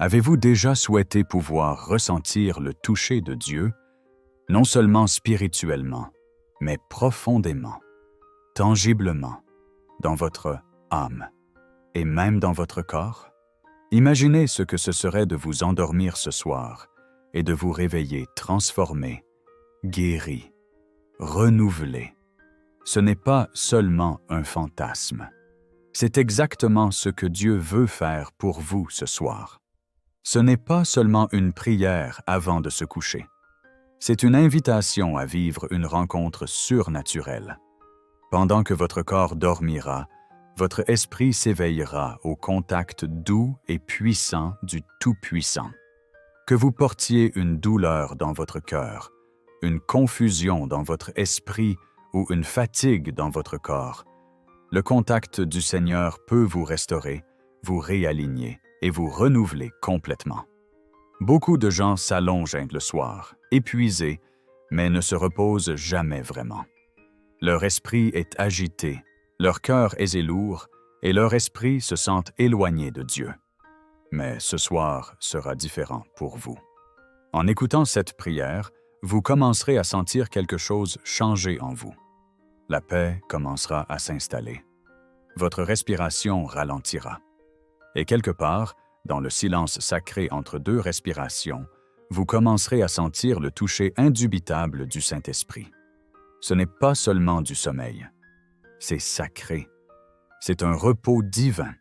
Avez-vous déjà souhaité pouvoir ressentir le toucher de Dieu, non seulement spirituellement, mais profondément, tangiblement, dans votre âme et même dans votre corps? Imaginez ce que ce serait de vous endormir ce soir et de vous réveiller transformé, guéri, renouvelé. Ce n'est pas seulement un fantasme. C'est exactement ce que Dieu veut faire pour vous ce soir. Ce n'est pas seulement une prière avant de se coucher. C'est une invitation à vivre une rencontre surnaturelle. Pendant que votre corps dormira, votre esprit s'éveillera au contact doux et puissant du Tout-Puissant. Que vous portiez une douleur dans votre cœur, une confusion dans votre esprit ou une fatigue dans votre corps, le contact du Seigneur peut vous restaurer, vous réaligner et vous renouveler complètement. Beaucoup de gens s'allongent le soir, épuisés, mais ne se reposent jamais vraiment. Leur esprit est agité, leur cœur est lourd et leur esprit se sent éloigné de Dieu. Mais ce soir sera différent pour vous. En écoutant cette prière, vous commencerez à sentir quelque chose changer en vous. La paix commencera à s'installer. Votre respiration ralentira. Et quelque part, dans le silence sacré entre deux respirations, vous commencerez à sentir le toucher indubitable du Saint-Esprit. Ce n'est pas seulement du sommeil, c'est sacré. C'est un repos divin.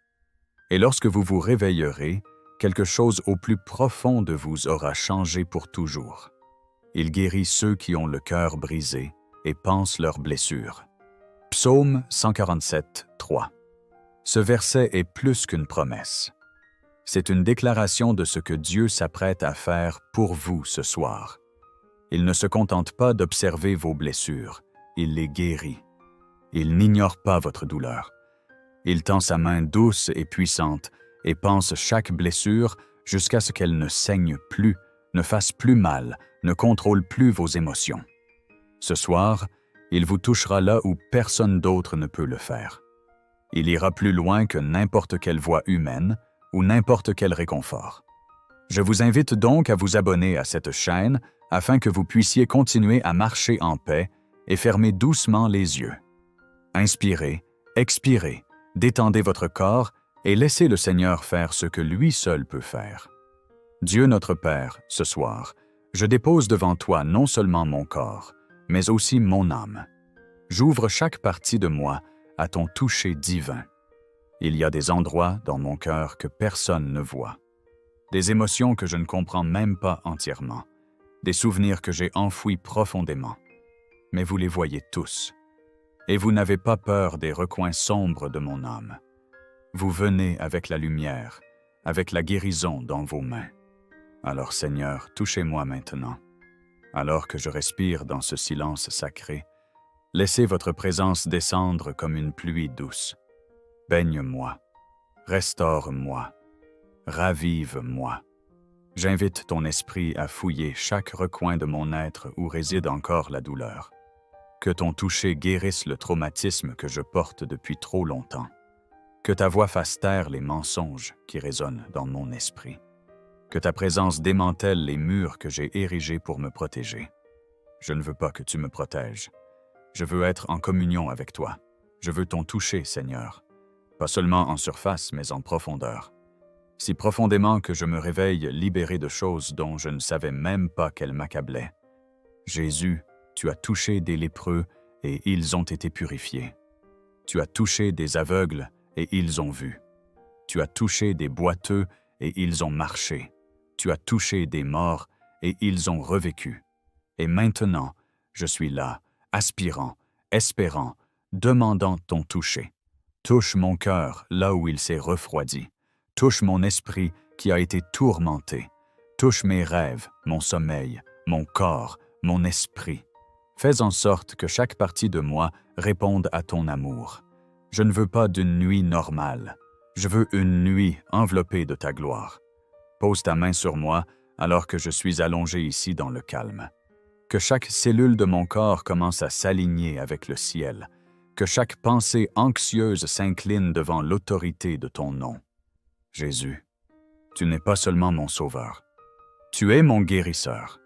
Et lorsque vous vous réveillerez, quelque chose au plus profond de vous aura changé pour toujours. Il guérit ceux qui ont le cœur brisé et pansent leurs blessures. Psaume 147, 3. Ce verset est plus qu'une promesse. C'est une déclaration de ce que Dieu s'apprête à faire pour vous ce soir. Il ne se contente pas d'observer vos blessures, il les guérit. Il n'ignore pas votre douleur. Il tend sa main douce et puissante et panse chaque blessure jusqu'à ce qu'elle ne saigne plus, ne fasse plus mal, ne contrôle plus vos émotions. Ce soir, il vous touchera là où personne d'autre ne peut le faire. Il ira plus loin que n'importe quelle voix humaine ou n'importe quel réconfort. Je vous invite donc à vous abonner à cette chaîne afin que vous puissiez continuer à marcher en paix et fermer doucement les yeux. Inspirez, expirez, détendez votre corps et laissez le Seigneur faire ce que lui seul peut faire. Dieu notre Père, ce soir, je dépose devant toi non seulement mon corps, mais aussi mon âme. J'ouvre chaque partie de moi à ton toucher divin. Il y a des endroits dans mon cœur que personne ne voit, des émotions que je ne comprends même pas entièrement, des souvenirs que j'ai enfouis profondément. Mais vous les voyez tous, et vous n'avez pas peur des recoins sombres de mon âme. Vous venez avec la lumière, avec la guérison dans vos mains. Alors Seigneur, touchez-moi maintenant. Alors que je respire dans ce silence sacré, laissez votre présence descendre comme une pluie douce. Baigne-moi, restaure-moi, ravive-moi. J'invite ton esprit à fouiller chaque recoin de mon être où réside encore la douleur. Que ton toucher guérisse le traumatisme que je porte depuis trop longtemps. Que ta voix fasse taire les mensonges qui résonnent dans mon esprit. Que ta présence démantèle les murs que j'ai érigés pour me protéger. Je ne veux pas que tu me protèges. Je veux être en communion avec toi. Je veux ton toucher, Seigneur. Pas seulement en surface, mais en profondeur. Si profondément que je me réveille libéré de choses dont je ne savais même pas qu'elles m'accablaient. Jésus, tu as touché des lépreux et ils ont été purifiés. Tu as touché des aveugles et ils ont vu. Tu as touché des boiteux et ils ont marché. Tu as touché des morts et ils ont revécu. Et maintenant, je suis là, aspirant, espérant, demandant ton toucher. Touche mon cœur là où il s'est refroidi. Touche mon esprit qui a été tourmenté. Touche mes rêves, mon sommeil, mon corps, mon esprit. Fais en sorte que chaque partie de moi réponde à ton amour. Je ne veux pas d'une nuit normale. Je veux une nuit enveloppée de ta gloire. Pose ta main sur moi alors que je suis allongé ici dans le calme. Que chaque cellule de mon corps commence à s'aligner avec le ciel. Que chaque pensée anxieuse s'incline devant l'autorité de ton nom. Jésus, Tu n'es pas seulement mon sauveur. Tu es mon guérisseur.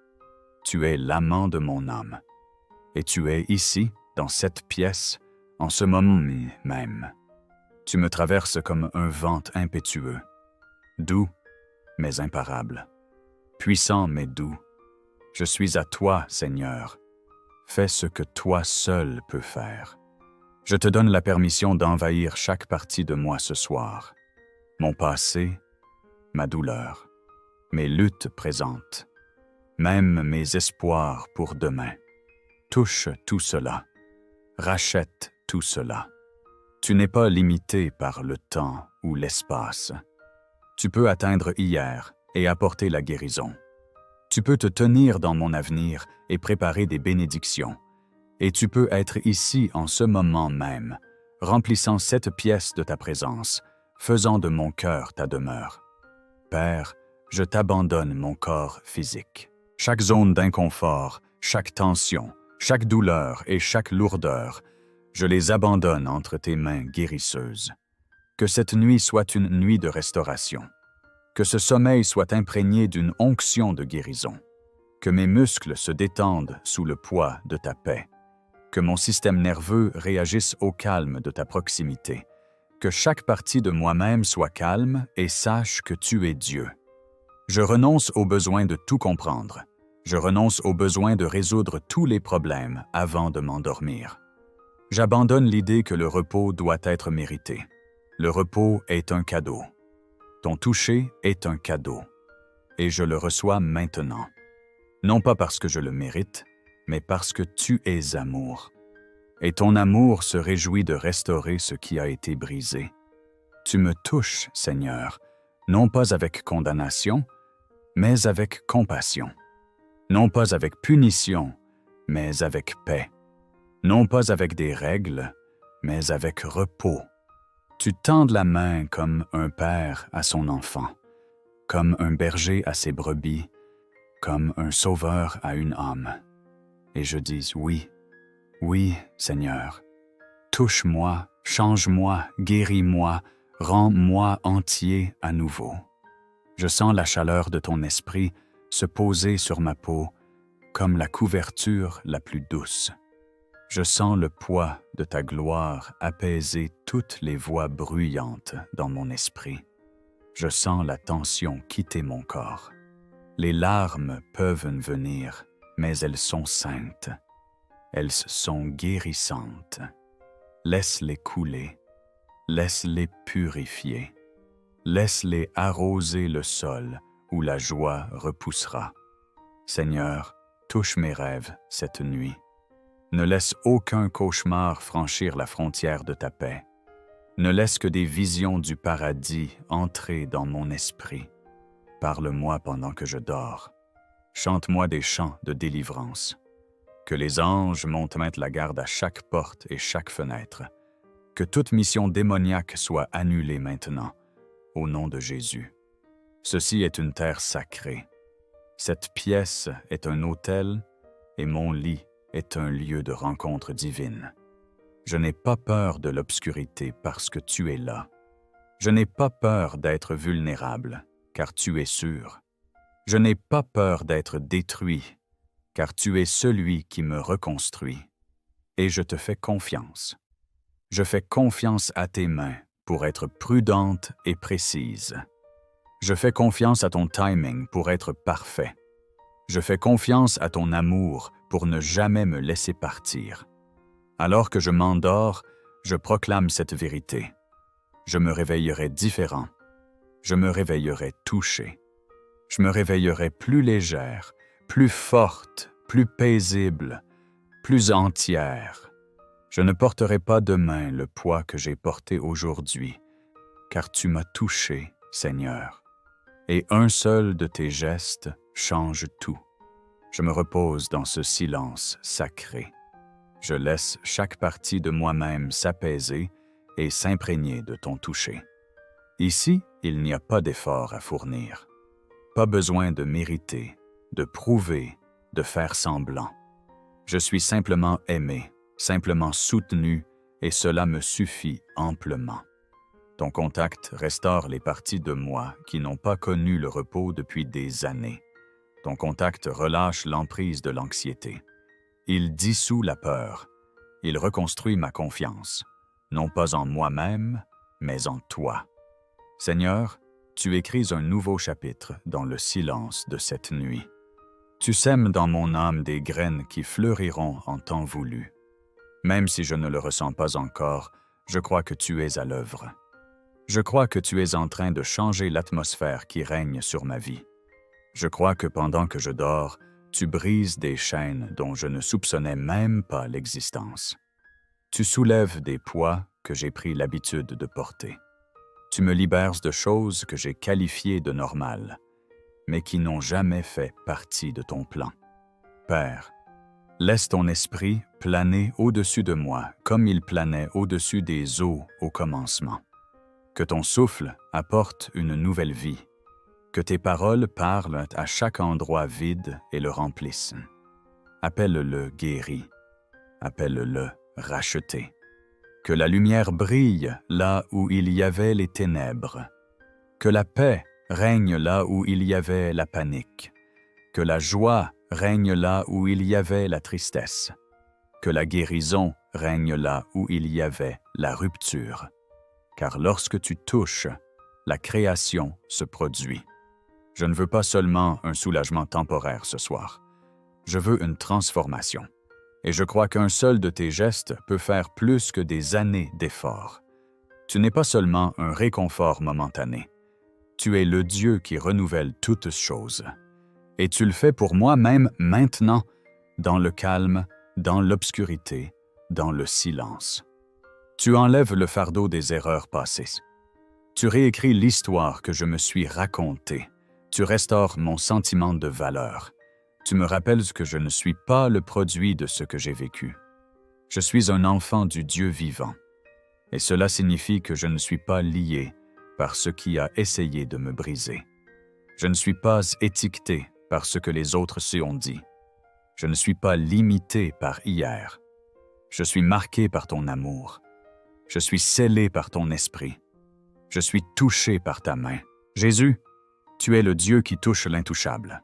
Tu es l'amant de mon âme. Et tu es ici, dans cette pièce, en ce moment même. Tu me traverses comme un vent impétueux, doux mais imparable, puissant mais doux. Je suis à toi, Seigneur. Fais ce que toi seul peux faire. Je te donne la permission d'envahir chaque partie de moi ce soir. Mon passé, ma douleur, mes luttes présentes, même mes espoirs pour demain. Touche tout cela. Rachète tout cela. Tu n'es pas limité par le temps ou l'espace. Tu peux atteindre hier et apporter la guérison. Tu peux te tenir dans mon avenir et préparer des bénédictions. Et tu peux être ici en ce moment même, remplissant cette pièce de ta présence, faisant de mon cœur ta demeure. Père, je t'abandonne mon corps physique. Chaque zone d'inconfort, chaque tension, chaque douleur et chaque lourdeur, je les abandonne entre tes mains guérisseuses. Que cette nuit soit une nuit de restauration. Que ce sommeil soit imprégné d'une onction de guérison. Que mes muscles se détendent sous le poids de ta paix. Que mon système nerveux réagisse au calme de ta proximité. Que chaque partie de moi-même soit calme et sache que tu es Dieu. Je renonce au besoin de tout comprendre. Je renonce au besoin de résoudre tous les problèmes avant de m'endormir. J'abandonne l'idée que le repos doit être mérité. Le repos est un cadeau. Ton toucher est un cadeau. Et je le reçois maintenant. Non pas parce que je le mérite, mais parce que tu es amour. Et ton amour se réjouit de restaurer ce qui a été brisé. Tu me touches, Seigneur, non pas avec condamnation, mais avec compassion. Non pas avec punition, mais avec paix. Non pas avec des règles, mais avec repos. Tu tends la main comme un père à son enfant, comme un berger à ses brebis, comme un sauveur à une âme. Et je dis oui, oui, Seigneur. Touche-moi, change-moi, guéris-moi, rends-moi entier à nouveau. Je sens la chaleur de ton esprit se poser sur ma peau comme la couverture la plus douce. Je sens le poids de ta gloire apaiser toutes les voix bruyantes dans mon esprit. Je sens la tension quitter mon corps. Les larmes peuvent venir, mais elles sont saintes. Elles sont guérissantes. Laisse-les couler. Laisse-les purifier. Laisse-les arroser le sol où la joie repoussera. Seigneur, touche mes rêves cette nuit. Ne laisse aucun cauchemar franchir la frontière de ta paix. Ne laisse que des visions du paradis entrer dans mon esprit. Parle-moi pendant que je dors. Chante-moi des chants de délivrance. Que les anges montent mettre la garde à chaque porte et chaque fenêtre. Que toute mission démoniaque soit annulée maintenant, au nom de Jésus. Ceci est une terre sacrée. Cette pièce est un autel et mon lit est un lieu de rencontre divine. Je n'ai pas peur de l'obscurité parce que tu es là. Je n'ai pas peur d'être vulnérable, car tu es sûr. Je n'ai pas peur d'être détruit, car tu es celui qui me reconstruit. Et je te fais confiance. Je fais confiance à tes mains pour être prudente et précise. Je fais confiance à ton timing pour être parfait. Je fais confiance à ton amour pour ne jamais me laisser partir. Alors que je m'endors, je proclame cette vérité. Je me réveillerai différent. Je me réveillerai touché. Je me réveillerai plus légère, plus forte, plus paisible, plus entière. Je ne porterai pas demain le poids que j'ai porté aujourd'hui, car tu m'as touché, Seigneur. Et un seul de tes gestes change tout. Je me repose dans ce silence sacré. Je laisse chaque partie de moi-même s'apaiser et s'imprégner de ton toucher. Ici, il n'y a pas d'effort à fournir. Pas besoin de mériter, de prouver, de faire semblant. Je suis simplement aimé, simplement soutenu, et cela me suffit amplement. Ton contact restaure les parties de moi qui n'ont pas connu le repos depuis des années. Ton contact relâche l'emprise de l'anxiété. Il dissout la peur. Il reconstruit ma confiance, non pas en moi-même, mais en toi. Seigneur, tu écris un nouveau chapitre dans le silence de cette nuit. Tu sèmes dans mon âme des graines qui fleuriront en temps voulu. Même si je ne le ressens pas encore, je crois que tu es à l'œuvre. Je crois que tu es en train de changer l'atmosphère qui règne sur ma vie. Je crois que pendant que je dors, tu brises des chaînes dont je ne soupçonnais même pas l'existence. Tu soulèves des poids que j'ai pris l'habitude de porter. Tu me libères de choses que j'ai qualifiées de normales, mais qui n'ont jamais fait partie de ton plan. Père, laisse ton esprit planer au-dessus de moi comme il planait au-dessus des eaux au commencement. Que ton souffle apporte une nouvelle vie. Que tes paroles parlent à chaque endroit vide et le remplissent. Appelle-le guéri. Appelle-le racheté. Que la lumière brille là où il y avait les ténèbres. Que la paix règne là où il y avait la panique. Que la joie règne là où il y avait la tristesse. Que la guérison règne là où il y avait la rupture. Car lorsque tu touches, la création se produit. Je ne veux pas seulement un soulagement temporaire ce soir. Je veux une transformation. Et je crois qu'un seul de tes gestes peut faire plus que des années d'efforts. Tu n'es pas seulement un réconfort momentané. Tu es le Dieu qui renouvelle toutes choses. Et tu le fais pour moi même maintenant, dans le calme, dans l'obscurité, dans le silence. Tu enlèves le fardeau des erreurs passées. Tu réécris l'histoire que je me suis racontée. Tu restaures mon sentiment de valeur. Tu me rappelles que je ne suis pas le produit de ce que j'ai vécu. Je suis un enfant du Dieu vivant. Et cela signifie que je ne suis pas lié par ce qui a essayé de me briser. Je ne suis pas étiqueté par ce que les autres se ont dit. Je ne suis pas limité par hier. Je suis marqué par ton amour. Je suis scellé par ton esprit. Je suis touché par ta main. Jésus, tu es le Dieu qui touche l'intouchable.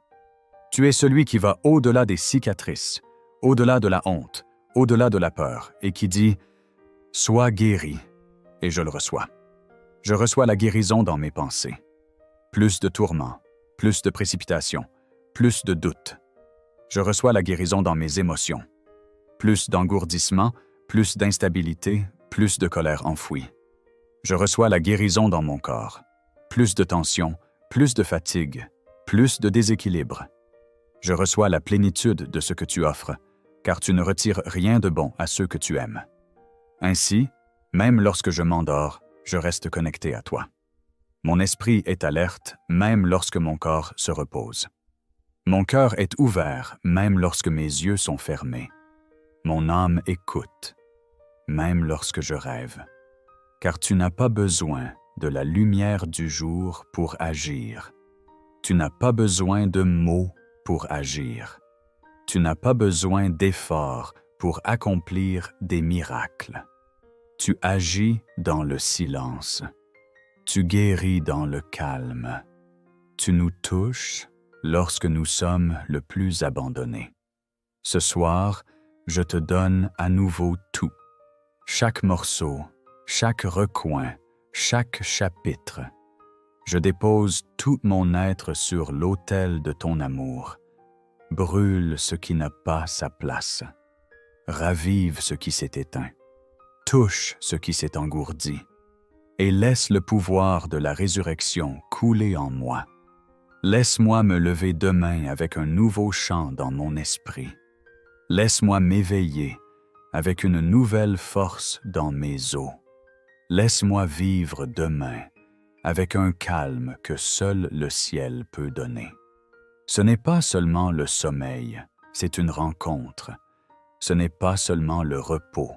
Tu es celui qui va au-delà des cicatrices, au-delà de la honte, au-delà de la peur, et qui dit « Sois guéri », et je le reçois. Je reçois la guérison dans mes pensées. Plus de tourments, plus de précipitation, plus de doutes. Je reçois la guérison dans mes émotions. Plus d'engourdissement, plus d'instabilité, plus de colère enfouie. Je reçois la guérison dans mon corps. Plus de tension, plus de fatigue, plus de déséquilibre. Je reçois la plénitude de ce que tu offres, car tu ne retires rien de bon à ceux que tu aimes. Ainsi, même lorsque je m'endors, je reste connecté à toi. Mon esprit est alerte, même lorsque mon corps se repose. Mon cœur est ouvert, même lorsque mes yeux sont fermés. Mon âme écoute, même lorsque je rêve. Car tu n'as pas besoin de la lumière du jour pour agir. Tu n'as pas besoin de mots pour agir. Tu n'as pas besoin d'efforts pour accomplir des miracles. Tu agis dans le silence. Tu guéris dans le calme. Tu nous touches lorsque nous sommes le plus abandonnés. Ce soir, je te donne à nouveau tout. Chaque morceau, chaque recoin, chaque chapitre. Je dépose tout mon être sur l'autel de ton amour. Brûle ce qui n'a pas sa place. Ravive ce qui s'est éteint. Touche ce qui s'est engourdi. Et laisse le pouvoir de la résurrection couler en moi. Laisse-moi me lever demain avec un nouveau chant dans mon esprit. Laisse-moi m'éveiller avec une nouvelle force dans mes os. Laisse-moi vivre demain avec un calme que seul le ciel peut donner. Ce n'est pas seulement le sommeil, c'est une rencontre. Ce n'est pas seulement le repos,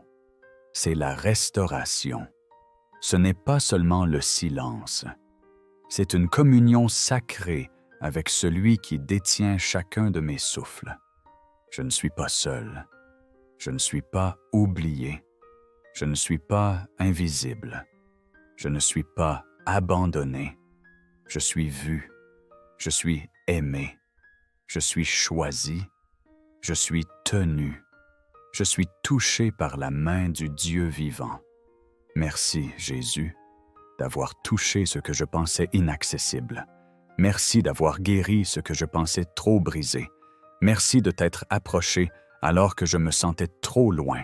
c'est la restauration. Ce n'est pas seulement le silence, c'est une communion sacrée avec celui qui détient chacun de mes souffles. Je ne suis pas seul, je ne suis pas oublié, je ne suis pas invisible. Je ne suis pas abandonné. Je suis vu. Je suis aimé. Je suis choisi. Je suis tenu. Je suis touché par la main du Dieu vivant. Merci, Jésus, d'avoir touché ce que je pensais inaccessible. Merci d'avoir guéri ce que je pensais trop brisé. Merci de t'être approché alors que je me sentais trop loin.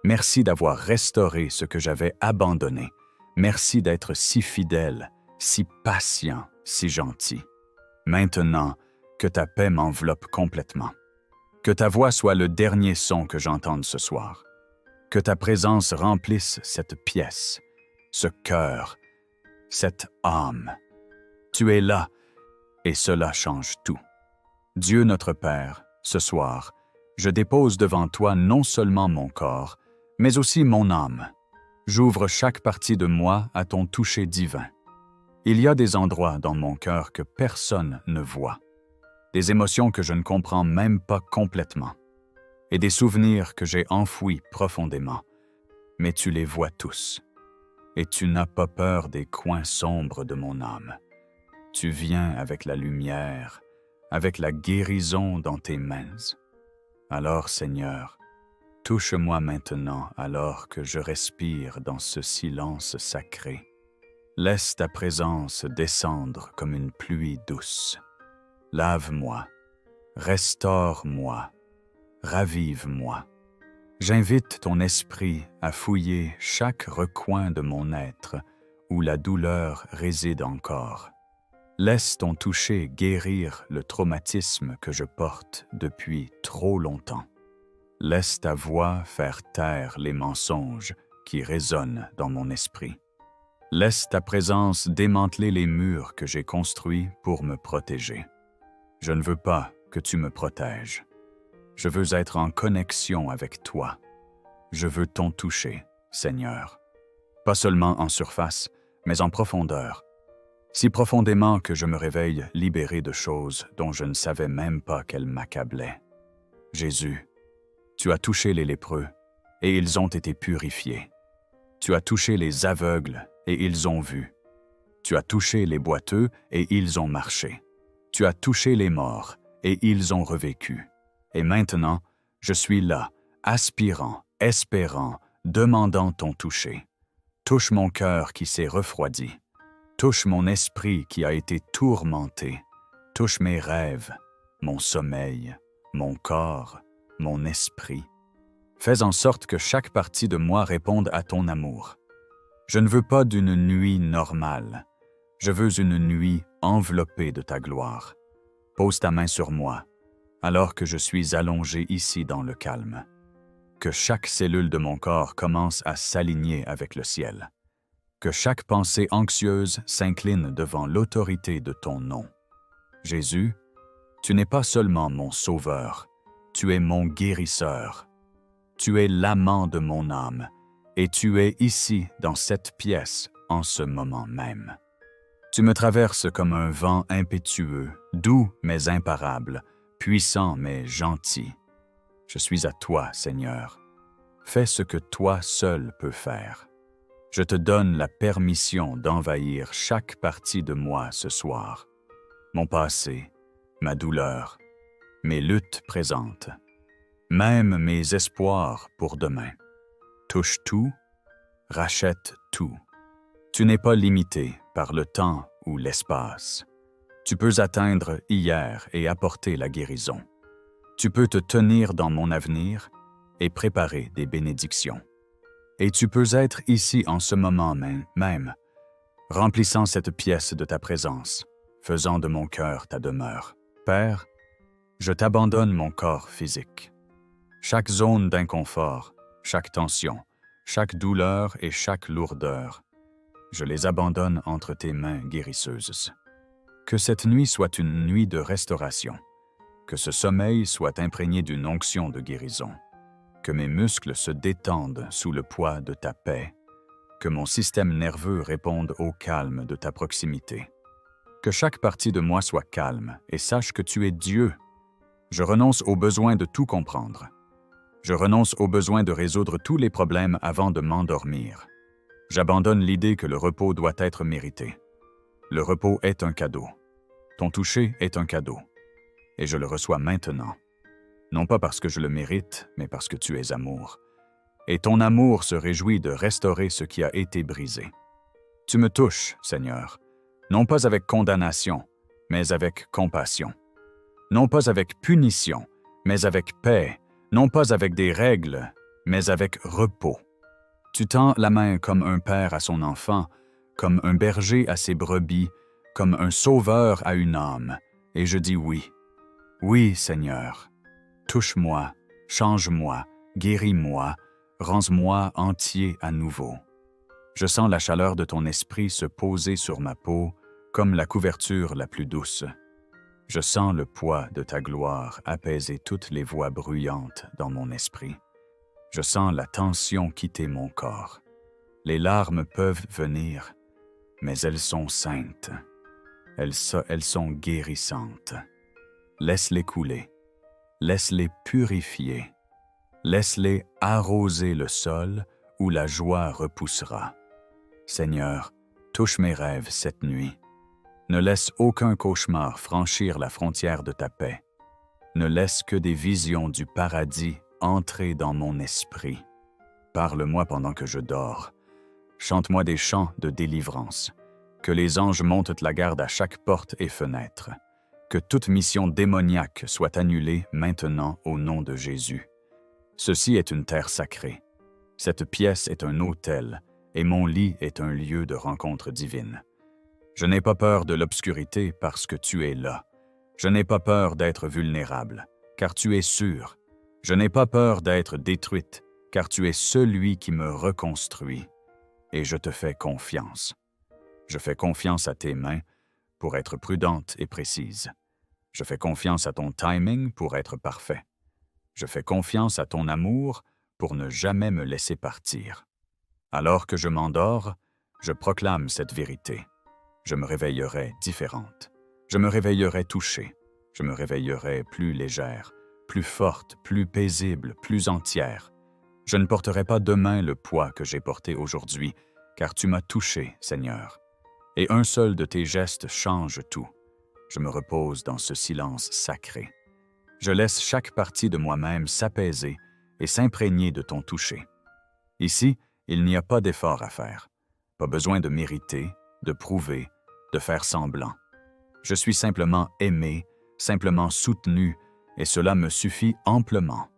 Merci d'avoir restauré ce que j'avais abandonné. Merci d'être si fidèle, si patient, si gentil. Maintenant, que ta paix m'enveloppe complètement. Que ta voix soit le dernier son que j'entende ce soir. Que ta présence remplisse cette pièce, ce cœur, cette âme. Tu es là, et cela change tout. Dieu notre Père, ce soir, je dépose devant toi non seulement mon corps, mais aussi mon âme. J'ouvre chaque partie de moi à ton toucher divin. Il y a des endroits dans mon cœur que personne ne voit, des émotions que je ne comprends même pas complètement, et des souvenirs que j'ai enfouis profondément, mais tu les vois tous. Et tu n'as pas peur des coins sombres de mon âme. Tu viens avec la lumière, avec la guérison dans tes mains. Alors, Seigneur, touche-moi maintenant alors que je respire dans ce silence sacré. Laisse ta présence descendre comme une pluie douce. Lave-moi, restaure-moi, ravive-moi. J'invite ton esprit à fouiller chaque recoin de mon être où la douleur réside encore. Laisse ton toucher guérir le traumatisme que je porte depuis trop longtemps. Laisse ta voix faire taire les mensonges qui résonnent dans mon esprit. Laisse ta présence démanteler les murs que j'ai construits pour me protéger. Je ne veux pas que tu me protèges. Je veux être en connexion avec toi. Je veux ton toucher, Seigneur. Pas seulement en surface, mais en profondeur. Si profondément que je me réveille libéré de choses dont je ne savais même pas qu'elles m'accablaient. Jésus, tu as touché les lépreux, et ils ont été purifiés. Tu as touché les aveugles, et ils ont vu. Tu as touché les boiteux, et ils ont marché. Tu as touché les morts, et ils ont revécu. Et maintenant, je suis là, aspirant, espérant, demandant ton toucher. Touche mon cœur qui s'est refroidi. Touche mon esprit qui a été tourmenté. Touche mes rêves, mon sommeil, mon corps, mon esprit. Fais en sorte que chaque partie de moi réponde à ton amour. Je ne veux pas d'une nuit normale. Je veux une nuit enveloppée de ta gloire. Pose ta main sur moi, alors que je suis allongé ici dans le calme. Que chaque cellule de mon corps commence à s'aligner avec le ciel. Que chaque pensée anxieuse s'incline devant l'autorité de ton nom. Jésus, tu n'es pas seulement mon sauveur, tu es mon guérisseur. Tu es l'amant de mon âme, et tu es ici dans cette pièce en ce moment même. Tu me traverses comme un vent impétueux, doux mais imparable, puissant mais gentil. Je suis à toi, Seigneur. Fais ce que toi seul peux faire. Je te donne la permission d'envahir chaque partie de moi ce soir. Mon passé, ma douleur, mes luttes présentes, même mes espoirs pour demain. Touche tout, rachète tout. Tu n'es pas limité par le temps ou l'espace. Tu peux atteindre hier et apporter la guérison. Tu peux te tenir dans mon avenir et préparer des bénédictions. Et tu peux être ici en ce moment même, remplissant cette pièce de ta présence, faisant de mon cœur ta demeure. Père, je t'abandonne mon corps physique. Chaque zone d'inconfort, chaque tension, chaque douleur et chaque lourdeur, je les abandonne entre tes mains guérisseuses. Que cette nuit soit une nuit de restauration, que ce sommeil soit imprégné d'une onction de guérison, que mes muscles se détendent sous le poids de ta paix, que mon système nerveux réponde au calme de ta proximité. Que chaque partie de moi soit calme et sache que tu es Dieu. Je renonce au besoin de tout comprendre. Je renonce au besoin de résoudre tous les problèmes avant de m'endormir. J'abandonne l'idée que le repos doit être mérité. Le repos est un cadeau. Ton toucher est un cadeau. Et je le reçois maintenant. Non pas parce que je le mérite, mais parce que tu es amour. Et ton amour se réjouit de restaurer ce qui a été brisé. Tu me touches, Seigneur, non pas avec condamnation, mais avec compassion. Non pas avec punition, mais avec paix. Non pas avec des règles, mais avec repos. Tu tends la main comme un père à son enfant, comme un berger à ses brebis, comme un sauveur à une âme. Et je dis oui. Oui, Seigneur. Touche-moi, change-moi, guéris-moi, rends-moi entier à nouveau. Je sens la chaleur de ton esprit se poser sur ma peau comme la couverture la plus douce. Je sens le poids de ta gloire apaiser toutes les voix bruyantes dans mon esprit. Je sens la tension quitter mon corps. Les larmes peuvent venir, mais elles sont saintes. Elles sont guérissantes. Laisse-les couler. Laisse-les purifier. Laisse-les arroser le sol où la joie repoussera. Seigneur, touche mes rêves cette nuit. Ne laisse aucun cauchemar franchir la frontière de ta paix. Ne laisse que des visions du paradis entrer dans mon esprit. Parle-moi pendant que je dors. Chante-moi des chants de délivrance. Que les anges montent la garde à chaque porte et fenêtre. Que toute mission démoniaque soit annulée maintenant au nom de Jésus. Ceci est une terre sacrée. Cette pièce est un autel, et mon lit est un lieu de rencontre divine. Je n'ai pas peur de l'obscurité parce que tu es là. Je n'ai pas peur d'être vulnérable, car tu es sûr. Je n'ai pas peur d'être détruite, car tu es celui qui me reconstruit. Et je te fais confiance. Je fais confiance à tes mains pour être prudente et précise. Je fais confiance à ton timing pour être parfait. Je fais confiance à ton amour pour ne jamais me laisser partir. Alors que je m'endors, je proclame cette vérité. Je me réveillerai différente. Je me réveillerai touchée. Je me réveillerai plus légère, plus forte, plus paisible, plus entière. Je ne porterai pas demain le poids que j'ai porté aujourd'hui, car tu m'as touché, Seigneur. Et un seul de tes gestes change tout. Je me repose dans ce silence sacré. Je laisse chaque partie de moi-même s'apaiser et s'imprégner de ton toucher. Ici, il n'y a pas d'effort à faire. Pas besoin de mériter, de prouver, de faire semblant. Je suis simplement aimé, simplement soutenu, et cela me suffit amplement.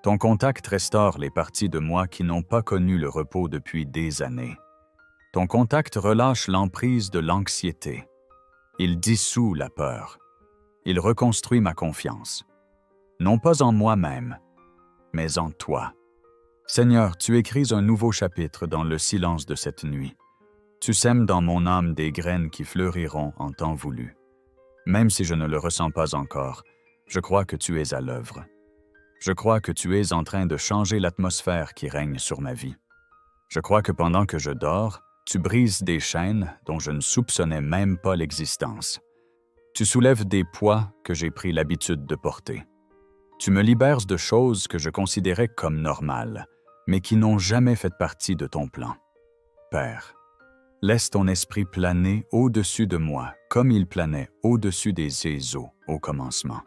Ton contact restaure les parties de moi qui n'ont pas connu le repos depuis des années. Ton contact relâche l'emprise de l'anxiété. Il dissout la peur. Il reconstruit ma confiance. Non pas en moi-même, mais en toi. Seigneur, tu écris un nouveau chapitre dans le silence de cette nuit. Tu sèmes dans mon âme des graines qui fleuriront en temps voulu. Même si je ne le ressens pas encore, je crois que tu es à l'œuvre. Je crois que tu es en train de changer l'atmosphère qui règne sur ma vie. Je crois que pendant que je dors, tu brises des chaînes dont je ne soupçonnais même pas l'existence. Tu soulèves des poids que j'ai pris l'habitude de porter. Tu me libères de choses que je considérais comme normales, mais qui n'ont jamais fait partie de ton plan. Père, laisse ton esprit planer au-dessus de moi, comme il planait au-dessus des eaux au commencement.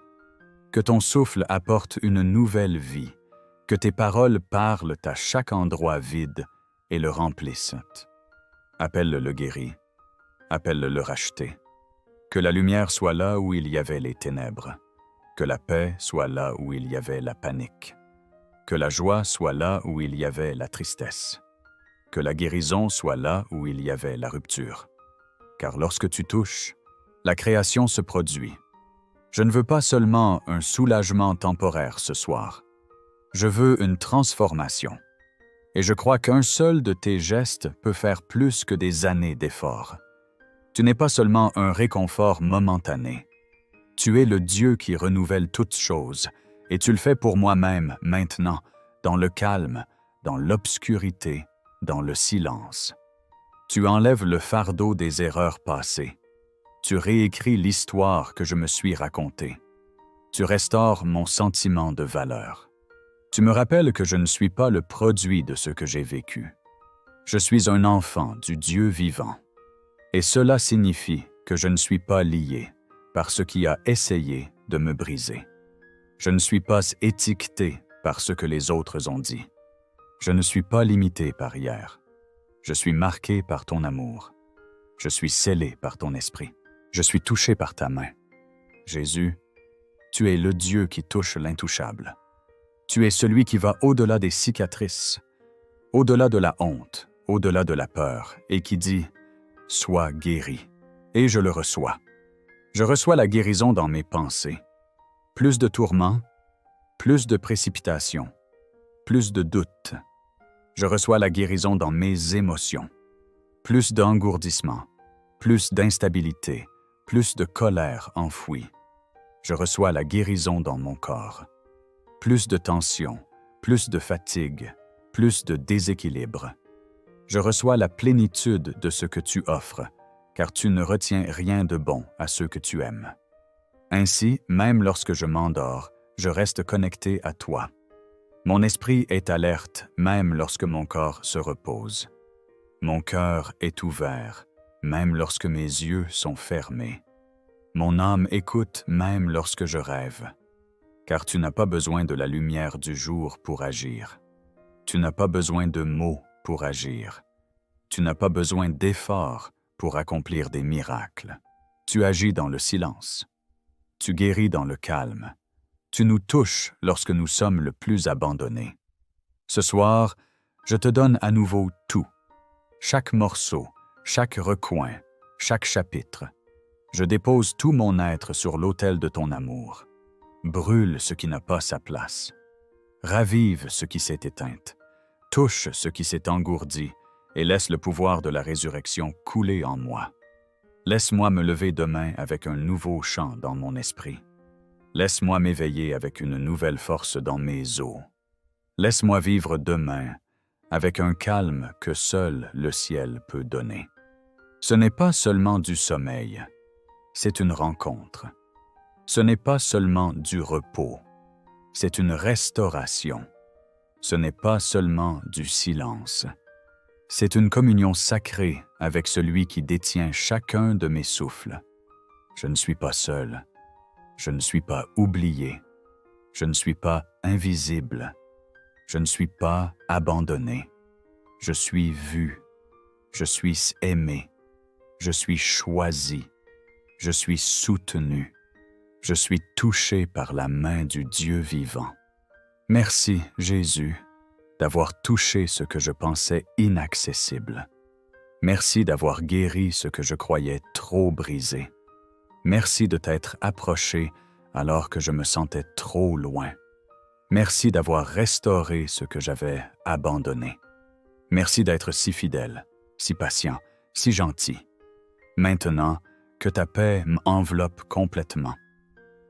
Que ton souffle apporte une nouvelle vie, que tes paroles parlent à chaque endroit vide et le remplissent. Appelle-le guéri, appelle-le racheté. Que la lumière soit là où il y avait les ténèbres, que la paix soit là où il y avait la panique, que la joie soit là où il y avait la tristesse, que la guérison soit là où il y avait la rupture. Car lorsque tu touches, la création se produit. Je ne veux pas seulement un soulagement temporaire ce soir. Je veux une transformation. Et je crois qu'un seul de tes gestes peut faire plus que des années d'efforts. Tu n'es pas seulement un réconfort momentané. Tu es le Dieu qui renouvelle toutes choses, et tu le fais pour moi-même maintenant, dans le calme, dans l'obscurité, dans le silence. Tu enlèves le fardeau des erreurs passées. Tu réécris l'histoire que je me suis racontée. Tu restaures mon sentiment de valeur. Tu me rappelles que je ne suis pas le produit de ce que j'ai vécu. Je suis un enfant du Dieu vivant. Et cela signifie que je ne suis pas lié par ce qui a essayé de me briser. Je ne suis pas étiqueté par ce que les autres ont dit. Je ne suis pas limité par hier. Je suis marqué par ton amour. Je suis scellé par ton esprit. Je suis touché par ta main. Jésus, tu es le Dieu qui touche l'intouchable. Tu es celui qui va au-delà des cicatrices, au-delà de la honte, au-delà de la peur, et qui dit « Sois guéri ». Et je le reçois. Je reçois la guérison dans mes pensées. Plus de tourments, plus de précipitation, plus de doutes. Je reçois la guérison dans mes émotions. Plus d'engourdissement, plus d'instabilité, plus de colère enfouie. Je reçois la guérison dans mon corps. Plus de tension, plus de fatigue, plus de déséquilibre. Je reçois la plénitude de ce que tu offres, car tu ne retiens rien de bon à ceux que tu aimes. Ainsi, même lorsque je m'endors, je reste connecté à toi. Mon esprit est alerte même lorsque mon corps se repose. Mon cœur est ouvert, même lorsque mes yeux sont fermés. Mon âme écoute même lorsque je rêve. Car tu n'as pas besoin de la lumière du jour pour agir. Tu n'as pas besoin de mots pour agir. Tu n'as pas besoin d'efforts pour accomplir des miracles. Tu agis dans le silence. Tu guéris dans le calme. Tu nous touches lorsque nous sommes le plus abandonnés. Ce soir, je te donne à nouveau tout. Chaque morceau, chaque recoin, chaque chapitre. Je dépose tout mon être sur l'autel de ton amour. Brûle ce qui n'a pas sa place. Ravive ce qui s'est éteint. Touche ce qui s'est engourdi et laisse le pouvoir de la résurrection couler en moi. Laisse-moi me lever demain avec un nouveau chant dans mon esprit. Laisse-moi m'éveiller avec une nouvelle force dans mes os. Laisse-moi vivre demain avec un calme que seul le ciel peut donner. Ce n'est pas seulement du sommeil, c'est une rencontre. Ce n'est pas seulement du repos, c'est une restauration. Ce n'est pas seulement du silence. C'est une communion sacrée avec celui qui détient chacun de mes souffles. Je ne suis pas seul. Je ne suis pas oublié. Je ne suis pas invisible. Je ne suis pas abandonné. Je suis vu. Je suis aimé. Je suis choisi. Je suis soutenu. Je suis touché par la main du Dieu vivant. Merci, Jésus, d'avoir touché ce que je pensais inaccessible. Merci d'avoir guéri ce que je croyais trop brisé. Merci de t'être approché alors que je me sentais trop loin. Merci d'avoir restauré ce que j'avais abandonné. Merci d'être si fidèle, si patient, si gentil. Maintenant, que ta paix m'enveloppe complètement.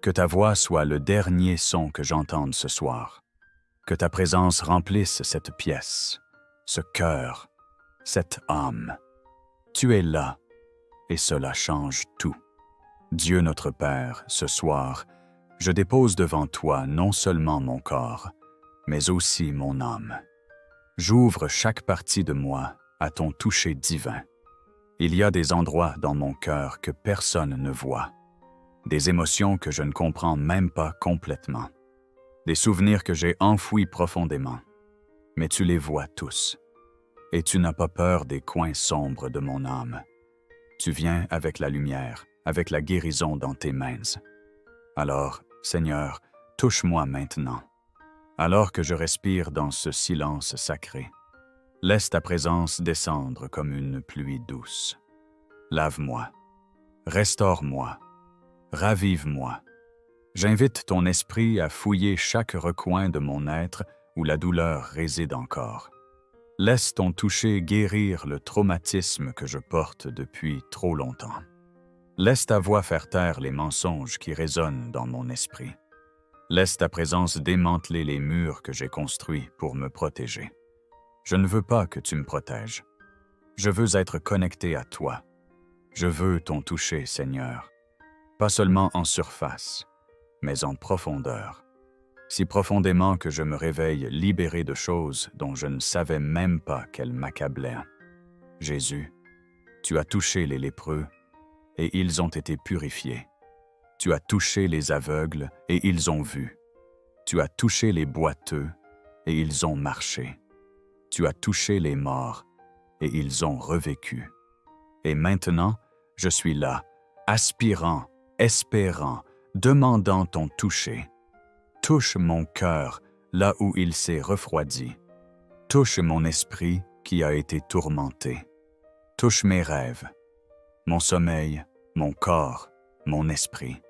Que ta voix soit le dernier son que j'entende ce soir. Que ta présence remplisse cette pièce, ce cœur, cette âme. Tu es là, et cela change tout. Dieu notre Père, ce soir, je dépose devant toi non seulement mon corps, mais aussi mon âme. J'ouvre chaque partie de moi à ton toucher divin. Il y a des endroits dans mon cœur que personne ne voit, des émotions que je ne comprends même pas complètement, des souvenirs que j'ai enfouis profondément, mais tu les vois tous. Et tu n'as pas peur des coins sombres de mon âme. Tu viens avec la lumière, avec la guérison dans tes mains. Alors, Seigneur, touche-moi maintenant. Alors que je respire dans ce silence sacré, laisse ta présence descendre comme une pluie douce. Lave-moi, restaure-moi, ravive-moi. J'invite ton esprit à fouiller chaque recoin de mon être où la douleur réside encore. Laisse ton toucher guérir le traumatisme que je porte depuis trop longtemps. Laisse ta voix faire taire les mensonges qui résonnent dans mon esprit. Laisse ta présence démanteler les murs que j'ai construits pour me protéger. Je ne veux pas que tu me protèges. Je veux être connecté à toi. Je veux ton toucher, Seigneur, pas seulement en surface, mais en profondeur. si profondément que je me réveille libéré de choses dont je ne savais même pas qu'elles m'accablaient. Jésus, tu as touché les lépreux, et ils ont été purifiés. Tu as touché les aveugles, et ils ont vu. Tu as touché les boiteux, et ils ont marché. Tu as touché les morts, et ils ont revécu. Et maintenant, je suis là, aspirant, espérant, demandant ton toucher. Touche mon cœur là où il s'est refroidi. Touche mon esprit qui a été tourmenté. Touche mes rêves, mon sommeil, mon corps, mon esprit.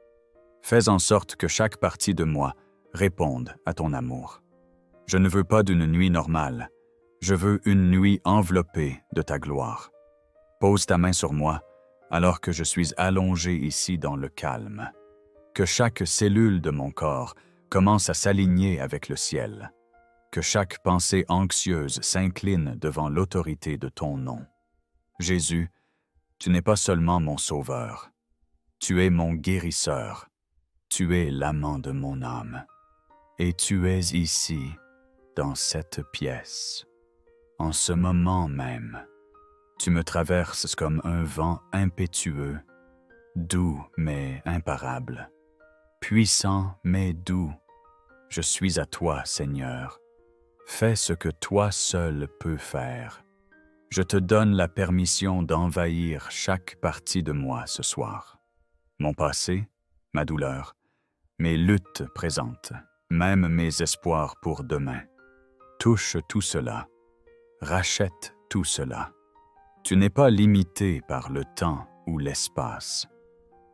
Fais en sorte que chaque partie de moi réponde à ton amour. Je ne veux pas d'une nuit normale, je veux une nuit enveloppée de ta gloire. Pose ta main sur moi alors que je suis allongé ici dans le calme. Que chaque cellule de mon corps commence à s'aligner avec le ciel. Que chaque pensée anxieuse s'incline devant l'autorité de ton nom. Jésus, tu n'es pas seulement mon sauveur. Tu es mon guérisseur. Tu es l'amant de mon âme. Et tu es ici, dans cette pièce. En ce moment même, tu me traverses comme un vent impétueux, doux mais imparable, puissant mais doux. Je suis à toi, Seigneur. Fais ce que toi seul peux faire. Je te donne la permission d'envahir chaque partie de moi ce soir. Mon passé, ma douleur, mes luttes présentes, même mes espoirs pour demain. Touche tout cela. Rachète tout cela. Tu n'es pas limité par le temps ou l'espace.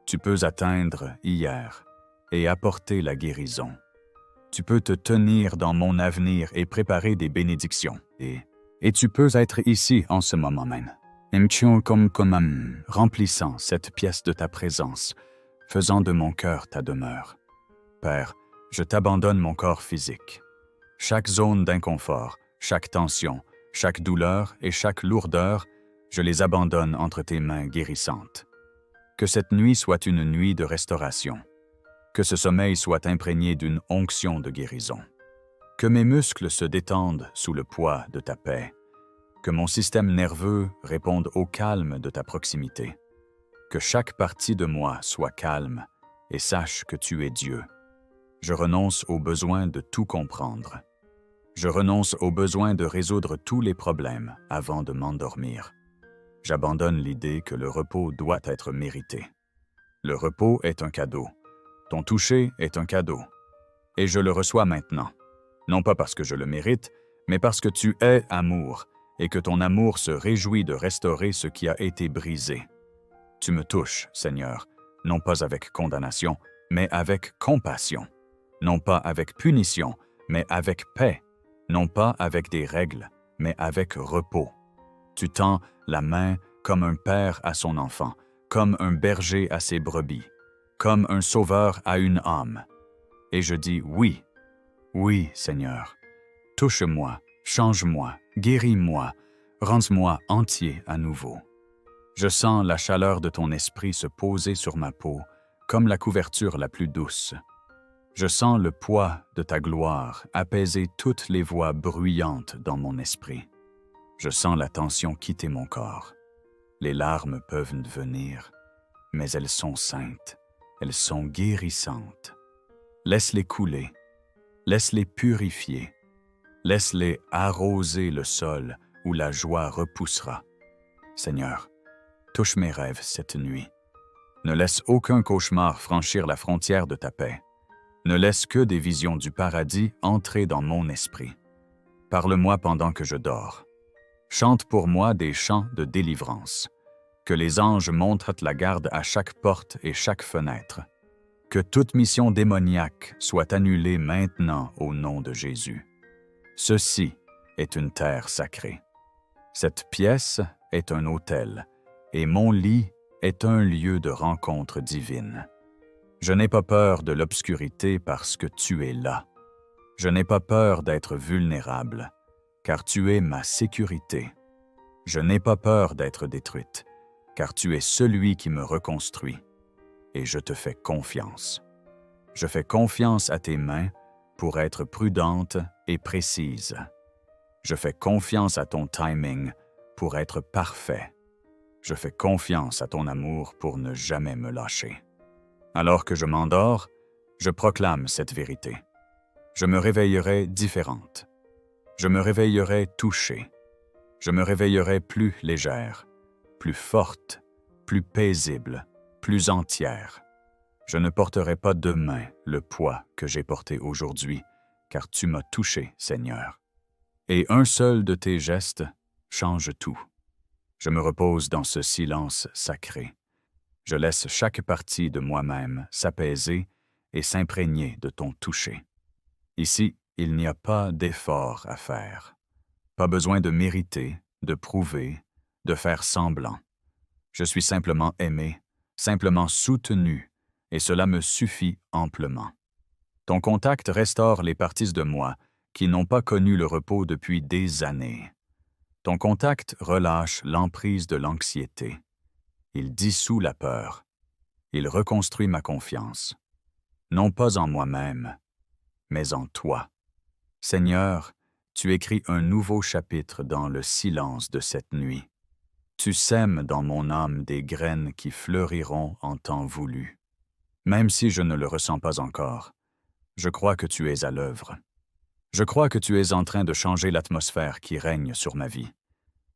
Tu peux atteindre hier et apporter la guérison. Tu peux te tenir dans mon avenir et préparer des bénédictions. Et tu peux être ici en ce moment même. Remplissant cette pièce de ta présence, faisant de mon cœur ta demeure. Père, je t'abandonne mon corps physique. Chaque zone d'inconfort, chaque tension, chaque douleur et chaque lourdeur, je les abandonne entre tes mains guérissantes. Que cette nuit soit une nuit de restauration. Que ce sommeil soit imprégné d'une onction de guérison. Que mes muscles se détendent sous le poids de ta paix. Que mon système nerveux réponde au calme de ta proximité. Que chaque partie de moi soit calme et sache que tu es Dieu. Je renonce au besoin de tout comprendre. Je renonce au besoin de résoudre tous les problèmes avant de m'endormir. J'abandonne l'idée que le repos doit être mérité. Le repos est un cadeau. Ton toucher est un cadeau. Et je le reçois maintenant. Non pas parce que je le mérite, mais parce que tu es amour et que ton amour se réjouit de restaurer ce qui a été brisé. Tu me touches, Seigneur, non pas avec condamnation, mais avec compassion. Non pas avec punition, mais avec paix. Non pas avec des règles, mais avec repos. Tu tends la main comme un père à son enfant, comme un berger à ses brebis, comme un sauveur à une âme. Et je dis oui, oui, Seigneur. Touche-moi, change-moi, guéris-moi, rends-moi entier à nouveau. Je sens la chaleur de ton esprit se poser sur ma peau, comme la couverture la plus douce. Je sens le poids de ta gloire apaiser toutes les voix bruyantes dans mon esprit. Je sens la tension quitter mon corps. Les larmes peuvent venir, mais elles sont saintes, elles sont guérissantes. Laisse-les couler, laisse-les purifier, laisse-les arroser le sol où la joie repoussera. Seigneur, touche mes rêves cette nuit. Ne laisse aucun cauchemar franchir la frontière de ta paix. Ne laisse que des visions du paradis entrer dans mon esprit. Parle-moi pendant que je dors. Chante pour moi des chants de délivrance. Que les anges montrent la garde à chaque porte et chaque fenêtre. Que toute mission démoniaque soit annulée maintenant au nom de Jésus. Ceci est une terre sacrée. Cette pièce est un autel, et mon lit est un lieu de rencontre divine. Je n'ai pas peur de l'obscurité parce que tu es là. Je n'ai pas peur d'être vulnérable, car tu es ma sécurité. Je n'ai pas peur d'être détruite, car tu es celui qui me reconstruit. Et je te fais confiance. Je fais confiance à tes mains pour être prudente et précise. Je fais confiance à ton timing pour être parfait. Je fais confiance à ton amour pour ne jamais me lâcher. Alors que je m'endors, je proclame cette vérité. Je me réveillerai différente. Je me réveillerai touchée. Je me réveillerai plus légère, plus forte, plus paisible, plus entière. Je ne porterai pas demain le poids que j'ai porté aujourd'hui, car tu m'as touché, Seigneur. Et un seul de tes gestes change tout. Je me repose dans ce silence sacré. Je laisse chaque partie de moi-même s'apaiser et s'imprégner de ton toucher. Ici, il n'y a pas d'effort à faire. Pas besoin de mériter, de prouver, de faire semblant. Je suis simplement aimé, simplement soutenu, et cela me suffit amplement. Ton contact restaure les parties de moi qui n'ont pas connu le repos depuis des années. Ton contact relâche l'emprise de l'anxiété. Il dissout la peur. Il reconstruit ma confiance. Non pas en moi-même, mais en toi. Seigneur, tu écris un nouveau chapitre dans le silence de cette nuit. Tu sèmes dans mon âme des graines qui fleuriront en temps voulu. Même si je ne le ressens pas encore, je crois que tu es à l'œuvre. Je crois que tu es en train de changer l'atmosphère qui règne sur ma vie.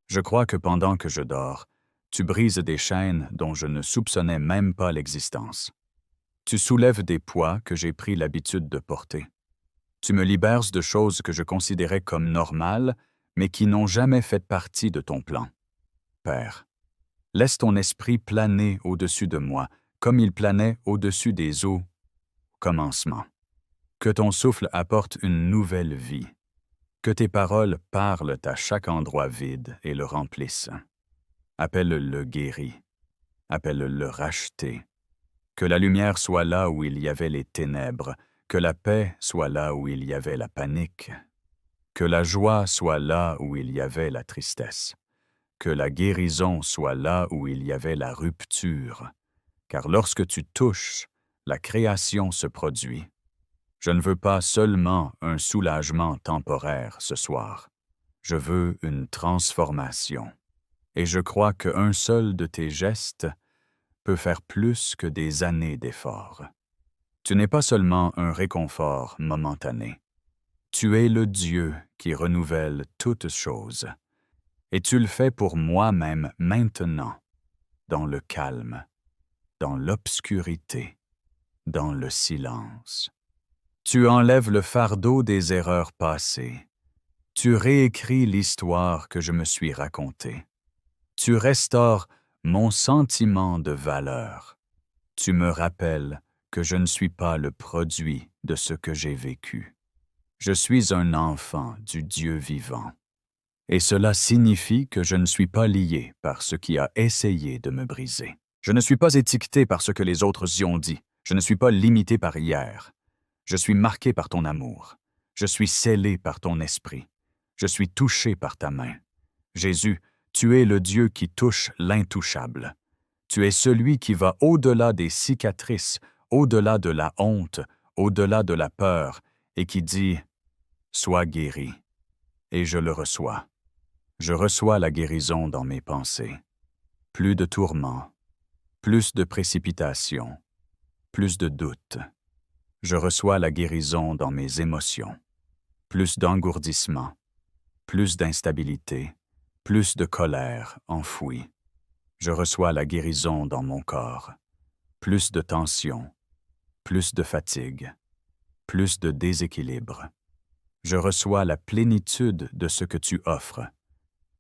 Je crois que pendant que je dors, tu brises des chaînes dont je ne soupçonnais même pas l'existence. Tu soulèves des poids que j'ai pris l'habitude de porter. Tu me libères de choses que je considérais comme normales, mais qui n'ont jamais fait partie de ton plan. Père, laisse ton esprit planer au-dessus de moi, comme il planait au-dessus des eaux au commencement. Que ton souffle apporte une nouvelle vie. Que tes paroles parlent à chaque endroit vide et le remplissent. Appelle-le guéri. Appelle-le racheté. Que la lumière soit là où il y avait les ténèbres, que la paix soit là où il y avait la panique, que la joie soit là où il y avait la tristesse, que la guérison soit là où il y avait la rupture, car lorsque tu touches, la création se produit. Je ne veux pas seulement un soulagement temporaire ce soir. Je veux une transformation. Et je crois qu'un seul de tes gestes peut faire plus que des années d'efforts. Tu n'es pas seulement un réconfort momentané. Tu es le Dieu qui renouvelle toutes choses. Et tu le fais pour moi-même maintenant, dans le calme, dans l'obscurité, dans le silence. Tu enlèves le fardeau des erreurs passées. Tu réécris l'histoire que je me suis racontée. Tu restaures mon sentiment de valeur. Tu me rappelles que je ne suis pas le produit de ce que j'ai vécu. Je suis un enfant du Dieu vivant. Et cela signifie que je ne suis pas lié par ce qui a essayé de me briser. Je ne suis pas étiqueté par ce que les autres y ont dit. Je ne suis pas limité par hier. Je suis marqué par ton amour. Je suis scellé par ton esprit. Je suis touché par ta main. Jésus, tu es le Dieu qui touche l'intouchable. Tu es celui qui va au-delà des cicatrices, au-delà de la honte, au-delà de la peur, et qui dit « Sois guéri ». Et je le reçois. Je reçois la guérison dans mes pensées. Plus de tourments, plus de précipitation, plus de doutes. Je reçois la guérison dans mes émotions. Plus d'engourdissement, plus d'instabilité, plus de colère enfouie. Je reçois la guérison dans mon corps. Plus de tension, plus de fatigue, plus de déséquilibre. Je reçois la plénitude de ce que tu offres,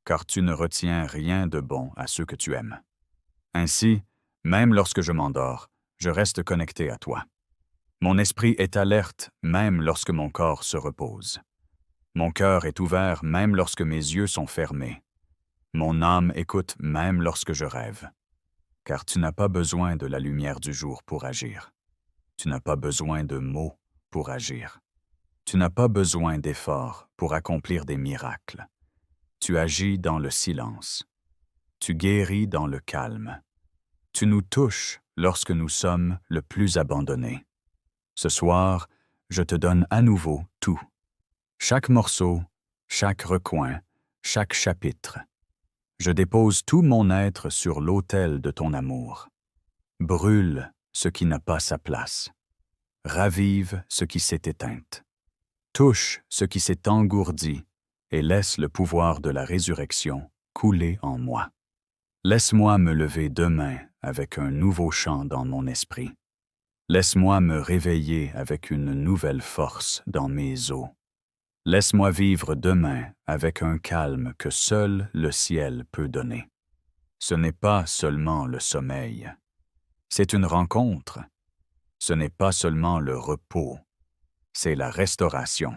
car tu ne retiens rien de bon à ceux que tu aimes. Ainsi, même lorsque je m'endors, je reste connecté à toi. Mon esprit est alerte même lorsque mon corps se repose. Mon cœur est ouvert même lorsque mes yeux sont fermés. Mon âme écoute même lorsque je rêve. Car tu n'as pas besoin de la lumière du jour pour agir. Tu n'as pas besoin de mots pour agir. Tu n'as pas besoin d'efforts pour accomplir des miracles. Tu agis dans le silence. Tu guéris dans le calme. Tu nous touches lorsque nous sommes le plus abandonnés. Ce soir, je te donne à nouveau tout. Chaque morceau, chaque recoin, chaque chapitre. Je dépose tout mon être sur l'autel de ton amour. Brûle ce qui n'a pas sa place. Ravive ce qui s'est éteint. Touche ce qui s'est engourdi et laisse le pouvoir de la résurrection couler en moi. Laisse-moi me lever demain avec un nouveau chant dans mon esprit. Laisse-moi me réveiller avec une nouvelle force dans mes os. Laisse-moi vivre demain avec un calme que seul le ciel peut donner. Ce n'est pas seulement le sommeil. C'est une rencontre. Ce n'est pas seulement le repos. C'est la restauration.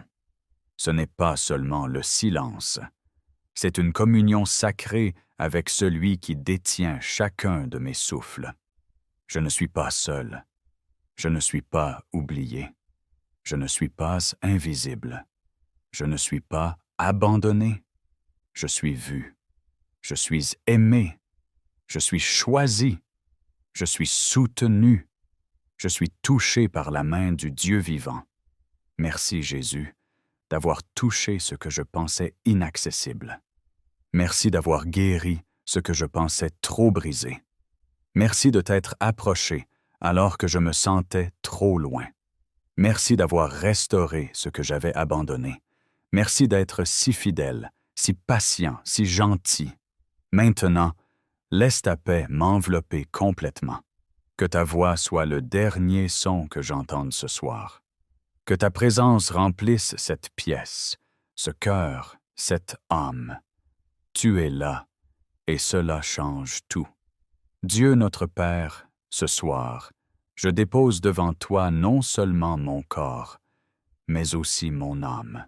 Ce n'est pas seulement le silence. C'est une communion sacrée avec celui qui détient chacun de mes souffles. Je ne suis pas seul. Je ne suis pas oublié. Je ne suis pas invisible. Je ne suis pas abandonné. Je suis vu. Je suis aimé. Je suis choisi. Je suis soutenu. Je suis touché par la main du Dieu vivant. Merci Jésus d'avoir touché ce que je pensais inaccessible. Merci d'avoir guéri ce que je pensais trop brisé. Merci de t'être approché alors que je me sentais trop loin. Merci d'avoir restauré ce que j'avais abandonné. Merci d'être si fidèle, si patient, si gentil. Maintenant, laisse ta paix m'envelopper complètement. Que ta voix soit le dernier son que j'entende ce soir. Que ta présence remplisse cette pièce, ce cœur, cette âme. Tu es là, et cela change tout. Dieu notre Père, ce soir, je dépose devant toi non seulement mon corps, mais aussi mon âme.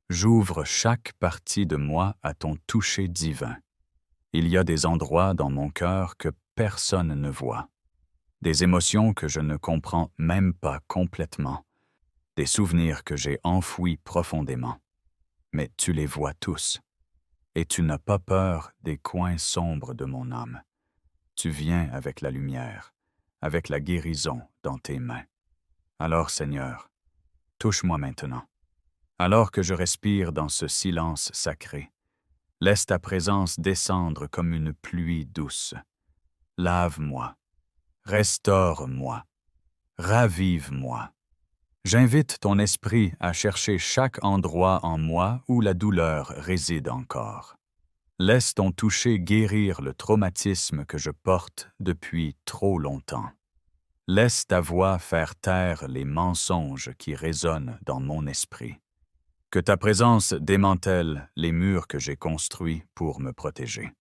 J'ouvre chaque partie de moi à ton toucher divin. Il y a des endroits dans mon cœur que personne ne voit, des émotions que je ne comprends même pas complètement, des souvenirs que j'ai enfouis profondément. Mais tu les vois tous, et tu n'as pas peur des coins sombres de mon âme. Tu viens avec la lumière, avec la guérison dans tes mains. Alors, Seigneur, touche-moi maintenant. Alors que je respire dans ce silence sacré, laisse ta présence descendre comme une pluie douce. Lave-moi, restaure-moi, ravive-moi. J'invite ton esprit à chercher chaque endroit en moi où la douleur réside encore. Laisse ton toucher guérir le traumatisme que je porte depuis trop longtemps. Laisse ta voix faire taire les mensonges qui résonnent dans mon esprit. Que ta présence démantèle les murs que j'ai construits pour me protéger.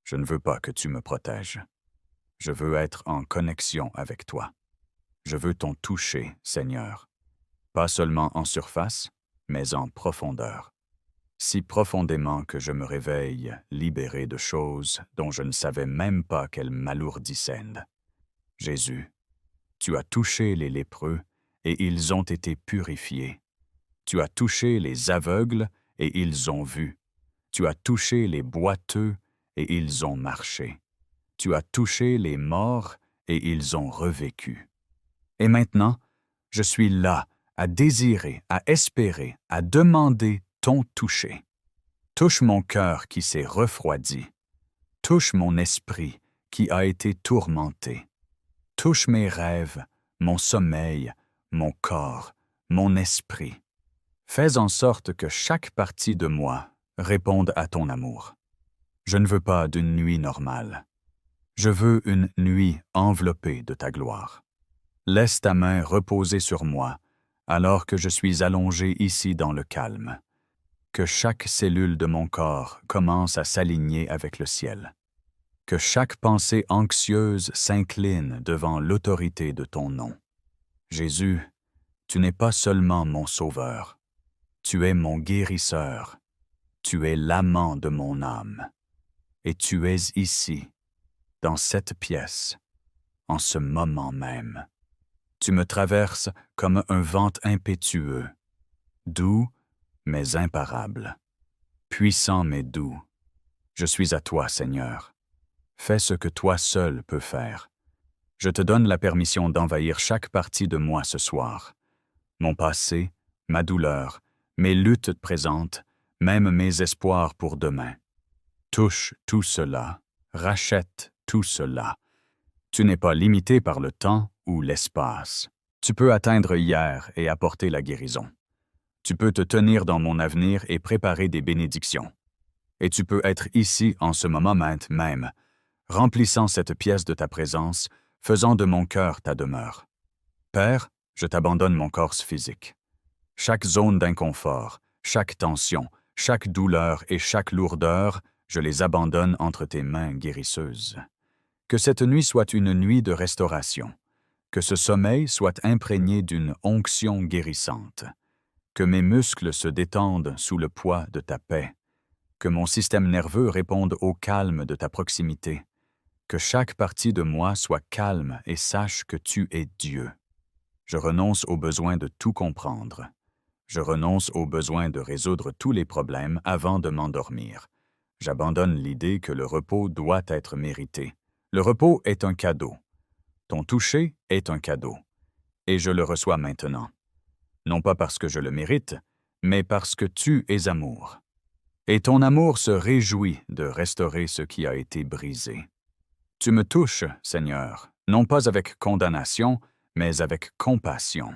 Je ne veux pas que tu me protèges. Je veux être en connexion avec toi. Je veux ton toucher, Seigneur. Pas seulement en surface, mais en profondeur. Si profondément que je me réveille libéré de choses dont je ne savais même pas qu'elles m'alourdissaient. Jésus, tu as touché les lépreux et ils ont été purifiés. Tu as touché les aveugles et ils ont vu. Tu as touché les boiteux et ils ont marché. Tu as touché les morts et ils ont revécu. Et maintenant, je suis là à désirer, à espérer, à demander ton toucher. Touche mon cœur qui s'est refroidi. Touche mon esprit qui a été tourmenté. Touche mes rêves, mon sommeil, mon corps, mon esprit. Fais en sorte que chaque partie de moi réponde à ton amour. Je ne veux pas d'une nuit normale. Je veux une nuit enveloppée de ta gloire. Laisse ta main reposer sur moi alors que je suis allongé ici dans le calme. Que chaque cellule de mon corps commence à s'aligner avec le ciel. Que chaque pensée anxieuse s'incline devant l'autorité de ton nom. Jésus, tu n'es pas seulement mon sauveur. Tu es mon guérisseur. Tu es l'amant de mon âme. Et tu es ici, dans cette pièce, en ce moment même. Tu me traverses comme un vent impétueux, doux mais imparable, puissant mais doux. Je suis à toi, Seigneur. Fais ce que toi seul peux faire. Je te donne la permission d'envahir chaque partie de moi ce soir. mon passé, ma douleur, mes luttes présentes, même mes espoirs pour demain. Touche tout cela, rachète tout cela. Tu n'es pas limité par le temps ou l'espace. Tu peux atteindre hier et apporter la guérison. Tu peux te tenir dans mon avenir et préparer des bénédictions. Et tu peux être ici en ce moment même, remplissant cette pièce de ta présence, faisant de mon cœur ta demeure. Père, je t'abandonne mon corps physique. Chaque zone d'inconfort, chaque tension, chaque douleur et chaque lourdeur, je les abandonne entre tes mains guérisseuses. Que cette nuit soit une nuit de restauration. Que ce sommeil soit imprégné d'une onction guérissante. Que mes muscles se détendent sous le poids de ta paix. Que mon système nerveux réponde au calme de ta proximité. Que chaque partie de moi soit calme et sache que tu es Dieu. Je renonce au besoin de tout comprendre. Je renonce au besoin de résoudre tous les problèmes avant de m'endormir. J'abandonne l'idée que le repos doit être mérité. Le repos est un cadeau. Ton toucher est un cadeau. Et je le reçois maintenant. Non pas parce que je le mérite, mais parce que tu es amour. Et ton amour se réjouit de restaurer ce qui a été brisé. Tu me touches, Seigneur, non pas avec condamnation, mais avec compassion.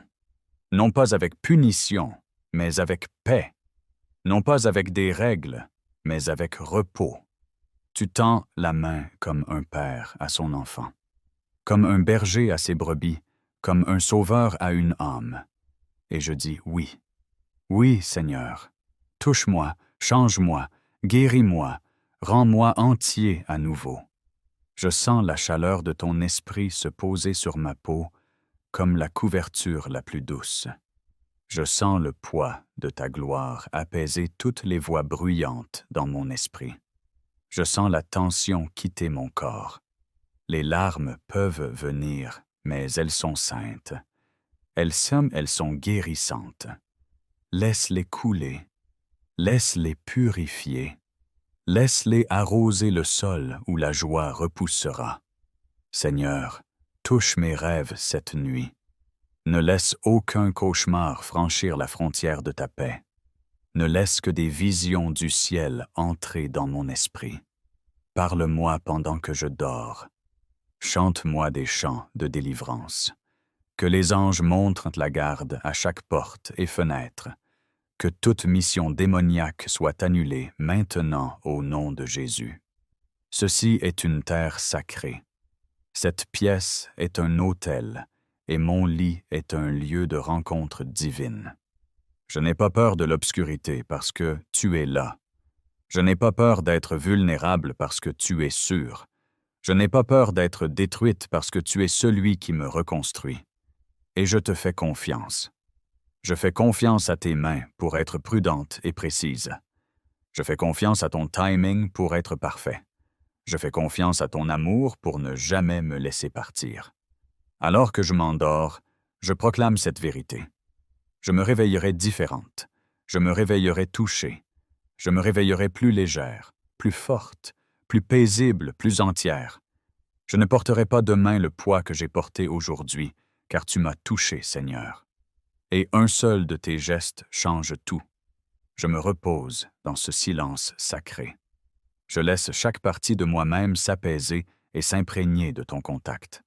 Non pas avec punition, mais avec paix. Non pas avec des règles, mais avec repos. Tu tends la main comme un père à son enfant, comme un berger à ses brebis, comme un sauveur à une âme. Et je dis oui. Oui, Seigneur. Touche-moi, change-moi, guéris-moi, rends-moi entier à nouveau. Je sens la chaleur de ton esprit se poser sur ma peau comme la couverture la plus douce. Je sens le poids de ta gloire apaiser toutes les voix bruyantes dans mon esprit. Je sens la tension quitter mon corps. Les larmes peuvent venir, mais elles sont saintes. Elles sont guérissantes. Laisse-les couler. Laisse-les purifier. Laisse-les arroser le sol où la joie repoussera. Seigneur, touche mes rêves cette nuit. Ne laisse aucun cauchemar franchir la frontière de ta paix. Ne laisse que des visions du ciel entrer dans mon esprit. Parle-moi pendant que je dors. Chante-moi des chants de délivrance. Que les anges montrent la garde à chaque porte et fenêtre. Que toute mission démoniaque soit annulée maintenant au nom de Jésus. Ceci est une terre sacrée. Cette pièce est un autel, et mon lit est un lieu de rencontre divine. Je n'ai pas peur de l'obscurité parce que tu es là. Je n'ai pas peur d'être vulnérable parce que tu es sûr. Je n'ai pas peur d'être détruite parce que tu es celui qui me reconstruit. Et je te fais confiance. Je fais confiance à tes mains pour être prudente et précise. Je fais confiance à ton timing pour être parfait. Je fais confiance à ton amour pour ne jamais me laisser partir. Alors que je m'endors, je proclame cette vérité. Je me réveillerai différente. Je me réveillerai touchée. Je me réveillerai plus légère, plus forte, plus paisible, plus entière. Je ne porterai pas demain le poids que j'ai porté aujourd'hui, car tu m'as touché, Seigneur. Et un seul de tes gestes change tout. Je me repose dans ce silence sacré. Je laisse chaque partie de moi-même s'apaiser et s'imprégner de ton contact.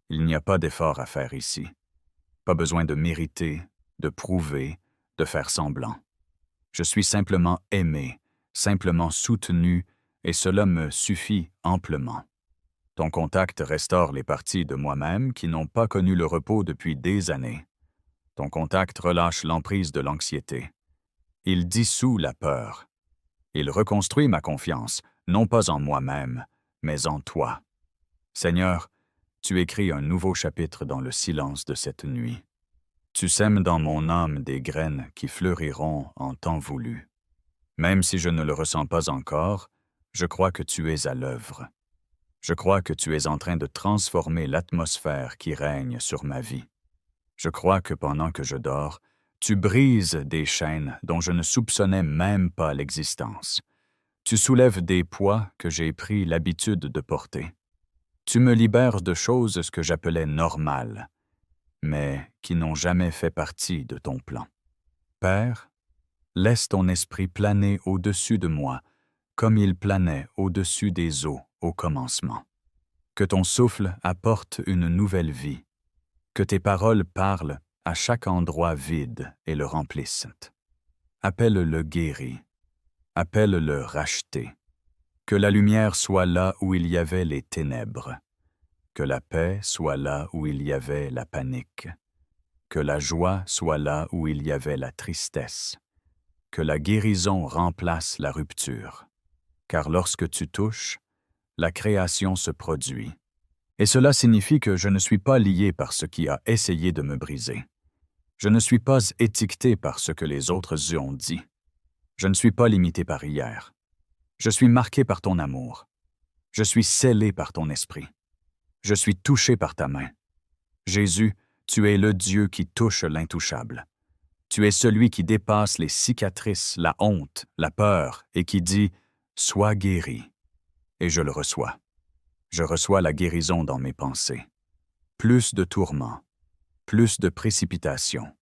Il n'y a pas d'effort à faire ici. Pas besoin de mériter, de prouver, de faire semblant. Je suis simplement aimé, simplement soutenu, et cela me suffit amplement. Ton contact restaure les parties de moi-même qui n'ont pas connu le repos depuis des années. Ton contact relâche l'emprise de l'anxiété. Il dissout la peur. Il reconstruit ma confiance, non pas en moi-même, mais en toi. Seigneur, tu écris un nouveau chapitre dans le silence de cette nuit. Tu sèmes dans mon âme des graines qui fleuriront en temps voulu. Même si je ne le ressens pas encore, je crois que tu es à l'œuvre. Je crois que tu es en train de transformer l'atmosphère qui règne sur ma vie. Je crois que pendant que je dors, tu brises des chaînes dont je ne soupçonnais même pas l'existence. Tu soulèves des poids que j'ai pris l'habitude de porter. Tu me libères de choses que j'appelais normales. mais qui n'ont jamais fait partie de ton plan. Père, laisse ton esprit planer au-dessus de moi, comme il planait au-dessus des eaux au commencement. Que ton souffle apporte une nouvelle vie, que tes paroles parlent à chaque endroit vide et le remplissent. Appelle-le guéri, appelle-le racheté. Que la lumière soit là où il y avait les ténèbres, que la paix soit là où il y avait la panique, que la joie soit là où il y avait la tristesse, que la guérison remplace la rupture. Car lorsque tu touches, la création se produit. Et cela signifie que je ne suis pas lié par ce qui a essayé de me briser. Je ne suis pas étiqueté par ce que les autres ont dit. Je ne suis pas limité par hier. Je suis marqué par ton amour. Je suis scellé par ton esprit. Je suis touché par ta main. Jésus, tu es le Dieu qui touche l'intouchable. Tu es celui qui dépasse les cicatrices, la honte, la peur et qui dit « Sois guéri ». Et je le reçois. Je reçois la guérison dans mes pensées. Plus de tourments, plus de précipitation,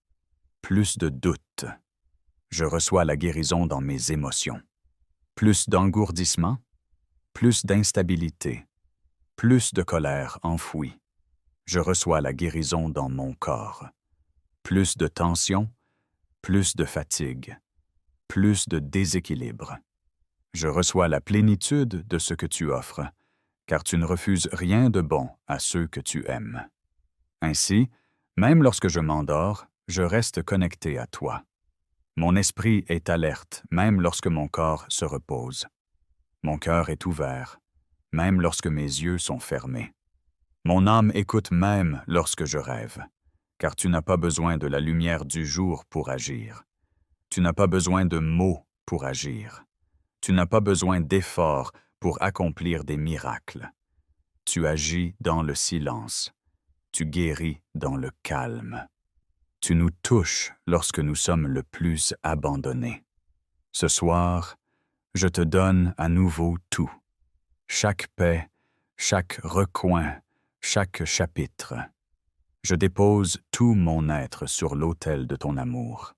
plus de doutes. Je reçois la guérison dans mes émotions. Plus d'engourdissement, plus d'instabilité, plus de colère enfouie. Je reçois la guérison dans mon corps. Plus de tension, plus de fatigue, plus de déséquilibre. Je reçois la plénitude de ce que tu offres, car tu ne refuses rien de bon à ceux que tu aimes. Ainsi, même lorsque je m'endors, je reste connecté à toi. Mon esprit est alerte, même lorsque mon corps se repose. Mon cœur est ouvert, même lorsque mes yeux sont fermés. Mon âme écoute même lorsque je rêve, car tu n'as pas besoin de la lumière du jour pour agir. Tu n'as pas besoin de mots pour agir. Tu n'as pas besoin d'efforts pour accomplir des miracles. Tu agis dans le silence. Tu guéris dans le calme. Tu nous touches lorsque nous sommes le plus abandonnés. Ce soir, je te donne à nouveau tout. Chaque paix, chaque recoin, chaque chapitre. Je dépose tout mon être sur l'autel de ton amour.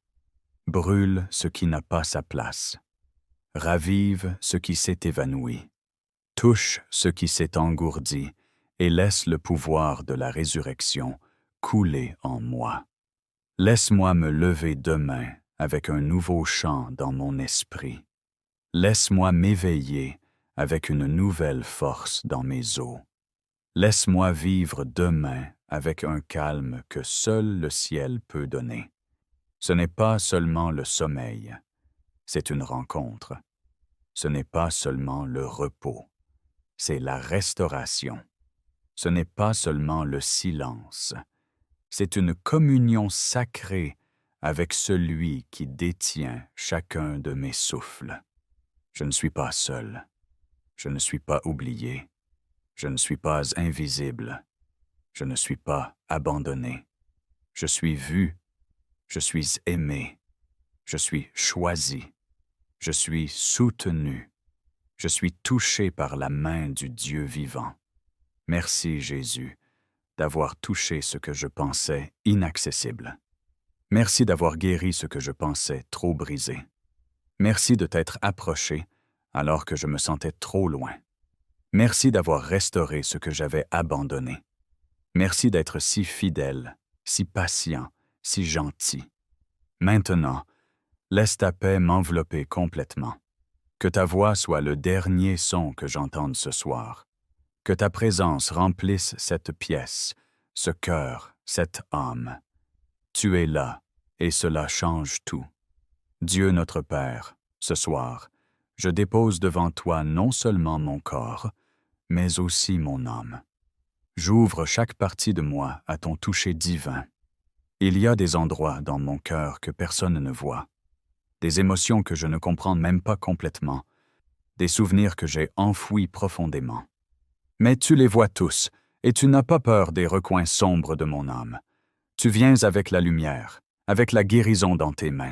Brûle ce qui n'a pas sa place. Ravive ce qui s'est évanoui. Touche ce qui s'est engourdi et laisse le pouvoir de la résurrection couler en moi. Laisse-moi me lever demain avec un nouveau chant dans mon esprit. Laisse-moi m'éveiller avec une nouvelle force dans mes os. Laisse-moi vivre demain avec un calme que seul le ciel peut donner. Ce n'est pas seulement le sommeil, c'est une rencontre. Ce n'est pas seulement le repos, c'est la restauration. Ce n'est pas seulement le silence, c'est une communion sacrée avec celui qui détient chacun de mes souffles. Je ne suis pas seul, je ne suis pas oublié, je ne suis pas invisible, je ne suis pas abandonné. Je suis vu, je suis aimé, je suis choisi, je suis soutenu, je suis touché par la main du Dieu vivant. Merci Jésus d'avoir touché ce que je pensais inaccessible. Merci d'avoir guéri ce que je pensais trop brisé. Merci de t'être approché alors que je me sentais trop loin. Merci d'avoir restauré ce que j'avais abandonné. Merci d'être si fidèle, si patient, si gentil. Maintenant, laisse ta paix m'envelopper complètement. Que ta voix soit le dernier son que j'entende ce soir. Que ta présence remplisse cette pièce, ce cœur, cette âme. Tu es là, et cela change tout. Dieu notre Père, ce soir, je dépose devant toi non seulement mon corps, mais aussi mon âme. J'ouvre chaque partie de moi à ton toucher divin. Il y a des endroits dans mon cœur que personne ne voit, des émotions que je ne comprends même pas complètement, des souvenirs que j'ai enfouis profondément. Mais tu les vois tous, et tu n'as pas peur des recoins sombres de mon âme. Tu viens avec la lumière, avec la guérison dans tes mains.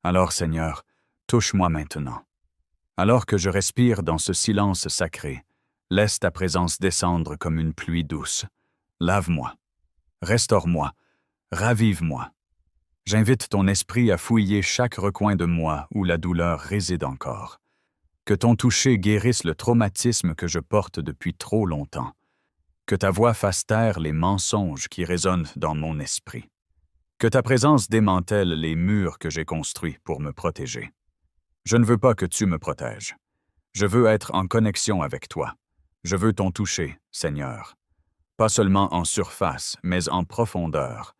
Alors, Seigneur, touche-moi maintenant. Alors que je respire dans ce silence sacré, laisse ta présence descendre comme une pluie douce. Lave-moi. Restaure-moi, ravive-moi. J'invite ton esprit à fouiller chaque recoin de moi où la douleur réside encore. Que ton toucher guérisse le traumatisme que je porte depuis trop longtemps. Que ta voix fasse taire les mensonges qui résonnent dans mon esprit. Que ta présence démantèle les murs que j'ai construits pour me protéger. Je ne veux pas que tu me protèges. Je veux être en connexion avec toi. Je veux ton toucher, Seigneur. Pas seulement en surface, mais en profondeur.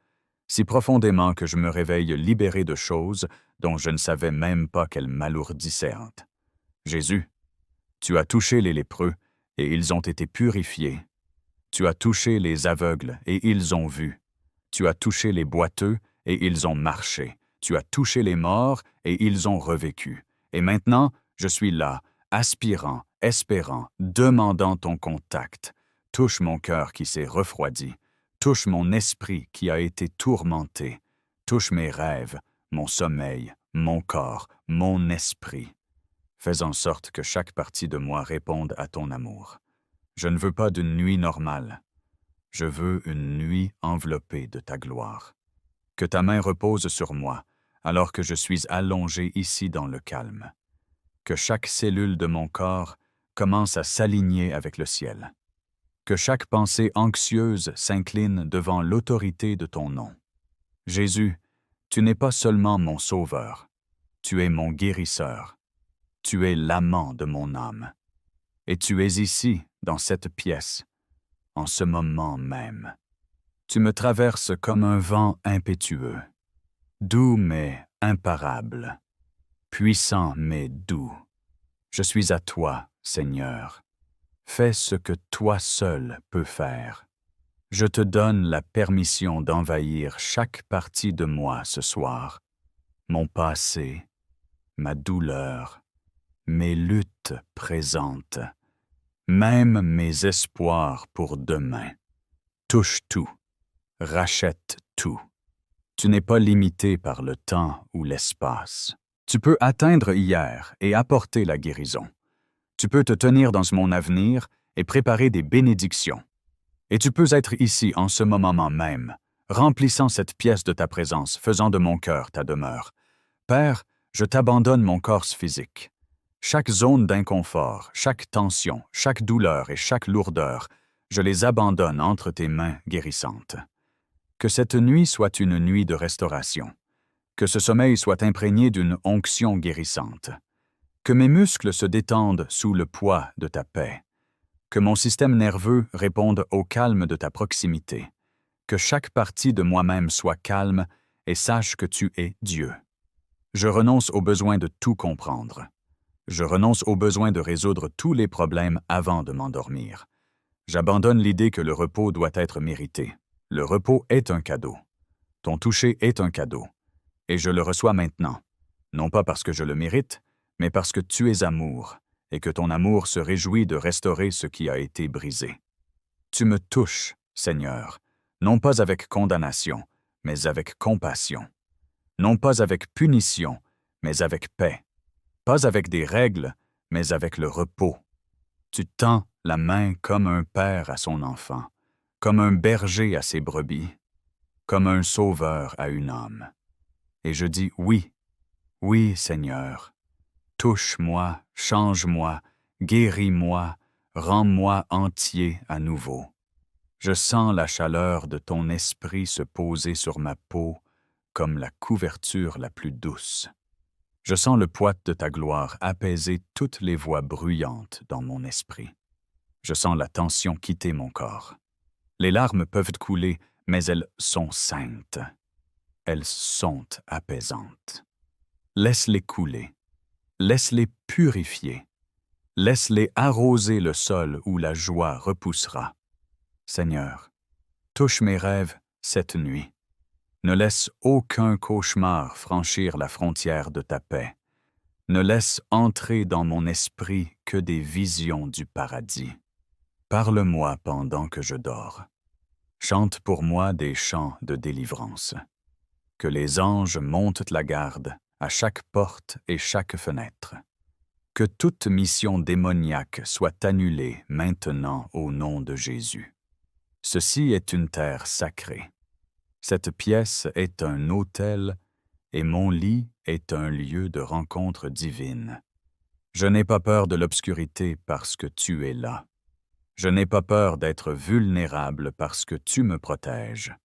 Si profondément que je me réveille libéré de choses dont je ne savais même pas qu'elles m'alourdissaient. Jésus, tu as touché les lépreux, et ils ont été purifiés. Tu as touché les aveugles, et ils ont vu. Tu as touché les boiteux, et ils ont marché. Tu as touché les morts, et ils ont revécu. Et maintenant, je suis là, aspirant, espérant, demandant ton contact. Touche mon cœur qui s'est refroidi. Touche mon esprit qui a été tourmenté. Touche mes rêves, mon sommeil, mon corps, mon esprit. Fais en sorte que chaque partie de moi réponde à ton amour. Je ne veux pas d'une nuit normale. Je veux une nuit enveloppée de ta gloire. Que ta main repose sur moi, alors que je suis allongé ici dans le calme. Que chaque cellule de mon corps commence à s'aligner avec le ciel. Que chaque pensée anxieuse s'incline devant l'autorité de ton nom. Jésus, tu n'es pas seulement mon sauveur, tu es mon guérisseur. Tu es l'amant de mon âme. Et tu es ici, dans cette pièce, en ce moment même. Tu me traverses comme un vent impétueux, doux mais imparable, puissant mais doux. Je suis à toi, Seigneur. Fais ce que toi seul peux faire. Je te donne la permission d'envahir chaque partie de moi ce soir. Mon passé, ma douleur, mes luttes présentes, même mes espoirs pour demain. Touche tout, rachète tout. Tu n'es pas limité par le temps ou l'espace. Tu peux atteindre hier et apporter la guérison. Tu peux te tenir dans mon avenir et préparer des bénédictions. Et tu peux être ici en ce moment même, remplissant cette pièce de ta présence, faisant de mon cœur ta demeure. Père, je t'abandonne mon corps physique. Chaque zone d'inconfort, chaque tension, chaque douleur et chaque lourdeur, je les abandonne entre tes mains guérissantes. Que cette nuit soit une nuit de restauration. Que ce sommeil soit imprégné d'une onction guérissante. Que mes muscles se détendent sous le poids de ta paix. Que mon système nerveux réponde au calme de ta proximité. Que chaque partie de moi-même soit calme et sache que tu es Dieu. Je renonce au besoin de tout comprendre. Je renonce au besoin de résoudre tous les problèmes avant de m'endormir. J'abandonne l'idée que le repos doit être mérité. Le repos est un cadeau. Ton toucher est un cadeau. Et je le reçois maintenant, non pas parce que je le mérite, mais parce que tu es amour, et que ton amour se réjouit de restaurer ce qui a été brisé. Tu me touches, Seigneur, non pas avec condamnation, mais avec compassion. Non pas avec punition, mais avec paix. Pas avec des règles, mais avec le repos. Tu tends la main comme un père à son enfant, comme un berger à ses brebis, comme un sauveur à une âme. Et je dis oui, oui, Seigneur. Touche-moi, change-moi, guéris-moi, rends-moi entier à nouveau. Je sens la chaleur de ton esprit se poser sur ma peau comme la couverture la plus douce. Je sens le poids de ta gloire apaiser toutes les voix bruyantes dans mon esprit. Je sens la tension quitter mon corps. Les larmes peuvent couler, mais elles sont saintes. Elles sont apaisantes. Laisse-les couler. Laisse-les purifier. Laisse-les arroser le sol où la joie repoussera. Seigneur, touche mes rêves cette nuit. Ne laisse aucun cauchemar franchir la frontière de ta paix. Ne laisse entrer dans mon esprit que des visions du paradis. Parle-moi pendant que je dors. Chante pour moi des chants de délivrance. Que les anges montent la garde à chaque porte et chaque fenêtre. Que toute mission démoniaque soit annulée maintenant au nom de Jésus. Ceci est une terre sacrée. Cette pièce est un autel et mon lit est un lieu de rencontre divine. Je n'ai pas peur de l'obscurité parce que tu es là. Je n'ai pas peur d'être vulnérable parce que tu me protèges.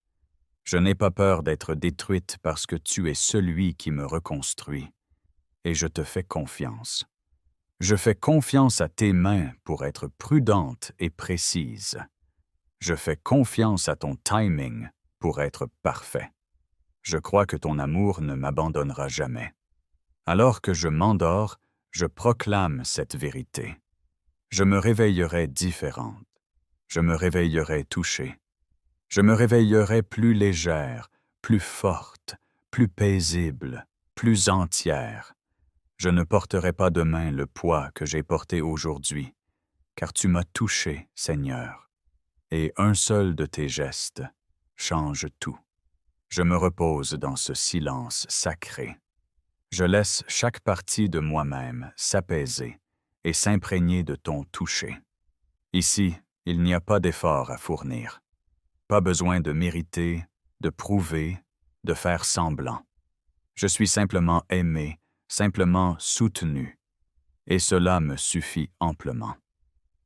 Je n'ai pas peur d'être détruite parce que tu es celui qui me reconstruit. Et je te fais confiance. Je fais confiance à tes mains pour être prudente et précise. Je fais confiance à ton timing pour être parfait. Je crois que ton amour ne m'abandonnera jamais. Alors que je m'endors, je proclame cette vérité. Je me réveillerai différente. Je me réveillerai touchée. Je me réveillerai plus légère, plus forte, plus paisible, plus entière. Je ne porterai pas demain le poids que j'ai porté aujourd'hui, car tu m'as touché, Seigneur, et un seul de tes gestes change tout. Je me repose dans ce silence sacré. Je laisse chaque partie de moi-même s'apaiser et s'imprégner de ton toucher. Ici, il n'y a pas d'effort à fournir. Pas besoin de mériter, de prouver, de faire semblant. Je suis simplement aimé, simplement soutenu, et cela me suffit amplement.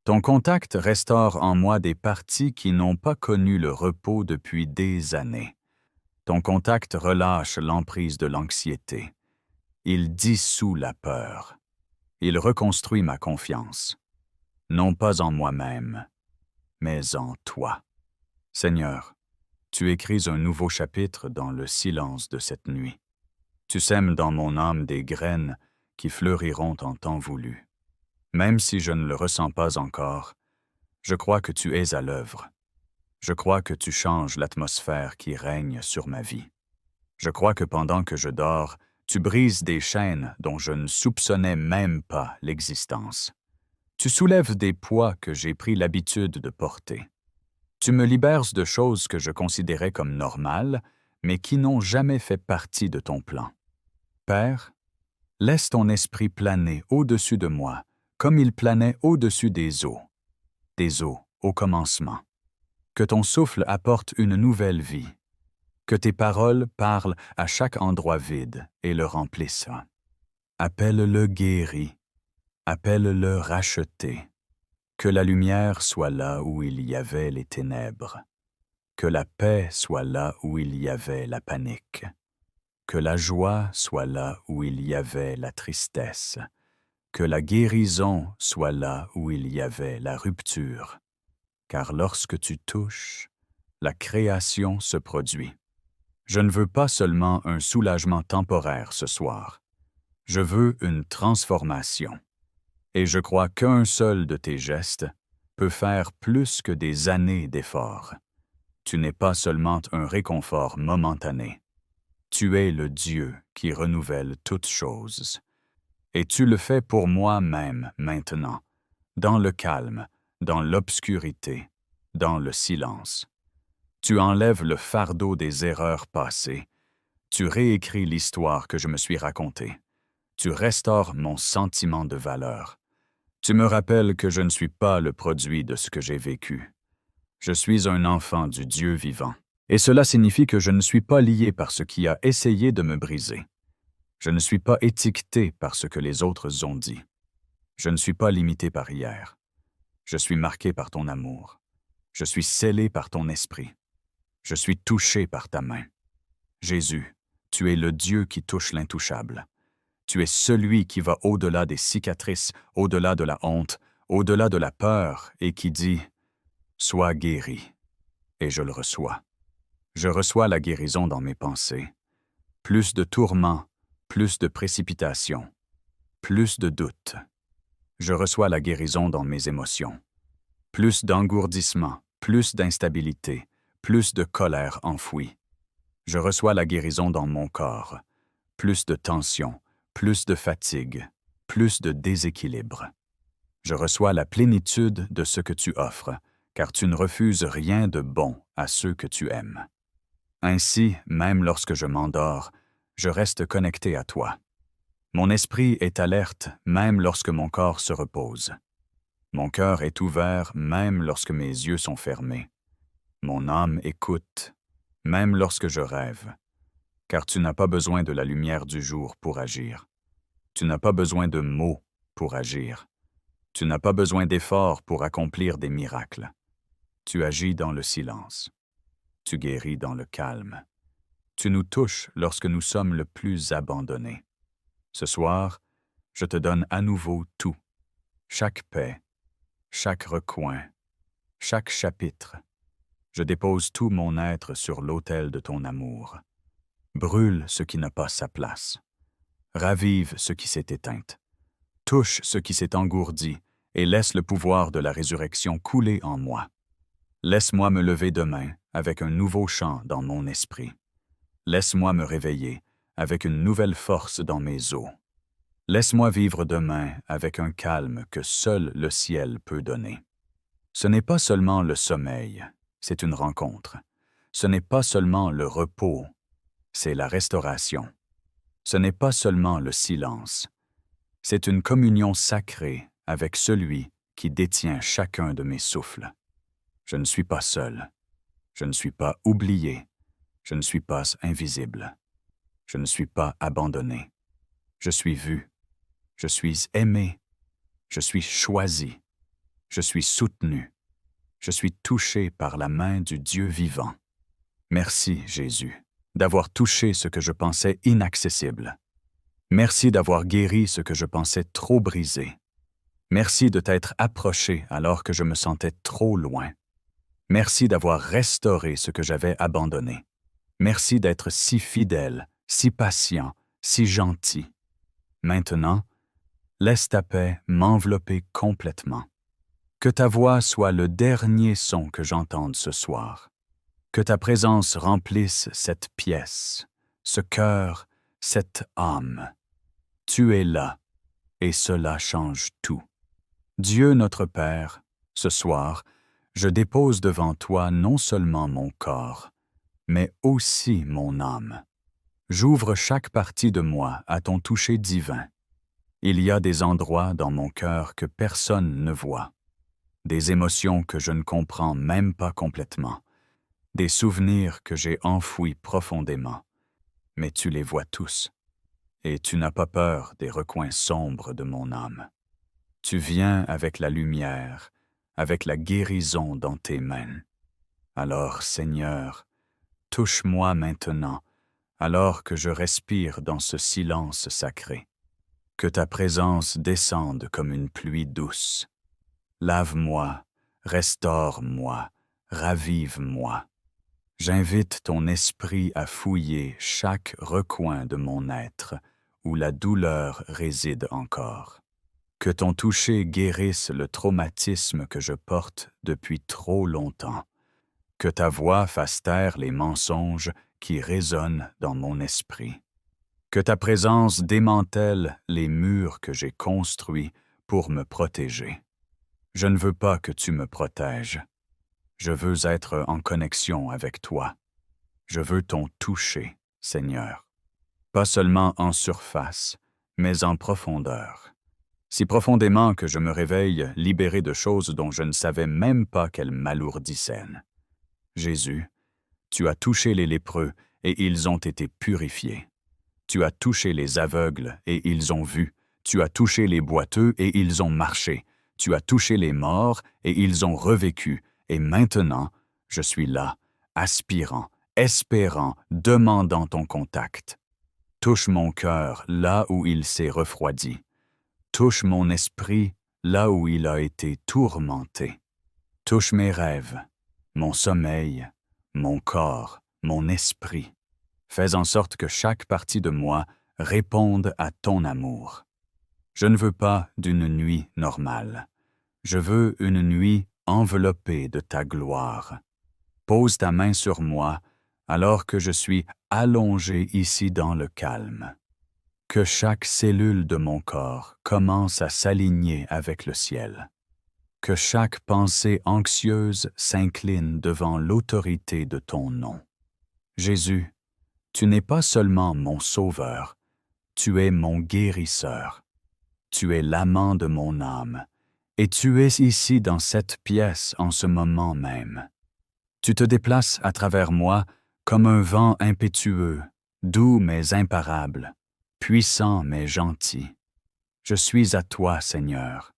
Ton contact restaure en moi des parties qui n'ont pas connu le repos depuis des années. Ton contact relâche l'emprise de l'anxiété. Il dissout la peur. Il reconstruit ma confiance. Non pas en moi-même, mais en toi. Seigneur, tu écris un nouveau chapitre dans le silence de cette nuit. Tu sèmes dans mon âme des graines qui fleuriront en temps voulu. Même si je ne le ressens pas encore, je crois que tu es à l'œuvre. Je crois que tu changes l'atmosphère qui règne sur ma vie. Je crois que pendant que je dors, tu brises des chaînes dont je ne soupçonnais même pas l'existence. Tu soulèves des poids que j'ai pris l'habitude de porter. Tu me libères de choses que je considérais comme normales, mais qui n'ont jamais fait partie de ton plan. Père, laisse ton esprit planer au-dessus de moi, comme il planait au-dessus des eaux au commencement. Que ton souffle apporte une nouvelle vie. Que tes paroles parlent à chaque endroit vide et le remplissent. Appelle-le guéri, appelle-le racheté. Que la lumière soit là où il y avait les ténèbres. Que la paix soit là où il y avait la panique. Que la joie soit là où il y avait la tristesse. Que la guérison soit là où il y avait la rupture. Car lorsque tu touches, la création se produit. Je ne veux pas seulement un soulagement temporaire ce soir. Je veux une transformation. Et je crois qu'un seul de tes gestes peut faire plus que des années d'efforts. Tu n'es pas seulement un réconfort momentané. Tu es le Dieu qui renouvelle toutes choses. Et tu le fais pour moi-même maintenant, dans le calme, dans l'obscurité, dans le silence. Tu enlèves le fardeau des erreurs passées. Tu réécris l'histoire que je me suis racontée. Tu restaures mon sentiment de valeur. Tu me rappelles que je ne suis pas le produit de ce que j'ai vécu. Je suis un enfant du Dieu vivant. Et cela signifie que je ne suis pas lié par ce qui a essayé de me briser. Je ne suis pas étiqueté par ce que les autres ont dit. Je ne suis pas limité par hier. Je suis marqué par ton amour. Je suis scellé par ton esprit. Je suis touché par ta main. Jésus, tu es le Dieu qui touche l'intouchable. Tu es celui qui va au-delà des cicatrices, au-delà de la honte, au-delà de la peur et qui dit « Sois guéri ». Et je le reçois. Je reçois la guérison dans mes pensées. Plus de tourments, plus de précipitation, plus de doutes. Je reçois la guérison dans mes émotions. Plus d'engourdissement, plus d'instabilité, plus de colère enfouie. Je reçois la guérison dans mon corps. Plus de tension, plus de fatigue, plus de déséquilibre. Je reçois la plénitude de ce que tu offres, car tu ne refuses rien de bon à ceux que tu aimes. Ainsi, même lorsque je m'endors, je reste connecté à toi. Mon esprit est alerte même lorsque mon corps se repose. Mon cœur est ouvert même lorsque mes yeux sont fermés. Mon âme écoute, même lorsque je rêve, car tu n'as pas besoin de la lumière du jour pour agir. Tu n'as pas besoin de mots pour agir. Tu n'as pas besoin d'efforts pour accomplir des miracles. Tu agis dans le silence. Tu guéris dans le calme. Tu nous touches lorsque nous sommes le plus abandonnés. Ce soir, je te donne à nouveau tout, chaque paix, chaque recoin, chaque chapitre. Je dépose tout mon être sur l'autel de ton amour. Brûle ce qui n'a pas sa place. Ravive ce qui s'est éteint. Touche ce qui s'est engourdi et laisse le pouvoir de la résurrection couler en moi. Laisse-moi me lever demain avec un nouveau chant dans mon esprit. Laisse-moi me réveiller avec une nouvelle force dans mes os. Laisse-moi vivre demain avec un calme que seul le ciel peut donner. Ce n'est pas seulement le sommeil, c'est une rencontre. Ce n'est pas seulement le repos, c'est la restauration. Ce n'est pas seulement le silence, c'est une communion sacrée avec celui qui détient chacun de mes souffles. Je ne suis pas seul, je ne suis pas oublié, je ne suis pas invisible, je ne suis pas abandonné. Je suis vu, je suis aimé, je suis choisi, je suis soutenu, je suis touché par la main du Dieu vivant. Merci, Jésus, d'avoir touché ce que je pensais inaccessible. Merci d'avoir guéri ce que je pensais trop brisé. Merci de t'être approché alors que je me sentais trop loin. Merci d'avoir restauré ce que j'avais abandonné. Merci d'être si fidèle, si patient, si gentil. Maintenant, laisse ta paix m'envelopper complètement. Que ta voix soit le dernier son que j'entende ce soir. Que ta présence remplisse cette pièce, ce cœur, cette âme. Tu es là, et cela change tout. Dieu notre Père, ce soir, je dépose devant toi non seulement mon corps, mais aussi mon âme. J'ouvre chaque partie de moi à ton toucher divin. Il y a des endroits dans mon cœur que personne ne voit, des émotions que je ne comprends même pas complètement, des souvenirs que j'ai enfouis profondément, mais tu les vois tous, et tu n'as pas peur des recoins sombres de mon âme. Tu viens avec la lumière, avec la guérison dans tes mains. Alors, Seigneur, touche-moi maintenant, alors que je respire dans ce silence sacré. Que ta présence descende comme une pluie douce. Lave-moi, restaure-moi, ravive-moi. J'invite ton esprit à fouiller chaque recoin de mon être où la douleur réside encore. Que ton toucher guérisse le traumatisme que je porte depuis trop longtemps. Que ta voix fasse taire les mensonges qui résonnent dans mon esprit. Que ta présence démantèle les murs que j'ai construits pour me protéger. Je ne veux pas que tu me protèges. Je veux être en connexion avec toi. Je veux ton toucher, Seigneur. Pas seulement en surface, mais en profondeur. Si profondément que je me réveille libéré de choses dont je ne savais même pas qu'elles m'alourdissaient. Jésus, tu as touché les lépreux et ils ont été purifiés. Tu as touché les aveugles et ils ont vu. Tu as touché les boiteux et ils ont marché. Tu as touché les morts et ils ont revécu. Et maintenant, je suis là, aspirant, espérant, demandant ton contact. Touche mon cœur là où il s'est refroidi. Touche mon esprit là où il a été tourmenté. Touche mes rêves, mon sommeil, mon corps, mon esprit. Fais en sorte que chaque partie de moi réponde à ton amour. Je ne veux pas d'une nuit normale. Je veux une nuit enveloppée de ta gloire. Pose ta main sur moi alors que je suis allongé ici dans le calme. Que chaque cellule de mon corps commence à s'aligner avec le ciel. Que chaque pensée anxieuse s'incline devant l'autorité de ton nom. Jésus, tu n'es pas seulement mon sauveur, tu es mon guérisseur. Tu es l'amant de mon âme, et tu es ici dans cette pièce en ce moment même. Tu te déplaces à travers moi Comme un vent impétueux, doux mais imparable, puissant mais gentil. Je suis à toi, Seigneur.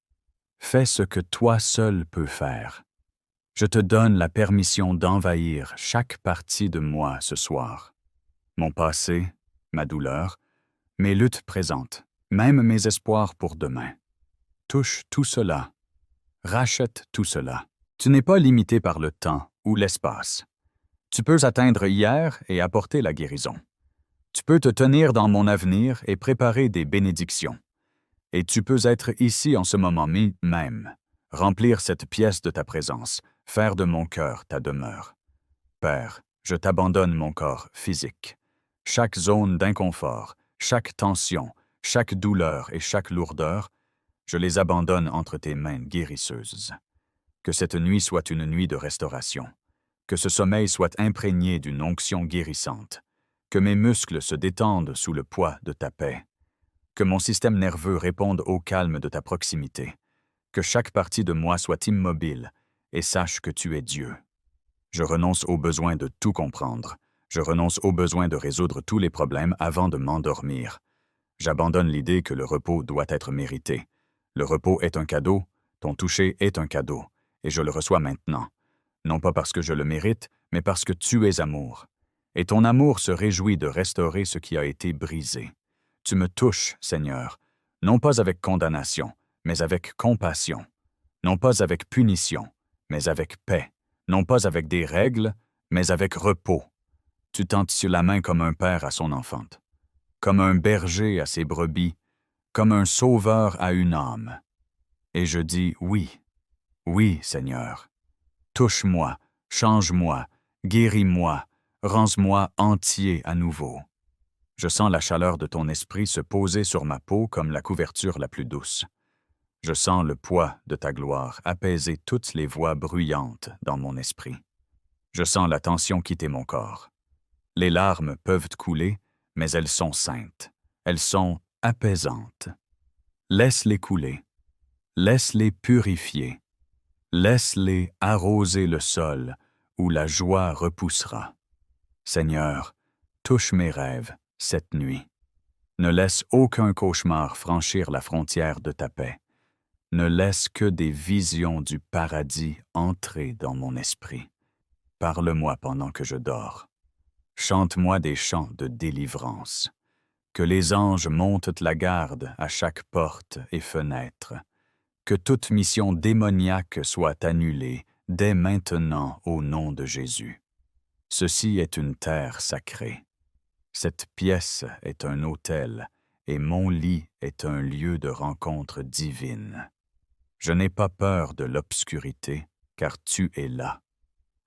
Fais ce que toi seul peux faire. Je te donne la permission d'envahir chaque partie de moi ce soir. Mon passé, ma douleur, mes luttes présentes, même mes espoirs pour demain. Touche tout cela. Rachète tout cela. Tu n'es pas limité par le temps ou l'espace. Tu peux atteindre hier et apporter la guérison. Tu peux te tenir dans mon avenir et préparer des bénédictions. Et tu peux être ici en ce moment même, remplir cette pièce de ta présence, faire de mon cœur ta demeure. Père, je t'abandonne mon corps physique. Chaque zone d'inconfort, chaque tension, chaque douleur et chaque lourdeur, je les abandonne entre tes mains guérisseuses. Que cette nuit soit une nuit de restauration. Que ce sommeil soit imprégné d'une onction guérissante. Que mes muscles se détendent sous le poids de ta paix. Que mon système nerveux réponde au calme de ta proximité. Que chaque partie de moi soit immobile et sache que tu es Dieu. Je renonce au besoin de tout comprendre. Je renonce au besoin de résoudre tous les problèmes avant de m'endormir. J'abandonne l'idée que le repos doit être mérité. Le repos est un cadeau, ton toucher est un cadeau, et je le reçois maintenant. Non pas parce que je le mérite, mais parce que tu es amour. Et ton amour se réjouit de restaurer ce qui a été brisé. Tu me touches, Seigneur, non pas avec condamnation, mais avec compassion. Non pas avec punition, mais avec paix. Non pas avec des règles, mais avec repos. Tu tends sur la main comme un père à son enfante, comme un berger à ses brebis, comme un sauveur à une âme. Et je dis oui, oui, Seigneur. Touche-moi, change-moi, guéris-moi, rends-moi entier à nouveau. Je sens la chaleur de ton esprit se poser sur ma peau comme la couverture la plus douce. Je sens le poids de ta gloire apaiser toutes les voix bruyantes dans mon esprit. Je sens la tension quitter mon corps. Les larmes peuvent couler, mais elles sont saintes. Elles sont apaisantes. Laisse-les couler. Laisse-les purifier. Laisse-les arroser le sol où la joie repoussera. Seigneur, touche mes rêves cette nuit. Ne laisse aucun cauchemar franchir la frontière de ta paix. Ne laisse que des visions du paradis entrer dans mon esprit. Parle-moi pendant que je dors. Chante-moi des chants de délivrance. Que les anges montent la garde à chaque porte et fenêtre. Que toute mission démoniaque soit annulée dès maintenant au nom de Jésus. Ceci est une terre sacrée. Cette pièce est un autel et mon lit est un lieu de rencontre divine. Je n'ai pas peur de l'obscurité, car tu es là.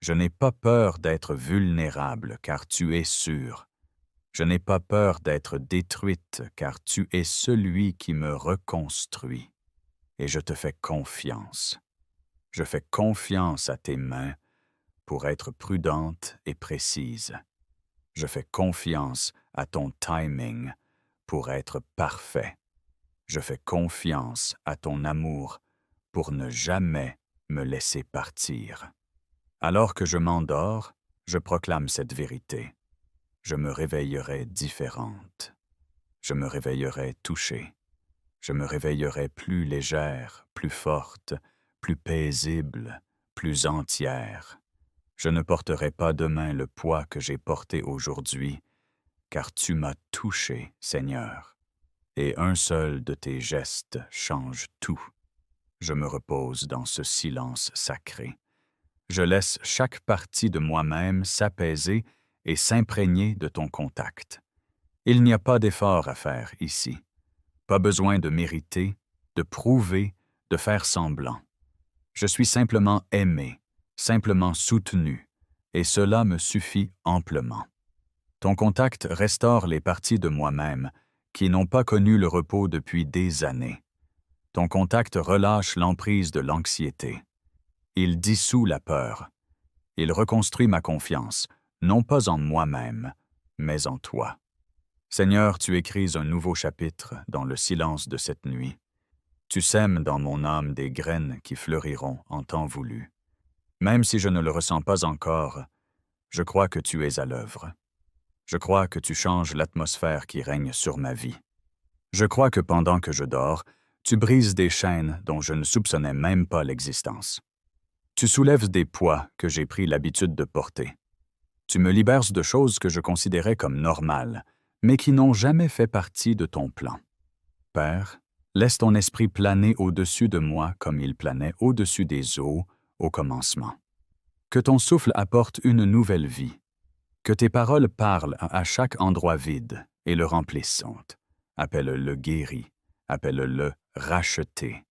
Je n'ai pas peur d'être vulnérable, car tu es sûr. Je n'ai pas peur d'être détruite, car tu es celui qui me reconstruit. Et je te fais confiance. Je fais confiance à tes mains pour être prudente et précise. Je fais confiance à ton timing pour être parfait. Je fais confiance à ton amour pour ne jamais me laisser partir. Alors que je m'endors, je proclame cette vérité. Je me réveillerai différente. Je me réveillerai touchée. Je me réveillerai plus légère, plus forte, plus paisible, plus entière. Je ne porterai pas demain le poids que j'ai porté aujourd'hui, car tu m'as touché, Seigneur, et un seul de tes gestes change tout. Je me repose dans ce silence sacré. Je laisse chaque partie de moi-même s'apaiser et s'imprégner de ton contact. Il n'y a pas d'effort à faire ici. Pas besoin de mériter, de prouver, de faire semblant. Je suis simplement aimé, simplement soutenu, et cela me suffit amplement. Ton contact restaure les parties de moi-même qui n'ont pas connu le repos depuis des années. Ton contact relâche l'emprise de l'anxiété. Il dissout la peur. Il reconstruit ma confiance, non pas en moi-même, mais en toi. Seigneur, tu écris un nouveau chapitre dans le silence de cette nuit. Tu sèmes dans mon âme des graines qui fleuriront en temps voulu. Même si je ne le ressens pas encore, Je crois que tu es à l'œuvre. Je crois que tu changes l'atmosphère qui règne sur ma vie. Je crois que pendant que je dors, tu brises des chaînes dont je ne soupçonnais même pas l'existence. Tu soulèves des poids que j'ai pris l'habitude de porter. Tu me libères de choses que je considérais comme normales, mais qui n'ont jamais fait partie de ton plan. Père, laisse ton esprit planer au-dessus de moi comme il planait au-dessus des eaux au commencement. Que ton souffle apporte une nouvelle vie. Que tes paroles parlent à chaque endroit vide et le remplissent. Appelle-le guéri, appelle-le racheté.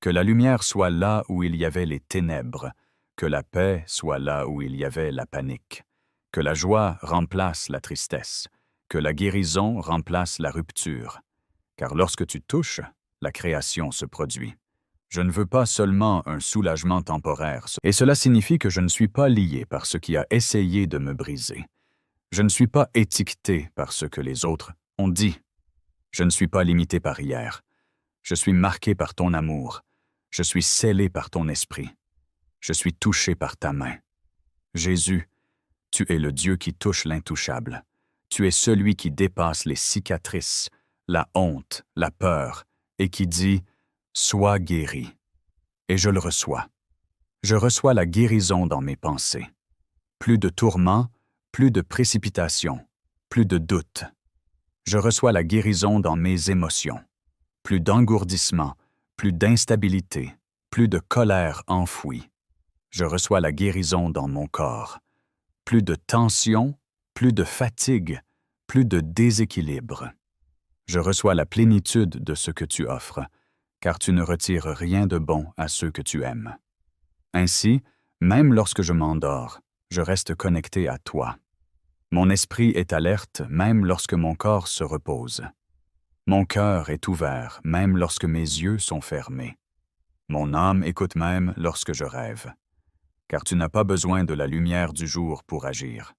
Que la lumière soit là où il y avait les ténèbres, que la paix soit là où il y avait la panique, que la joie remplace la tristesse, que la guérison remplace la rupture. Car lorsque tu touches, la création se produit. Je ne veux pas seulement un soulagement temporaire, et cela signifie que je ne suis pas lié par ce qui a essayé de me briser. Je ne suis pas étiqueté par ce que les autres ont dit. Je ne suis pas limité par hier. Je suis marqué par ton amour. Je suis scellé par ton esprit. Je suis touché par ta main. Jésus, tu es le Dieu qui touche l'intouchable. Tu es celui qui dépasse les cicatrices, la honte, la peur, et qui dit « Sois guéri ». Et je le reçois. Je reçois la guérison dans mes pensées. Plus de tourments, plus de précipitation, plus de doute. Je reçois la guérison dans mes émotions. Plus d'engourdissement, plus d'instabilité, plus de colère enfouie. Je reçois la guérison dans mon corps. Plus de tension, plus de fatigue, plus de déséquilibre. Je reçois la plénitude de ce que tu offres, car tu ne retires rien de bon à ceux que tu aimes. Ainsi, même lorsque je m'endors, je reste connecté à toi. Mon esprit est alerte même lorsque mon corps se repose. Mon cœur est ouvert même lorsque mes yeux sont fermés. Mon âme écoute même lorsque je rêve. Car tu n'as pas besoin de la lumière du jour pour agir.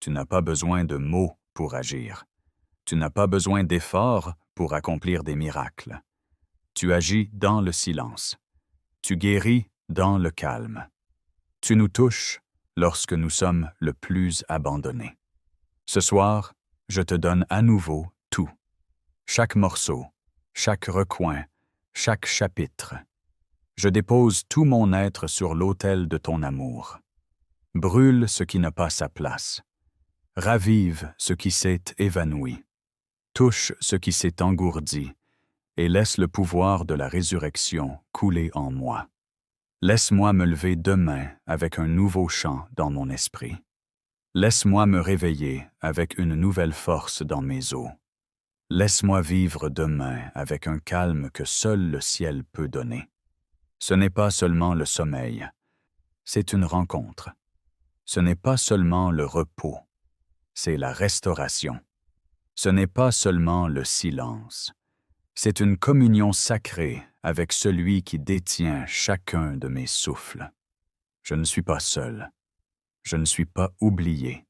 Tu n'as pas besoin de mots pour agir. Tu n'as pas besoin d'efforts pour accomplir des miracles. Tu agis dans le silence. Tu guéris dans le calme. Tu nous touches lorsque nous sommes le plus abandonnés. Ce soir, je te donne à nouveau tout. Chaque morceau, chaque recoin, chaque chapitre. Je dépose tout mon être sur l'autel de ton amour. Brûle ce qui n'a pas sa place. Ravive ce qui s'est évanoui. Touche ce qui s'est engourdi et laisse le pouvoir de la résurrection couler en moi. Laisse-moi me lever demain avec un nouveau chant dans mon esprit. Laisse-moi me réveiller avec une nouvelle force dans mes os. Laisse-moi vivre demain avec un calme que seul le ciel peut donner. Ce n'est pas seulement le sommeil, c'est une rencontre. Ce n'est pas seulement le repos, c'est la restauration. Ce n'est pas seulement le silence, c'est une communion sacrée avec celui qui détient chacun de mes souffles. Je ne suis pas seul, je ne suis pas oublié,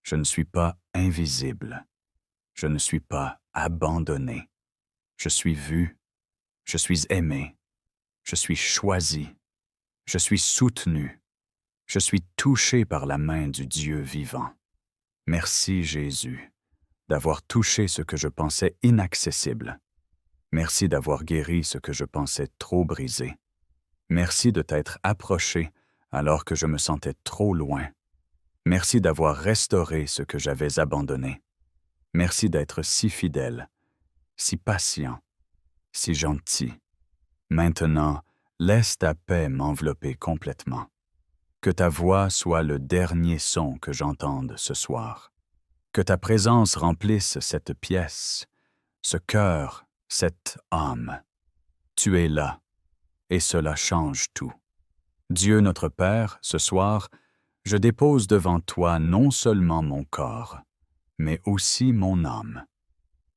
je ne suis pas invisible, je ne suis pas abandonné. Je suis vu, je suis aimé, je suis choisi, je suis soutenu, je suis touché par la main du Dieu vivant. Merci Jésus d'avoir touché ce que je pensais inaccessible. Merci d'avoir guéri ce que je pensais trop brisé. Merci de t'être approché alors que je me sentais trop loin. Merci d'avoir restauré ce que j'avais abandonné. Merci d'être si fidèle, si patient, si gentil. Maintenant, laisse ta paix m'envelopper complètement. Que ta voix soit le dernier son que j'entende ce soir. Que ta présence remplisse cette pièce, ce cœur, cette âme. Tu es là, et cela change tout. Dieu notre Père, ce soir, je dépose devant toi non seulement mon corps, mais aussi mon âme.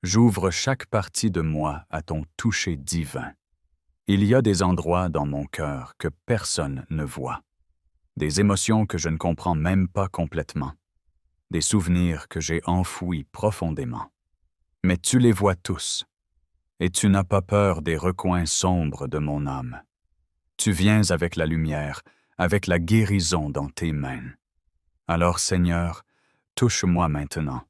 J'ouvre chaque partie de moi à ton toucher divin. Il y a des endroits dans mon cœur que personne ne voit, des émotions que je ne comprends même pas complètement, des souvenirs que j'ai enfouis profondément. Mais tu les vois tous, et tu n'as pas peur des recoins sombres de mon âme. Tu viens avec la lumière, avec la guérison dans tes mains. Alors Seigneur, touche-moi maintenant,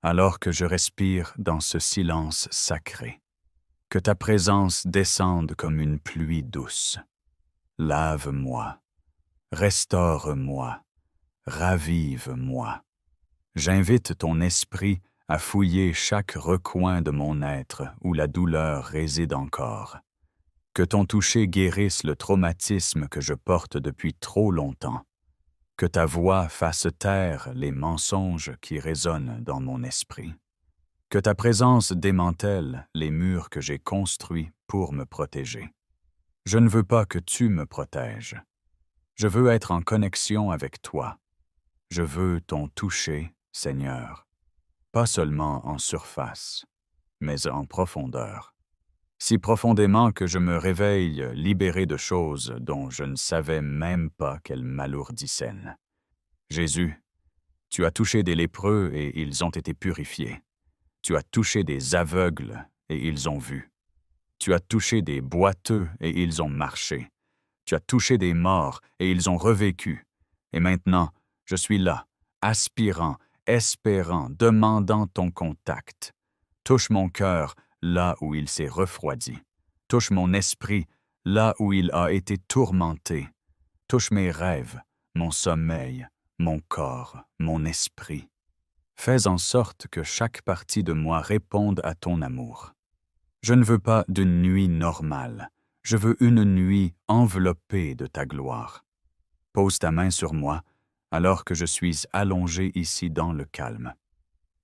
alors que je respire dans ce silence sacré. Que ta présence descende comme une pluie douce. Lave-moi, restaure-moi, ravive-moi. J'invite ton esprit à fouiller chaque recoin de mon être où la douleur réside encore. Que ton toucher guérisse le traumatisme que je porte depuis trop longtemps. Que ta voix fasse taire les mensonges qui résonnent dans mon esprit. Que ta présence démantèle les murs que j'ai construits pour me protéger. Je ne veux pas que tu me protèges. Je veux être en connexion avec toi. Je veux ton toucher, Seigneur, pas seulement en surface, mais en profondeur. Si profondément que je me réveille libéré de choses dont je ne savais même pas qu'elles m'alourdissaient. Jésus, tu as touché des lépreux et ils ont été purifiés. Tu as touché des aveugles et ils ont vu. Tu as touché des boiteux et ils ont marché. Tu as touché des morts et ils ont revécu. Et maintenant, je suis là, aspirant, espérant, demandant ton contact. Touche mon cœur là où il s'est refroidi. Touche mon esprit là où il a été tourmenté. Touche mes rêves, mon sommeil, mon corps, mon esprit. Fais en sorte que chaque partie de moi réponde à ton amour. Je ne veux pas d'une nuit normale, je veux une nuit enveloppée de ta gloire. Pose ta main sur moi alors que je suis allongé ici dans le calme.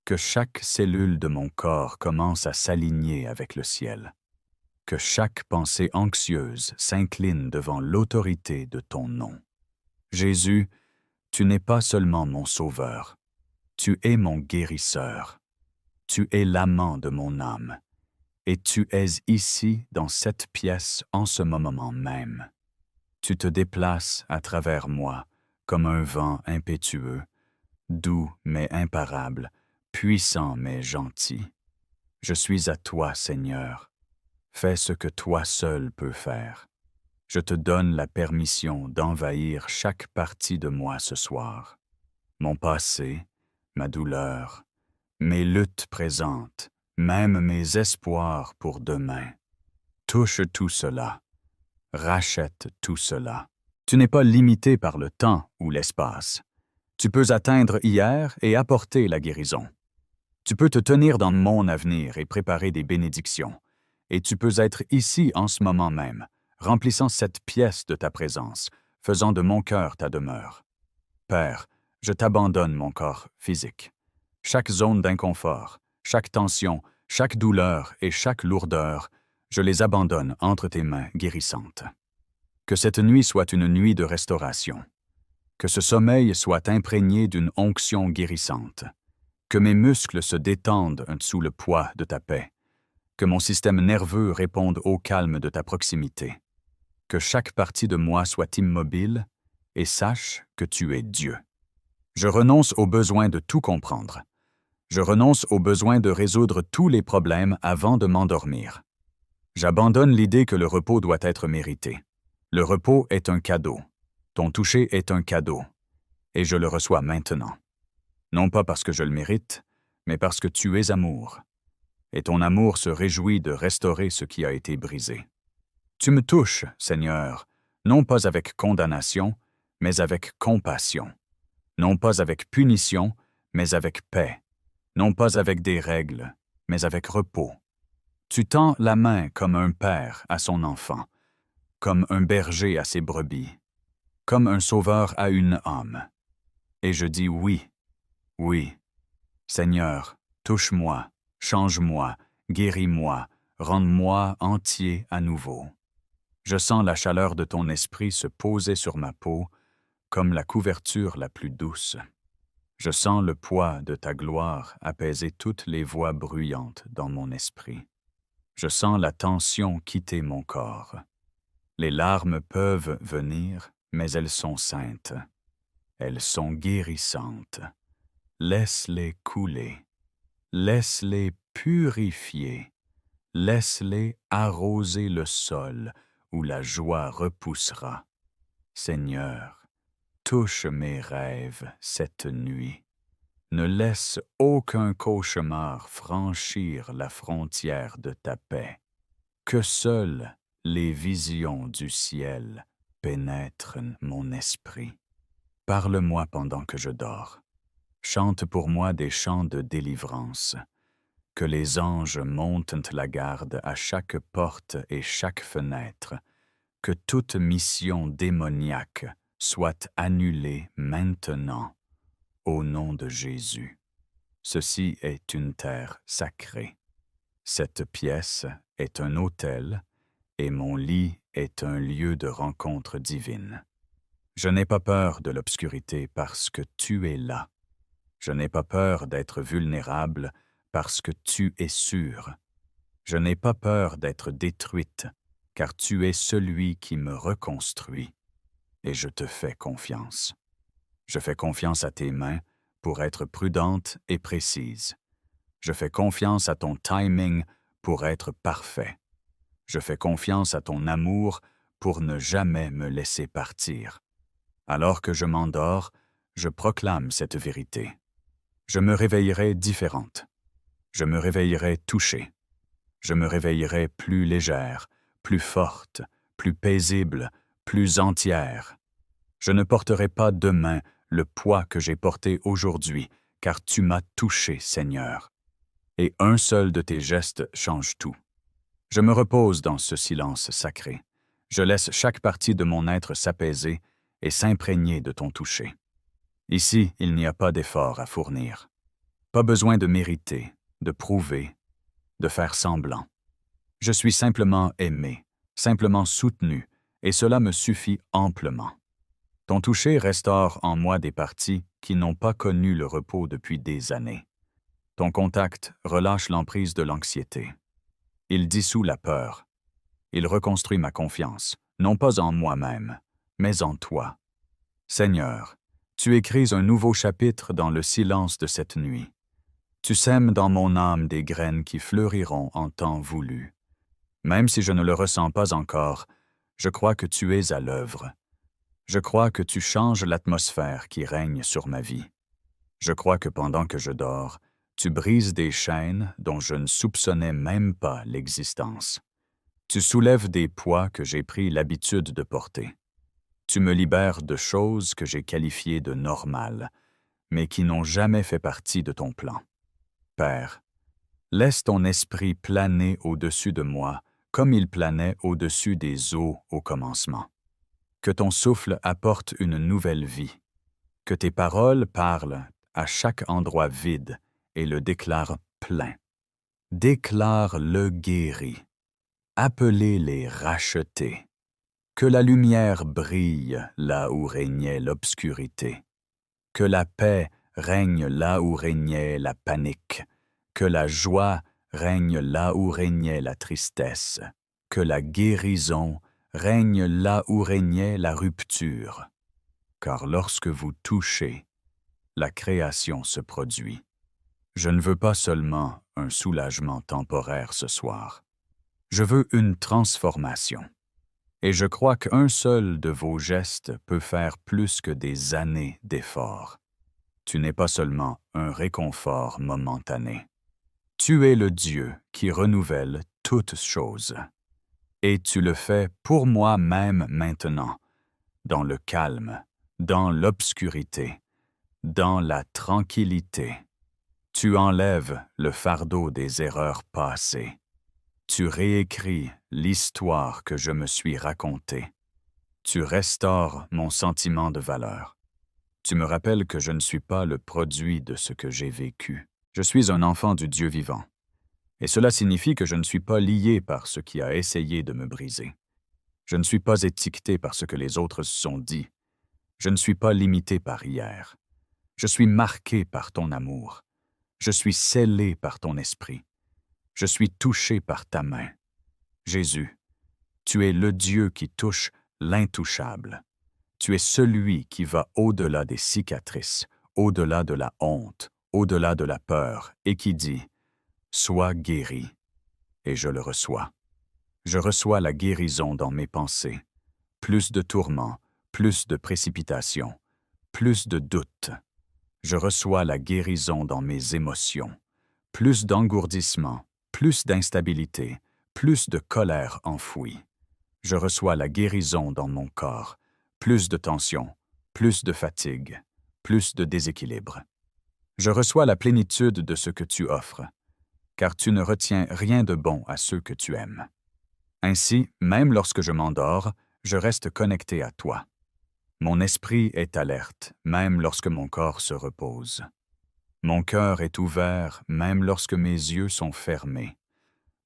Que chaque cellule de mon corps commence à s'aligner avec le ciel. Que chaque pensée anxieuse s'incline devant l'autorité de ton nom. Jésus, tu n'es pas seulement mon sauveur, tu es mon guérisseur. Tu es l'amant de mon âme. Et tu es ici dans cette pièce en ce moment même. Tu te déplaces à travers moi comme un vent impétueux, doux mais imparable, puissant mais gentil. Je suis à toi, Seigneur. Fais ce que toi seul peux faire. Je te donne la permission d'envahir chaque partie de moi ce soir. Mon passé, ma douleur, mes luttes présentes, même mes espoirs pour demain. Touche tout cela. Rachète tout cela. Tu n'es pas limité par le temps ou l'espace. Tu peux atteindre hier et apporter la guérison. Tu peux te tenir dans mon avenir et préparer des bénédictions. Et tu peux être ici en ce moment même, remplissant cette pièce de ta présence, faisant de mon cœur ta demeure. Père, je t'abandonne mon corps physique. Chaque zone d'inconfort, chaque tension, chaque douleur et chaque lourdeur, je les abandonne entre tes mains guérissantes. Que cette nuit soit une nuit de restauration. Que ce sommeil soit imprégné d'une onction guérissante. Que mes muscles se détendent sous le poids de ta paix. Que mon système nerveux réponde au calme de ta proximité. Que chaque partie de moi soit immobile et sache que tu es Dieu. Je renonce au besoin de tout comprendre. Je renonce au besoin de résoudre tous les problèmes avant de m'endormir. J'abandonne l'idée que le repos doit être mérité. Le repos est un cadeau. Ton toucher est un cadeau. Et je le reçois maintenant. Non pas parce que je le mérite, mais parce que tu es amour. Et ton amour se réjouit de restaurer ce qui a été brisé. Tu me touches, Seigneur, non pas avec condamnation, mais avec compassion. Non pas avec punition, mais avec paix. Non pas avec des règles, mais avec repos. Tu tends la main comme un père à son enfant, comme un berger à ses brebis, comme un sauveur à une âme. Et je dis oui, oui. Seigneur, touche-moi, change-moi, guéris-moi, rends-moi entier à nouveau. Je sens la chaleur de ton esprit se poser sur ma peau comme la couverture la plus douce. Je sens le poids de ta gloire apaiser toutes les voix bruyantes dans mon esprit. Je sens la tension quitter mon corps. Les larmes peuvent venir, mais elles sont saintes. Elles sont guérissantes. Laisse-les couler. Laisse-les purifier. Laisse-les arroser le sol où la joie repoussera. Seigneur, touche mes rêves cette nuit. Ne laisse aucun cauchemar franchir la frontière de ta paix. Que seules les visions du ciel pénètrent mon esprit. Parle-moi pendant que je dors. Chante pour moi des chants de délivrance. Que les anges montent la garde à chaque porte et chaque fenêtre. Que toute mission démoniaque soit annulée maintenant, au nom de Jésus. Ceci est une terre sacrée. Cette pièce est un autel et mon lit est un lieu de rencontre divine. Je n'ai pas peur de l'obscurité parce que tu es là. Je n'ai pas peur d'être vulnérable parce que tu es sûr. Je n'ai pas peur d'être détruite car tu es celui qui me reconstruit et je te fais confiance. Je fais confiance à tes mains pour être prudente et précise. Je fais confiance à ton timing pour être parfait. Je fais confiance à ton amour pour ne jamais me laisser partir. Alors que je m'endors, je proclame cette vérité. Je me réveillerai différente. Je me réveillerai touchée. Je me réveillerai plus légère, plus forte, plus paisible, plus entière. Je ne porterai pas demain le poids que j'ai porté aujourd'hui, car tu m'as touché, Seigneur. Et un seul de tes gestes change tout. Je me repose dans ce silence sacré. Je laisse chaque partie de mon être s'apaiser et s'imprégner de ton toucher. Ici, il n'y a pas d'effort à fournir. Pas besoin de mériter, de prouver, de faire semblant. Je suis simplement aimé, simplement soutenu, et cela me suffit amplement. Ton toucher restaure en moi des parties qui n'ont pas connu le repos depuis des années. Ton contact relâche l'emprise de l'anxiété. Il dissout la peur. Il reconstruit ma confiance, non pas en moi-même, mais en toi. Seigneur, tu écris un nouveau chapitre dans le silence de cette nuit. Tu sèmes dans mon âme des graines qui fleuriront en temps voulu. Même si je ne le ressens pas encore, je crois que tu es à l'œuvre. Je crois que tu changes l'atmosphère qui règne sur ma vie. Je crois que pendant que je dors, tu brises des chaînes dont je ne soupçonnais même pas l'existence. Tu soulèves des poids que j'ai pris l'habitude de porter. Tu me libères de choses que j'ai qualifiées de normales, mais qui n'ont jamais fait partie de ton plan. Père, laisse ton esprit planer au-dessus de moi comme il planait au-dessus des eaux au commencement. Que ton souffle apporte une nouvelle vie. Que tes paroles parlent à chaque endroit vide et le déclarent plein. Déclare-le guéri. Appelez-les rachetés. Que la lumière brille là où régnait l'obscurité. Que la paix règne là où régnait la panique. Que la joie règne là où régnait la tristesse. Que la guérison règne là où régnait la rupture. Car lorsque vous touchez, la création se produit. Je ne veux pas seulement un soulagement temporaire ce soir. Je veux une transformation. Et je crois qu'un seul de vos gestes peut faire plus que des années d'efforts. Tu n'es pas seulement un réconfort momentané. Tu es le Dieu qui renouvelle toutes choses. Et tu le fais pour moi même maintenant, dans le calme, dans l'obscurité, dans la tranquillité. Tu enlèves le fardeau des erreurs passées. Tu réécris l'histoire que je me suis racontée. Tu restaures mon sentiment de valeur. Tu me rappelles que je ne suis pas le produit de ce que j'ai vécu. Je suis un enfant du Dieu vivant. Et cela signifie que je ne suis pas lié par ce qui a essayé de me briser. Je ne suis pas étiqueté par ce que les autres se sont dit. Je ne suis pas limité par hier. Je suis marqué par ton amour. Je suis scellé par ton esprit. Je suis touché par ta main. Jésus, tu es le Dieu qui touche l'intouchable. Tu es celui qui va au-delà des cicatrices, au-delà de la honte, au-delà de la peur, et qui dit « Sois guéri ». Et je le reçois. Je reçois la guérison dans mes pensées. Plus de tourments, plus de précipitation, plus de doute. Je reçois la guérison dans mes émotions. Plus d'engourdissement, plus d'instabilité, plus de colère enfouie. Je reçois la guérison dans mon corps. Plus de tension, plus de fatigue, plus de déséquilibre. Je reçois la plénitude de ce que tu offres, car tu ne retiens rien de bon à ceux que tu aimes. Ainsi, même lorsque je m'endors, je reste connecté à toi. Mon esprit est alerte, même lorsque mon corps se repose. Mon cœur est ouvert, même lorsque mes yeux sont fermés.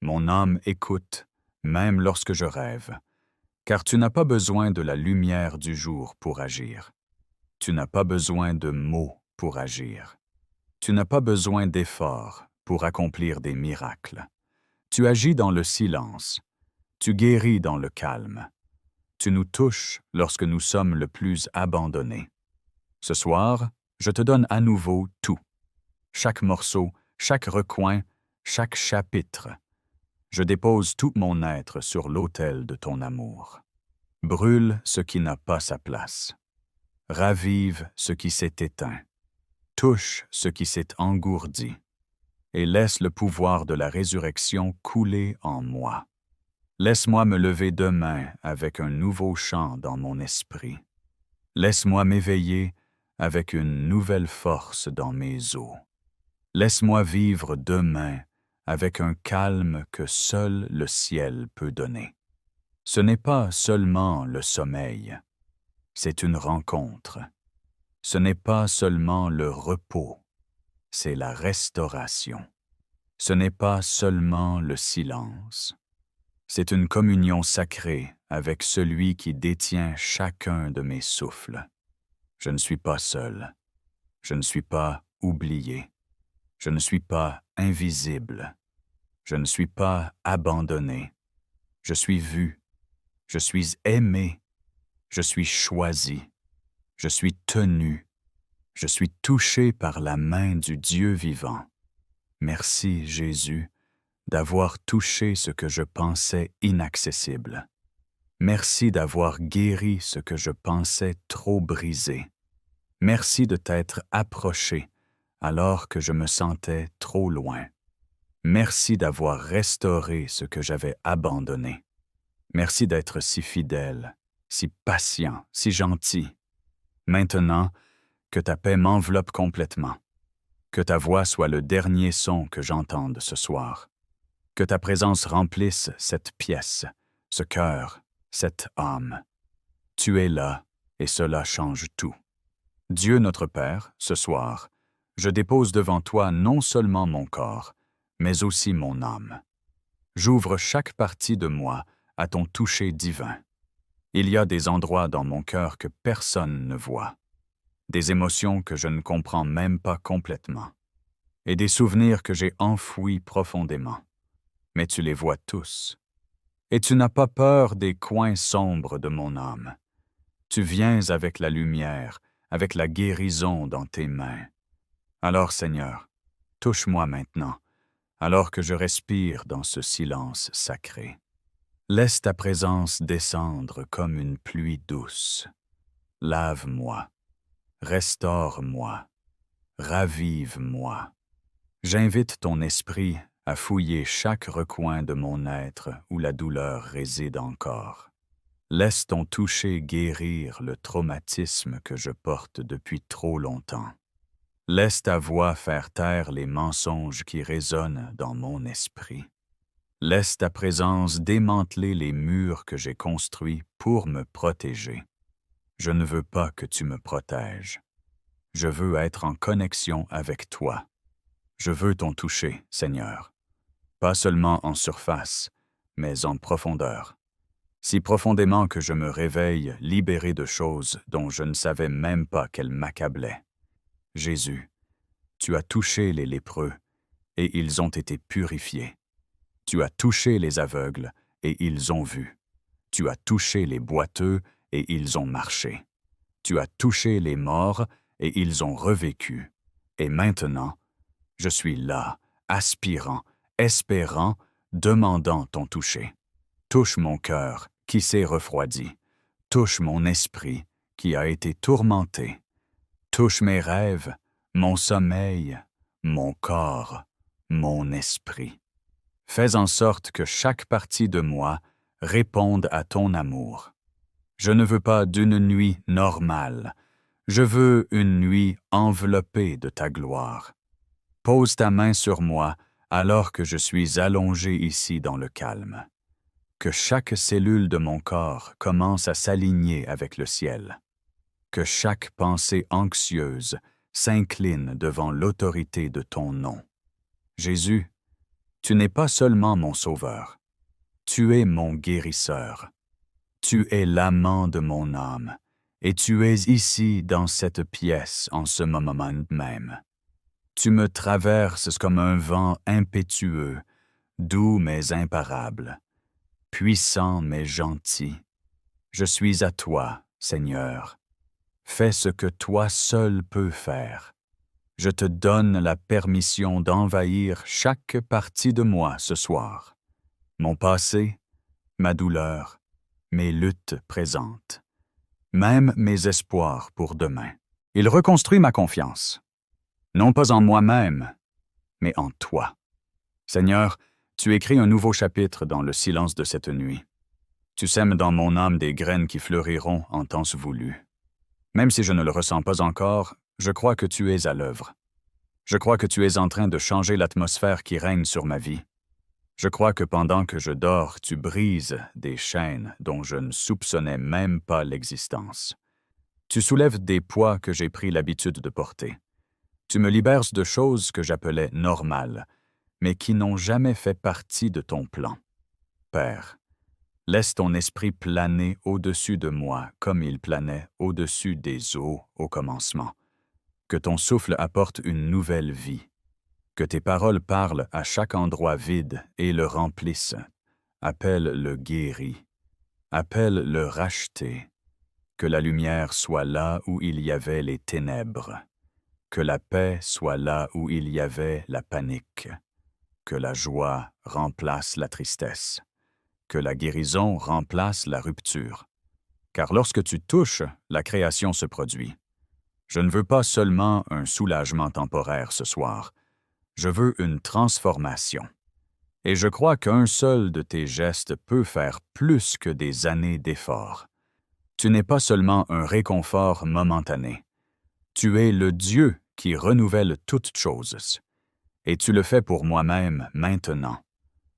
Mon âme écoute, même lorsque je rêve, car tu n'as pas besoin de la lumière du jour pour agir. Tu n'as pas besoin de mots pour agir. Tu n'as pas besoin d'efforts pour accomplir des miracles. Tu agis dans le silence. Tu guéris dans le calme. Tu nous touches lorsque nous sommes le plus abandonnés. Ce soir, je te donne à nouveau tout. Chaque morceau, chaque recoin, chaque chapitre. Je dépose tout mon être sur l'autel de ton amour. Brûle ce qui n'a pas sa place. Ravive ce qui s'est éteint. Touche ce qui s'est engourdi. Et laisse le pouvoir de la résurrection couler en moi. Laisse-moi me lever demain avec un nouveau chant dans mon esprit. Laisse-moi m'éveiller avec une nouvelle force dans mes os. Laisse-moi vivre demain avec un calme que seul le ciel peut donner. Ce n'est pas seulement le sommeil, c'est une rencontre. Ce n'est pas seulement le repos, c'est la restauration. Ce n'est pas seulement le silence. C'est une communion sacrée avec celui qui détient chacun de mes souffles. Je ne suis pas seul. Je ne suis pas oublié. Je ne suis pas invisible. Je ne suis pas abandonné. Je suis vu. Je suis aimé. Je suis choisi. Je suis tenu. Je suis touché par la main du Dieu vivant. Merci, Jésus, d'avoir touché ce que je pensais inaccessible. Merci d'avoir guéri ce que je pensais trop brisé. Merci de t'être approché alors que je me sentais trop loin. Merci d'avoir restauré ce que j'avais abandonné. Merci d'être si fidèle, si patient, si gentil. Maintenant, que ta paix m'enveloppe complètement. Que ta voix soit le dernier son que j'entende ce soir. Que ta présence remplisse cette pièce, ce cœur, cette âme. Tu es là et cela change tout. Dieu notre Père, ce soir, je dépose devant toi non seulement mon corps, mais aussi mon âme. J'ouvre chaque partie de moi à ton toucher divin. Il y a des endroits dans mon cœur que personne ne voit, des émotions que je ne comprends même pas complètement, et des souvenirs que j'ai enfouis profondément. Mais tu les vois tous. Et tu n'as pas peur des coins sombres de mon âme. Tu viens avec la lumière, avec la guérison dans tes mains. Alors, Seigneur, touche-moi maintenant, alors que je respire dans ce silence sacré. Laisse ta présence descendre comme une pluie douce. Lave-moi, restaure-moi, ravive-moi. J'invite ton esprit à fouiller chaque recoin de mon être où la douleur réside encore. Laisse ton toucher guérir le traumatisme que je porte depuis trop longtemps. Laisse ta voix faire taire les mensonges qui résonnent dans mon esprit. Laisse ta présence démanteler les murs que j'ai construits pour me protéger. Je ne veux pas que tu me protèges. Je veux être en connexion avec toi. Je veux ton toucher, Seigneur. Pas seulement en surface, mais en profondeur. Si profondément que je me réveille libéré de choses dont je ne savais même pas qu'elles m'accablaient. Jésus, tu as touché les lépreux, et ils ont été purifiés. Tu as touché les aveugles, et ils ont vu. Tu as touché les boiteux, et ils ont marché. Tu as touché les morts, et ils ont revécu. Et maintenant, je suis là, aspirant, espérant, demandant ton toucher. Touche mon cœur, qui s'est refroidi. Touche mon esprit, qui a été tourmenté. touche mes rêves, mon sommeil, mon corps, mon esprit. Fais en sorte que chaque partie de moi réponde à ton amour. Je ne veux pas d'une nuit normale, je veux une nuit enveloppée de ta gloire. Pose ta main sur moi alors que je suis allongé ici dans le calme. Que chaque cellule de mon corps commence à s'aligner avec le ciel. Que chaque pensée anxieuse s'incline devant l'autorité de ton nom. Jésus, tu n'es pas seulement mon sauveur, tu es mon guérisseur. Tu es l'amant de mon âme, et tu es ici dans cette pièce en ce moment même. Tu me traverses comme un vent impétueux, doux mais imparable, puissant mais gentil. Je suis à toi, Seigneur. Fais ce que toi seul peux faire. Je te donne la permission d'envahir chaque partie de moi ce soir. Mon passé, ma douleur, mes luttes présentes, même mes espoirs pour demain. Il reconstruit ma confiance, non pas en moi-même, mais en toi. Seigneur, tu écris un nouveau chapitre dans le silence de cette nuit. Tu sèmes dans mon âme des graines qui fleuriront en temps voulu. Même si je ne le ressens pas encore, je crois que tu es à l'œuvre. Je crois que tu es en train de changer l'atmosphère qui règne sur ma vie. Je crois que pendant que je dors, tu brises des chaînes dont je ne soupçonnais même pas l'existence. Tu soulèves des poids que j'ai pris l'habitude de porter. Tu me libères de choses que j'appelais normales, mais qui n'ont jamais fait partie de ton plan. Père, laisse ton esprit planer au-dessus de moi comme il planait au-dessus des eaux au commencement. Que ton souffle apporte une nouvelle vie. Que tes paroles parlent à chaque endroit vide et le remplissent. Appelle le guéri. Appelle le racheté. Que la lumière soit là où il y avait les ténèbres. Que la paix soit là où il y avait la panique. Que la joie remplace la tristesse. Que la guérison remplace la rupture. Car lorsque tu touches, la création se produit. Je ne veux pas seulement un soulagement temporaire ce soir. Je veux une transformation. Et je crois qu'un seul de tes gestes peut faire plus que des années d'efforts. Tu n'es pas seulement un réconfort momentané. Tu es le Dieu qui renouvelle toutes choses. Et tu le fais pour moi-même maintenant,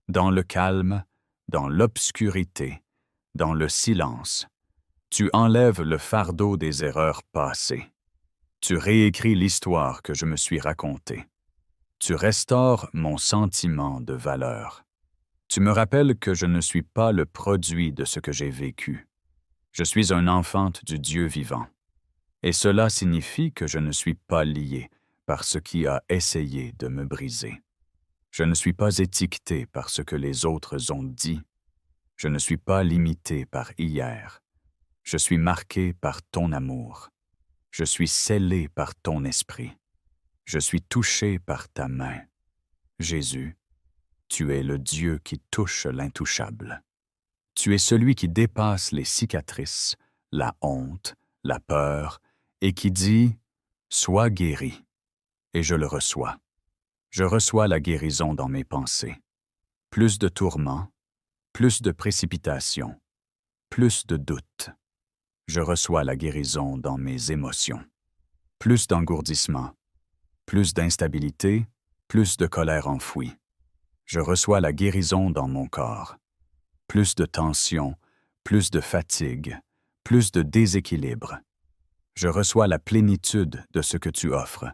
dans le calme, dans l'obscurité, dans le silence. Tu enlèves le fardeau des erreurs passées. Tu réécris l'histoire que je me suis racontée. Tu restaures mon sentiment de valeur. Tu me rappelles que je ne suis pas le produit de ce que j'ai vécu. Je suis un enfant du Dieu vivant. Et cela signifie que je ne suis pas lié par ce qui a essayé de me briser. Je ne suis pas étiqueté par ce que les autres ont dit. Je ne suis pas limité par hier. Je suis marqué par ton amour. Je suis scellé par ton esprit. Je suis touché par ta main. Jésus, tu es le Dieu qui touche l'intouchable. Tu es celui qui dépasse les cicatrices, la honte, la peur, et qui dit « Sois guéri », et je le reçois. Je reçois la guérison dans mes pensées. Plus de tourments, plus de précipitation, plus de doutes. Je reçois la guérison dans mes émotions. Plus d'engourdissement, plus d'instabilité, plus de colère enfouie. Je reçois la guérison dans mon corps. Plus de tension, plus de fatigue, plus de déséquilibre. Je reçois la plénitude de ce que tu offres,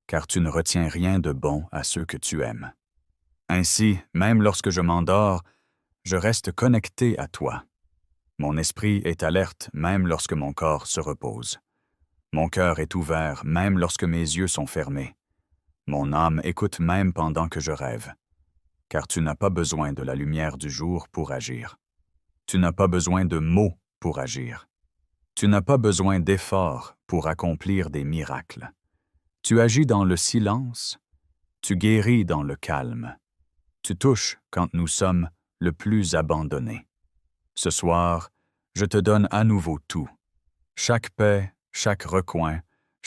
car tu ne retiens rien de bon à ceux que tu aimes. Ainsi, même lorsque je m'endors, je reste connecté à toi. Mon esprit est alerte même lorsque mon corps se repose. Mon cœur est ouvert même lorsque mes yeux sont fermés. Mon âme écoute même pendant que je rêve. Car tu n'as pas besoin de la lumière du jour pour agir. Tu n'as pas besoin de mots pour agir. Tu n'as pas besoin d'efforts pour accomplir des miracles. Tu agis dans le silence, tu guéris dans le calme. Tu touches quand nous sommes le plus abandonnés. Ce soir, je te donne à nouveau tout. Chaque paix, chaque recoin,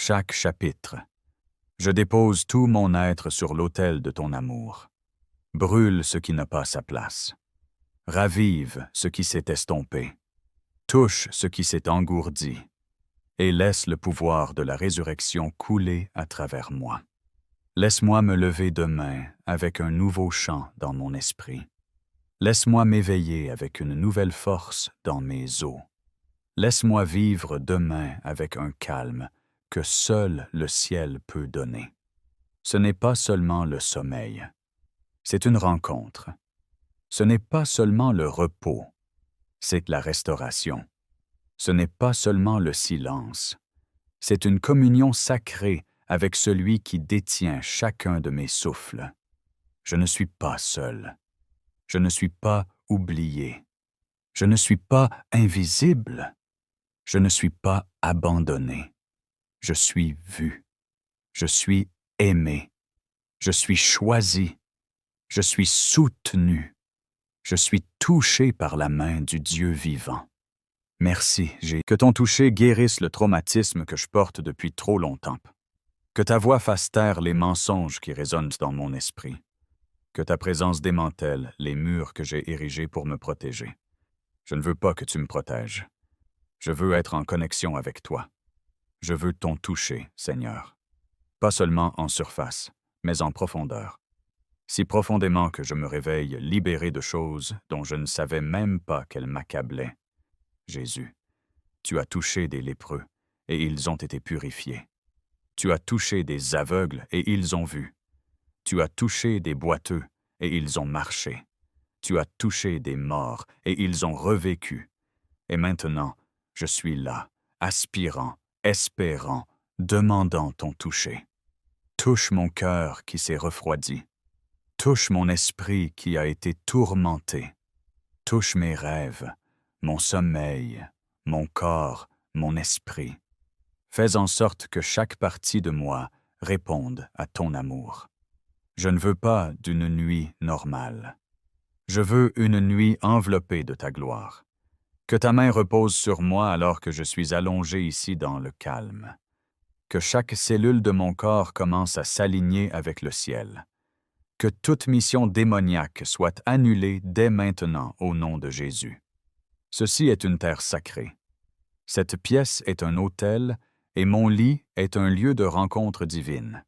chaque chapitre. Je dépose tout mon être sur l'autel de ton amour. Brûle ce qui n'a pas sa place. Ravive ce qui s'est estompé. Touche ce qui s'est engourdi. Et laisse le pouvoir de la résurrection couler à travers moi. Laisse-moi me lever demain avec un nouveau chant dans mon esprit. Laisse-moi m'éveiller avec une nouvelle force dans mes os. Laisse-moi vivre demain avec un calme que seul le ciel peut donner. Ce n'est pas seulement le sommeil, c'est une rencontre. Ce n'est pas seulement le repos, c'est la restauration. Ce n'est pas seulement le silence, c'est une communion sacrée avec celui qui détient chacun de mes souffles. Je ne suis pas seul. Je ne suis pas oublié. Je ne suis pas invisible. Je ne suis pas abandonné. Je suis vu. Je suis aimé. Je suis choisi. Je suis soutenu. Je suis touché par la main du Dieu vivant. Merci, que ton toucher guérisse le traumatisme que je porte depuis trop longtemps. Que ta voix fasse taire les mensonges qui résonnent dans mon esprit. Que ta présence démantèle les murs que j'ai érigés pour me protéger. Je ne veux pas que tu me protèges. Je veux être en connexion avec toi. Je veux ton toucher, Seigneur. Pas seulement en surface, mais en profondeur. Si profondément que je me réveille libéré de choses dont je ne savais même pas qu'elles m'accablaient. Jésus, tu as touché des lépreux, et ils ont été purifiés. Tu as touché des aveugles, et ils ont vu. Tu as touché des boiteux, et ils ont marché. Tu as touché des morts, et ils ont revécu. Et maintenant, je suis là, aspirant, espérant, demandant ton toucher. Touche mon cœur qui s'est refroidi. Touche mon esprit qui a été tourmenté. Touche mes rêves, mon sommeil, mon corps, mon esprit. Fais en sorte que chaque partie de moi réponde à ton amour. Je ne veux pas d'une nuit normale. Je veux une nuit enveloppée de ta gloire. Que ta main repose sur moi alors que je suis allongé ici dans le calme. Que chaque cellule de mon corps commence à s'aligner avec le ciel. Que toute mission démoniaque soit annulée dès maintenant au nom de Jésus. Ceci est une terre sacrée. Cette pièce est un autel et mon lit est un lieu de rencontre divine.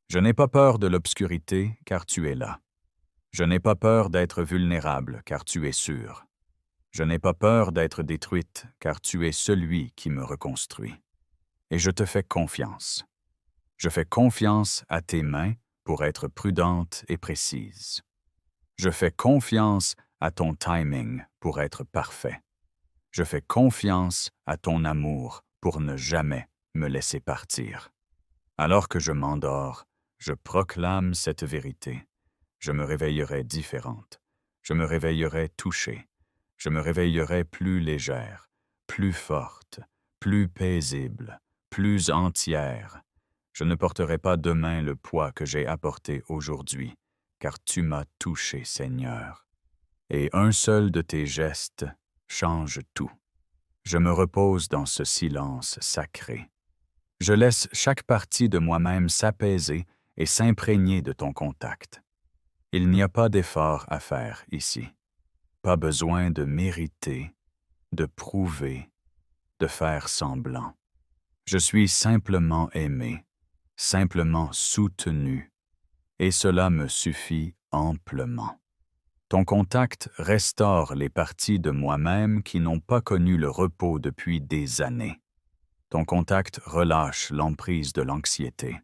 Je n'ai pas peur de l'obscurité, car tu es là. Je n'ai pas peur d'être vulnérable, car tu es sûr. Je n'ai pas peur d'être détruite, car tu es celui qui me reconstruit. Et je te fais confiance. Je fais confiance à tes mains pour être prudente et précise. Je fais confiance à ton timing pour être parfait. Je fais confiance à ton amour pour ne jamais me laisser partir. Alors que je m'endors, je proclame cette vérité. Je me réveillerai différente. Je me réveillerai touchée. Je me réveillerai plus légère, plus forte, plus paisible, plus entière. Je ne porterai pas demain le poids que j'ai apporté aujourd'hui, car tu m'as touché, Seigneur. Et un seul de tes gestes change tout. Je me repose dans ce silence sacré. Je laisse chaque partie de moi-même s'apaiser et s'imprégner de ton contact. Il n'y a pas d'effort à faire ici. Pas besoin de mériter, de prouver, de faire semblant. Je suis simplement aimé, simplement soutenu, et cela me suffit amplement. Ton contact restaure les parties de moi-même qui n'ont pas connu le repos depuis des années. Ton contact relâche l'emprise de l'anxiété.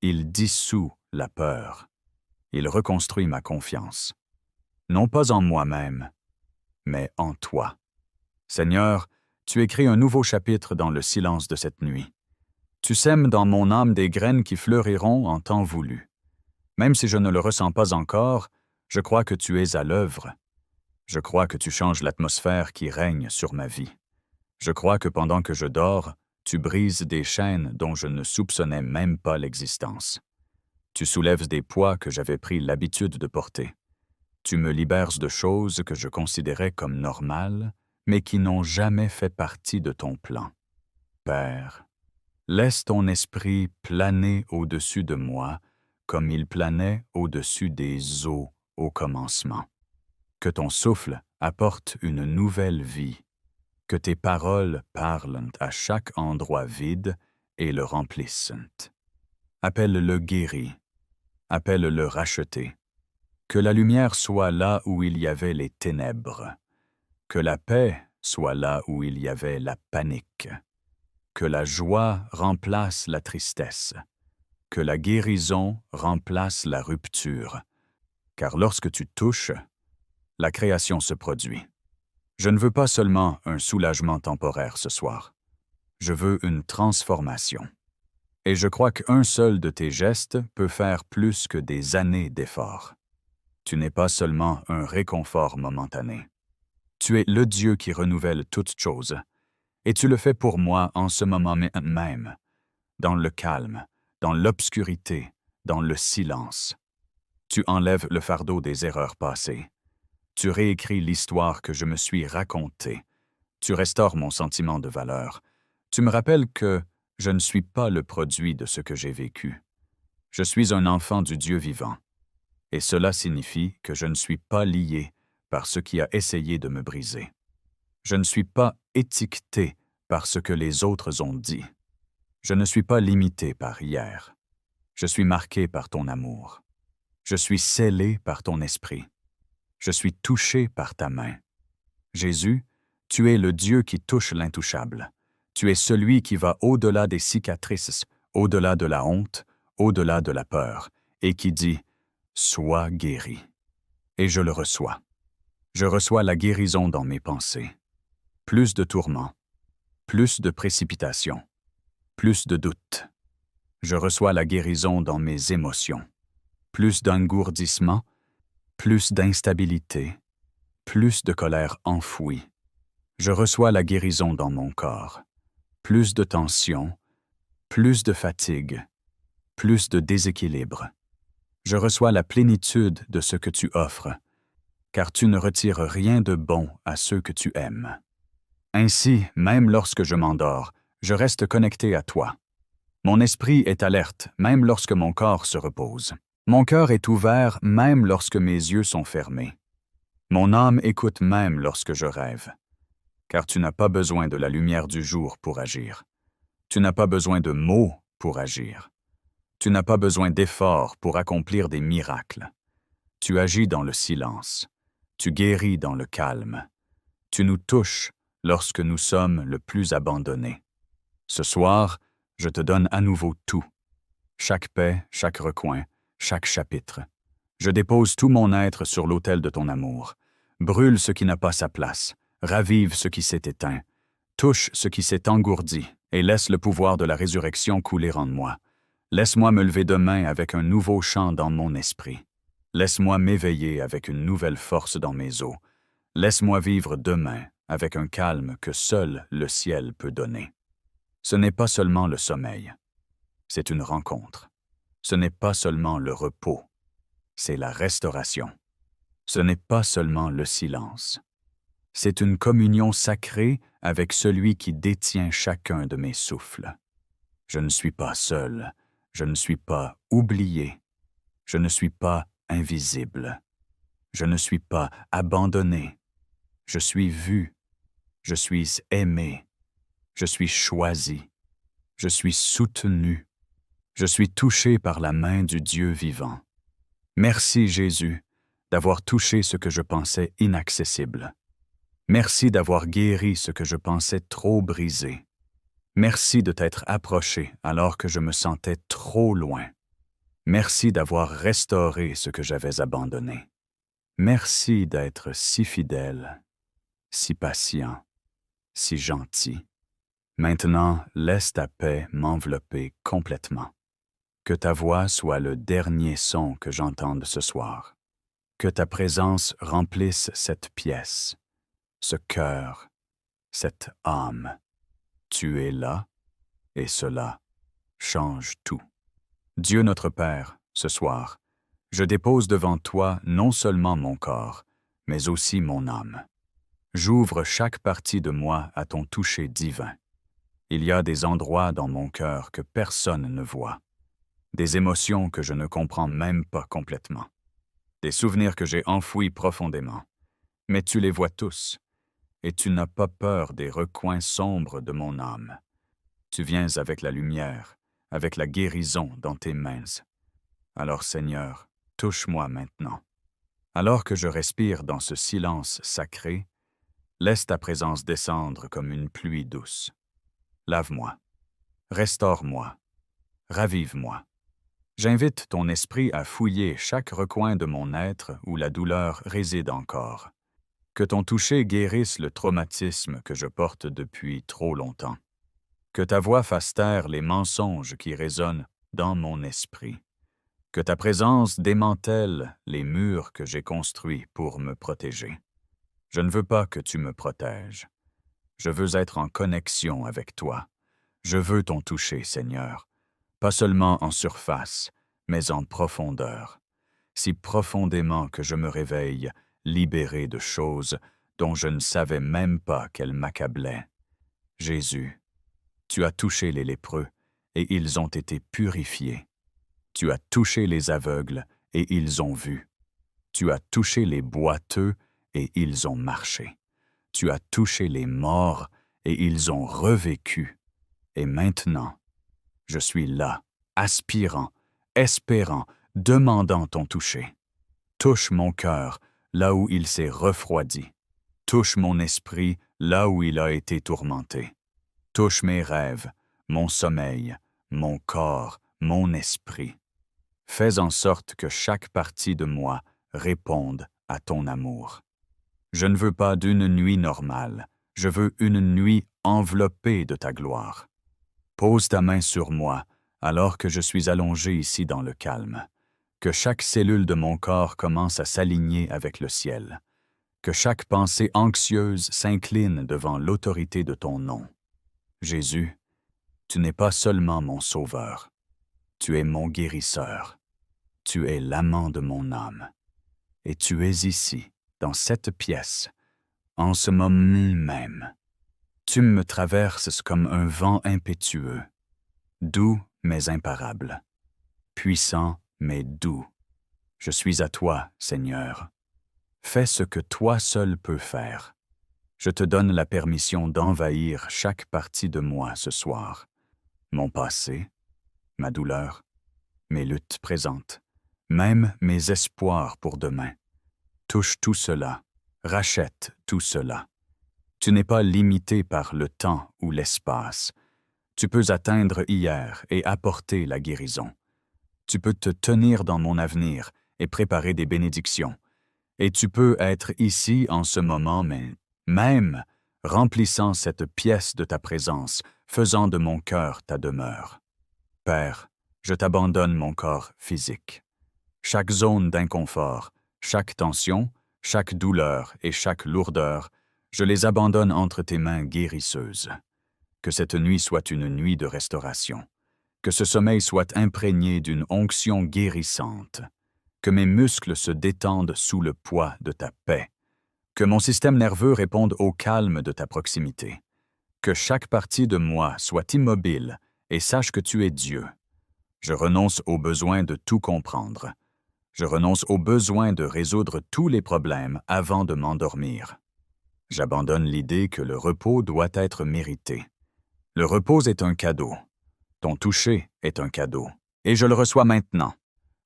Il dissout la peur. Il reconstruit ma confiance. Non pas en moi-même, mais en toi. Seigneur, tu écris un nouveau chapitre dans le silence de cette nuit. Tu sèmes dans mon âme des graines qui fleuriront en temps voulu. Même si je ne le ressens pas encore, je crois que tu es à l'œuvre. Je crois que tu changes l'atmosphère qui règne sur ma vie. Je crois que pendant que je dors, tu brises des chaînes dont je ne soupçonnais même pas l'existence. Tu soulèves des poids que j'avais pris l'habitude de porter. Tu me libères de choses que je considérais comme normales, mais qui n'ont jamais fait partie de ton plan. Père, Laisse ton esprit planer au-dessus de moi, comme il planait au-dessus des eaux au commencement. Que ton souffle apporte une nouvelle vie, que tes paroles parlent à chaque endroit vide et le remplissent. Appelle-le guéri, appelle-le racheté. Que la lumière soit là où il y avait les ténèbres, que la paix soit là où il y avait la panique, que la joie remplace la tristesse, que la guérison remplace la rupture, car lorsque tu touches, la création se produit. Je ne veux pas seulement un soulagement temporaire ce soir. Je veux une transformation. Et je crois qu'un seul de tes gestes peut faire plus que des années d'efforts. Tu n'es pas seulement un réconfort momentané. Tu es le Dieu qui renouvelle toutes choses. Et tu le fais pour moi en ce moment même, dans le calme, dans l'obscurité, dans le silence. Tu enlèves le fardeau des erreurs passées. Tu réécris l'histoire que je me suis racontée. Tu restaures mon sentiment de valeur. Tu me rappelles que je ne suis pas le produit de ce que j'ai vécu. Je suis un enfant du Dieu vivant. Et cela signifie que je ne suis pas lié par ce qui a essayé de me briser. Je ne suis pas étiqueté par ce que les autres ont dit. Je ne suis pas limité par hier. Je suis marqué par ton amour. Je suis scellé par ton esprit. Je suis touché par ta main. Jésus, tu es le Dieu qui touche l'intouchable. Tu es celui qui va au-delà des cicatrices, au-delà de la honte, au-delà de la peur, et qui dit « Sois guéri ». Et je le reçois. Je reçois la guérison dans mes pensées. Plus de tourments, plus de précipitation, plus de doutes. Je reçois la guérison dans mes émotions. Plus d'engourdissement, plus d'instabilité, plus de colère enfouie. Je reçois la guérison dans mon corps. Plus de tension, plus de fatigue, plus de déséquilibre. Je reçois la plénitude de ce que tu offres, car tu ne retires rien de bon à ceux que tu aimes. Ainsi, même lorsque je m'endors, je reste connecté à toi. Mon esprit est alerte, même lorsque mon corps se repose. Mon cœur est ouvert, même lorsque mes yeux sont fermés. Mon âme écoute même lorsque je rêve. Car tu n'as pas besoin de la lumière du jour pour agir. Tu n'as pas besoin de mots pour agir. Tu n'as pas besoin d'efforts pour accomplir des miracles. Tu agis dans le silence. Tu guéris dans le calme. Tu nous touches lorsque nous sommes le plus abandonnés. Ce soir, je te donne à nouveau tout. Chaque paix, chaque recoin, chaque chapitre. Je dépose tout mon être sur l'autel de ton amour. Brûle ce qui n'a pas sa place. Ravive ce qui s'est éteint. Touche ce qui s'est engourdi et laisse le pouvoir de la résurrection couler en moi. Laisse-moi me lever demain avec un nouveau chant dans mon esprit. Laisse-moi m'éveiller avec une nouvelle force dans mes os. Laisse-moi vivre demain avec un calme que seul le ciel peut donner. Ce n'est pas seulement le sommeil, c'est une rencontre. Ce n'est pas seulement le repos, c'est la restauration. Ce n'est pas seulement le silence. C'est une communion sacrée avec celui qui détient chacun de mes souffles. Je ne suis pas seul, je ne suis pas oublié, je ne suis pas invisible, je ne suis pas abandonné, je suis vu, je suis aimé, je suis choisi, je suis soutenu, je suis touché par la main du Dieu vivant. Merci Jésus d'avoir touché ce que je pensais inaccessible. Merci d'avoir guéri ce que je pensais trop brisé. Merci de t'être approché alors que je me sentais trop loin. Merci d'avoir restauré ce que j'avais abandonné. Merci d'être si fidèle, si patient, si gentil. Maintenant, laisse ta paix m'envelopper complètement. Que ta voix soit le dernier son que j'entende ce soir. Que ta présence remplisse cette pièce, ce cœur, cette âme. Tu es là, et cela change tout. Dieu notre Père, ce soir, je dépose devant toi non seulement mon corps, mais aussi mon âme. J'ouvre chaque partie de moi à ton toucher divin. Il y a des endroits dans mon cœur que personne ne voit, des émotions que je ne comprends même pas complètement, des souvenirs que j'ai enfouis profondément. Mais tu les vois tous, et tu n'as pas peur des recoins sombres de mon âme. Tu viens avec la lumière, avec la guérison dans tes mains. Alors Seigneur, touche-moi maintenant. Alors que je respire dans ce silence sacré, laisse ta présence descendre comme une pluie douce. Lave-moi, restaure-moi, ravive-moi. J'invite ton esprit à fouiller chaque recoin de mon être où la douleur réside encore. Que ton toucher guérisse le traumatisme que je porte depuis trop longtemps. Que ta voix fasse taire les mensonges qui résonnent dans mon esprit. Que ta présence démantèle les murs que j'ai construits pour me protéger. Je ne veux pas que tu me protèges. Je veux être en connexion avec toi. Je veux ton toucher, Seigneur, pas seulement en surface, mais en profondeur, si profondément que je me réveille, libéré de choses dont je ne savais même pas qu'elles m'accablaient. Jésus, tu as touché les lépreux, et ils ont été purifiés. Tu as touché les aveugles, et ils ont vu. Tu as touché les boiteux, et ils ont marché. Tu as touché les morts, et ils ont revécu. Et maintenant, je suis là, aspirant, espérant, demandant ton toucher. Touche mon cœur là où il s'est refroidi. Touche mon esprit là où il a été tourmenté. Touche mes rêves, mon sommeil, mon corps, mon esprit. Fais en sorte que chaque partie de moi réponde à ton amour. Je ne veux pas d'une nuit normale, je veux une nuit enveloppée de ta gloire. Pose ta main sur moi alors que je suis allongé ici dans le calme. Que chaque cellule de mon corps commence à s'aligner avec le ciel. Que chaque pensée anxieuse s'incline devant l'autorité de ton nom. Jésus, tu n'es pas seulement mon sauveur. Tu es mon guérisseur. Tu es l'amant de mon âme. Et tu es ici, dans cette pièce, en ce moment même. Tu me traverses comme un vent impétueux, doux mais imparable, puissant mais doux. Je suis à toi, Seigneur. Fais ce que toi seul peux faire. Je te donne la permission d'envahir chaque partie de moi ce soir. Mon passé, ma douleur, mes luttes présentes, même mes espoirs pour demain. Touche tout cela, rachète tout cela. Tu n'es pas limité par le temps ou l'espace. Tu peux atteindre hier et apporter la guérison. Tu peux te tenir dans mon avenir et préparer des bénédictions. Et tu peux être ici en ce moment, mais même remplissant cette pièce de ta présence, faisant de mon cœur ta demeure. Père, je t'abandonne mon corps physique. Chaque zone d'inconfort, chaque tension, chaque douleur et chaque lourdeur, je les abandonne entre tes mains guérisseuses. Que cette nuit soit une nuit de restauration. Que ce sommeil soit imprégné d'une onction guérissante. Que mes muscles se détendent sous le poids de ta paix. Que mon système nerveux réponde au calme de ta proximité. Que chaque partie de moi soit immobile et sache que tu es Dieu. Je renonce au besoin de tout comprendre. Je renonce au besoin de résoudre tous les problèmes avant de m'endormir. J'abandonne l'idée que le repos doit être mérité. Le repos est un cadeau. Ton toucher est un cadeau. Et je le reçois maintenant.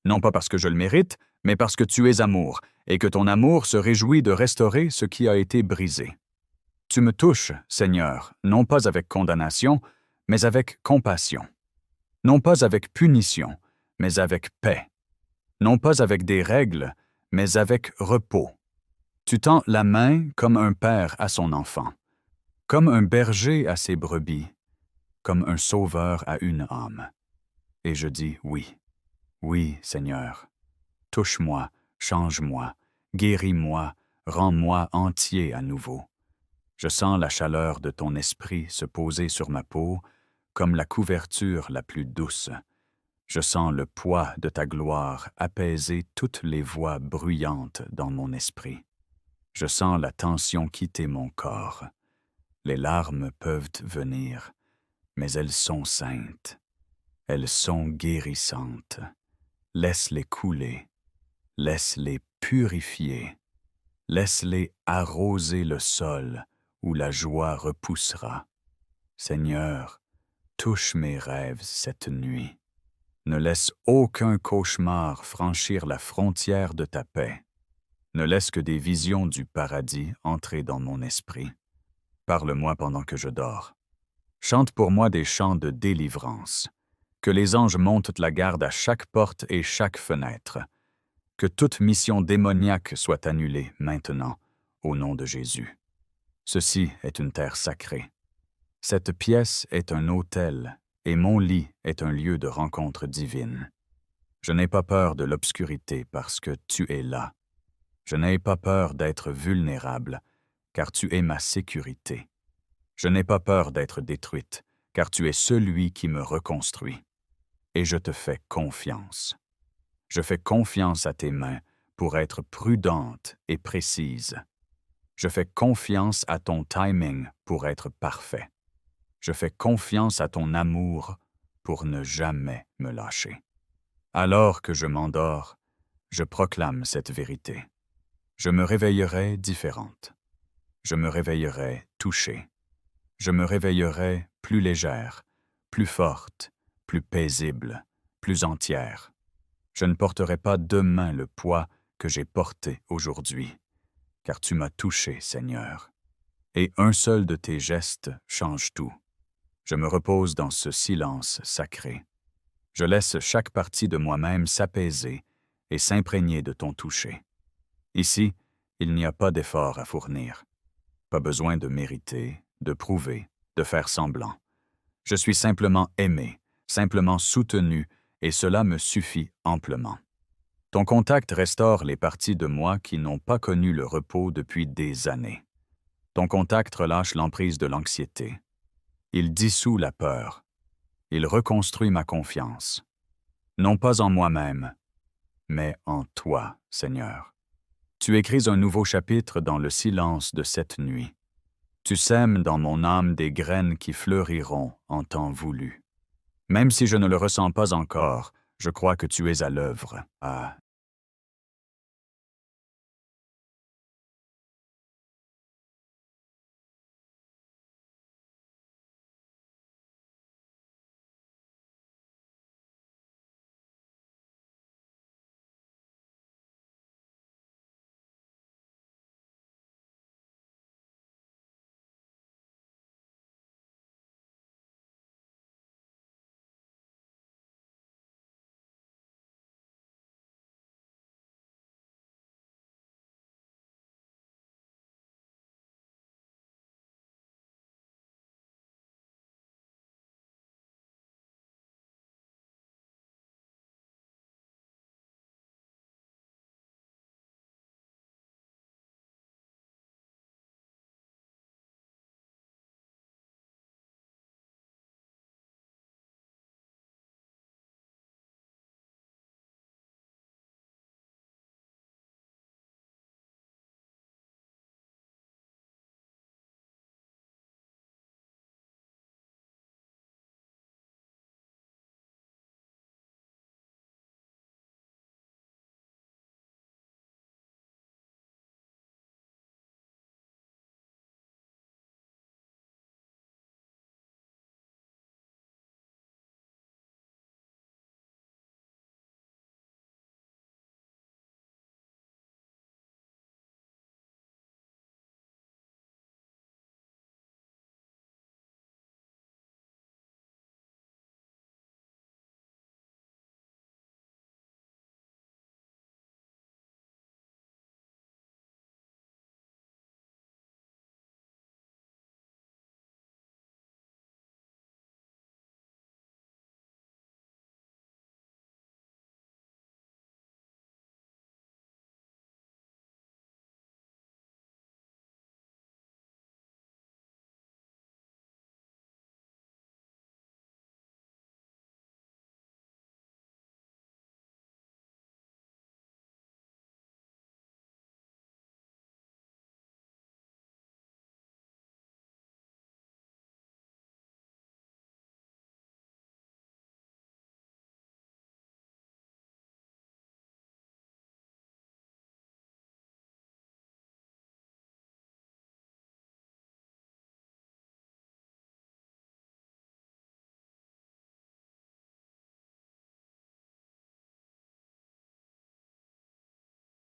Non pas parce que je le mérite, mais parce que tu es amour, et que ton amour se réjouit de restaurer ce qui a été brisé. Tu me touches, Seigneur, non pas avec condamnation, mais avec compassion. Non pas avec punition, mais avec paix. Non pas avec des règles, mais avec repos. Tu tends la main comme un père à son enfant, comme un berger à ses brebis, comme un sauveur à une âme. Et je dis oui, oui, Seigneur. Touche-moi, change-moi, guéris-moi, rends-moi entier à nouveau. Je sens la chaleur de ton esprit se poser sur ma peau comme la couverture la plus douce. Je sens le poids de ta gloire apaiser toutes les voix bruyantes dans mon esprit. Je sens la tension quitter mon corps. Les larmes peuvent venir. mais elles sont saintes. Elles sont guérissantes. Laisse-les couler. Laisse-les purifier. Laisse-les arroser le sol où la joie repoussera. Seigneur, touche mes rêves cette nuit. Ne laisse aucun cauchemar franchir la frontière de ta paix. Ne laisse que des visions du paradis entrer dans mon esprit. Parle-moi pendant que je dors. Chante pour moi des chants de délivrance. Que les anges montent la garde à chaque porte et chaque fenêtre. Que toute mission démoniaque soit annulée maintenant, au nom de Jésus. Ceci est une terre sacrée. Cette pièce est un autel, et mon lit est un lieu de rencontre divine. Je n'ai pas peur de l'obscurité parce que tu es là. Je n'ai pas peur d'être vulnérable, car tu es ma sécurité. Je n'ai pas peur d'être détruite, car tu es celui qui me reconstruit. Et je te fais confiance. Je fais confiance à tes mains pour être prudente et précise. Je fais confiance à ton timing pour être parfait. Je fais confiance à ton amour pour ne jamais me lâcher. Alors que je m'endors, je proclame cette vérité. Je me réveillerai différente. Je me réveillerai touchée. Je me réveillerai plus légère, plus forte, plus paisible, plus entière. Je ne porterai pas demain le poids que j'ai porté aujourd'hui, car tu m'as touché, Seigneur. Et un seul de tes gestes change tout. Je me repose dans ce silence sacré. Je laisse chaque partie de moi-même s'apaiser et s'imprégner de ton toucher. Ici, il n'y a pas d'effort à fournir. Pas besoin de mériter, de prouver, de faire semblant. Je suis simplement aimé, simplement soutenu, et cela me suffit amplement. Ton contact restaure les parties de moi qui n'ont pas connu le repos depuis des années. Ton contact relâche l'emprise de l'anxiété. Il dissout la peur. Il reconstruit ma confiance. Non pas en moi-même, mais en toi, Seigneur. Tu écris un nouveau chapitre dans le silence de cette nuit. Tu sèmes dans mon âme des graines qui fleuriront en temps voulu. Même si je ne le ressens pas encore, je crois que tu es à l'œuvre. Ah,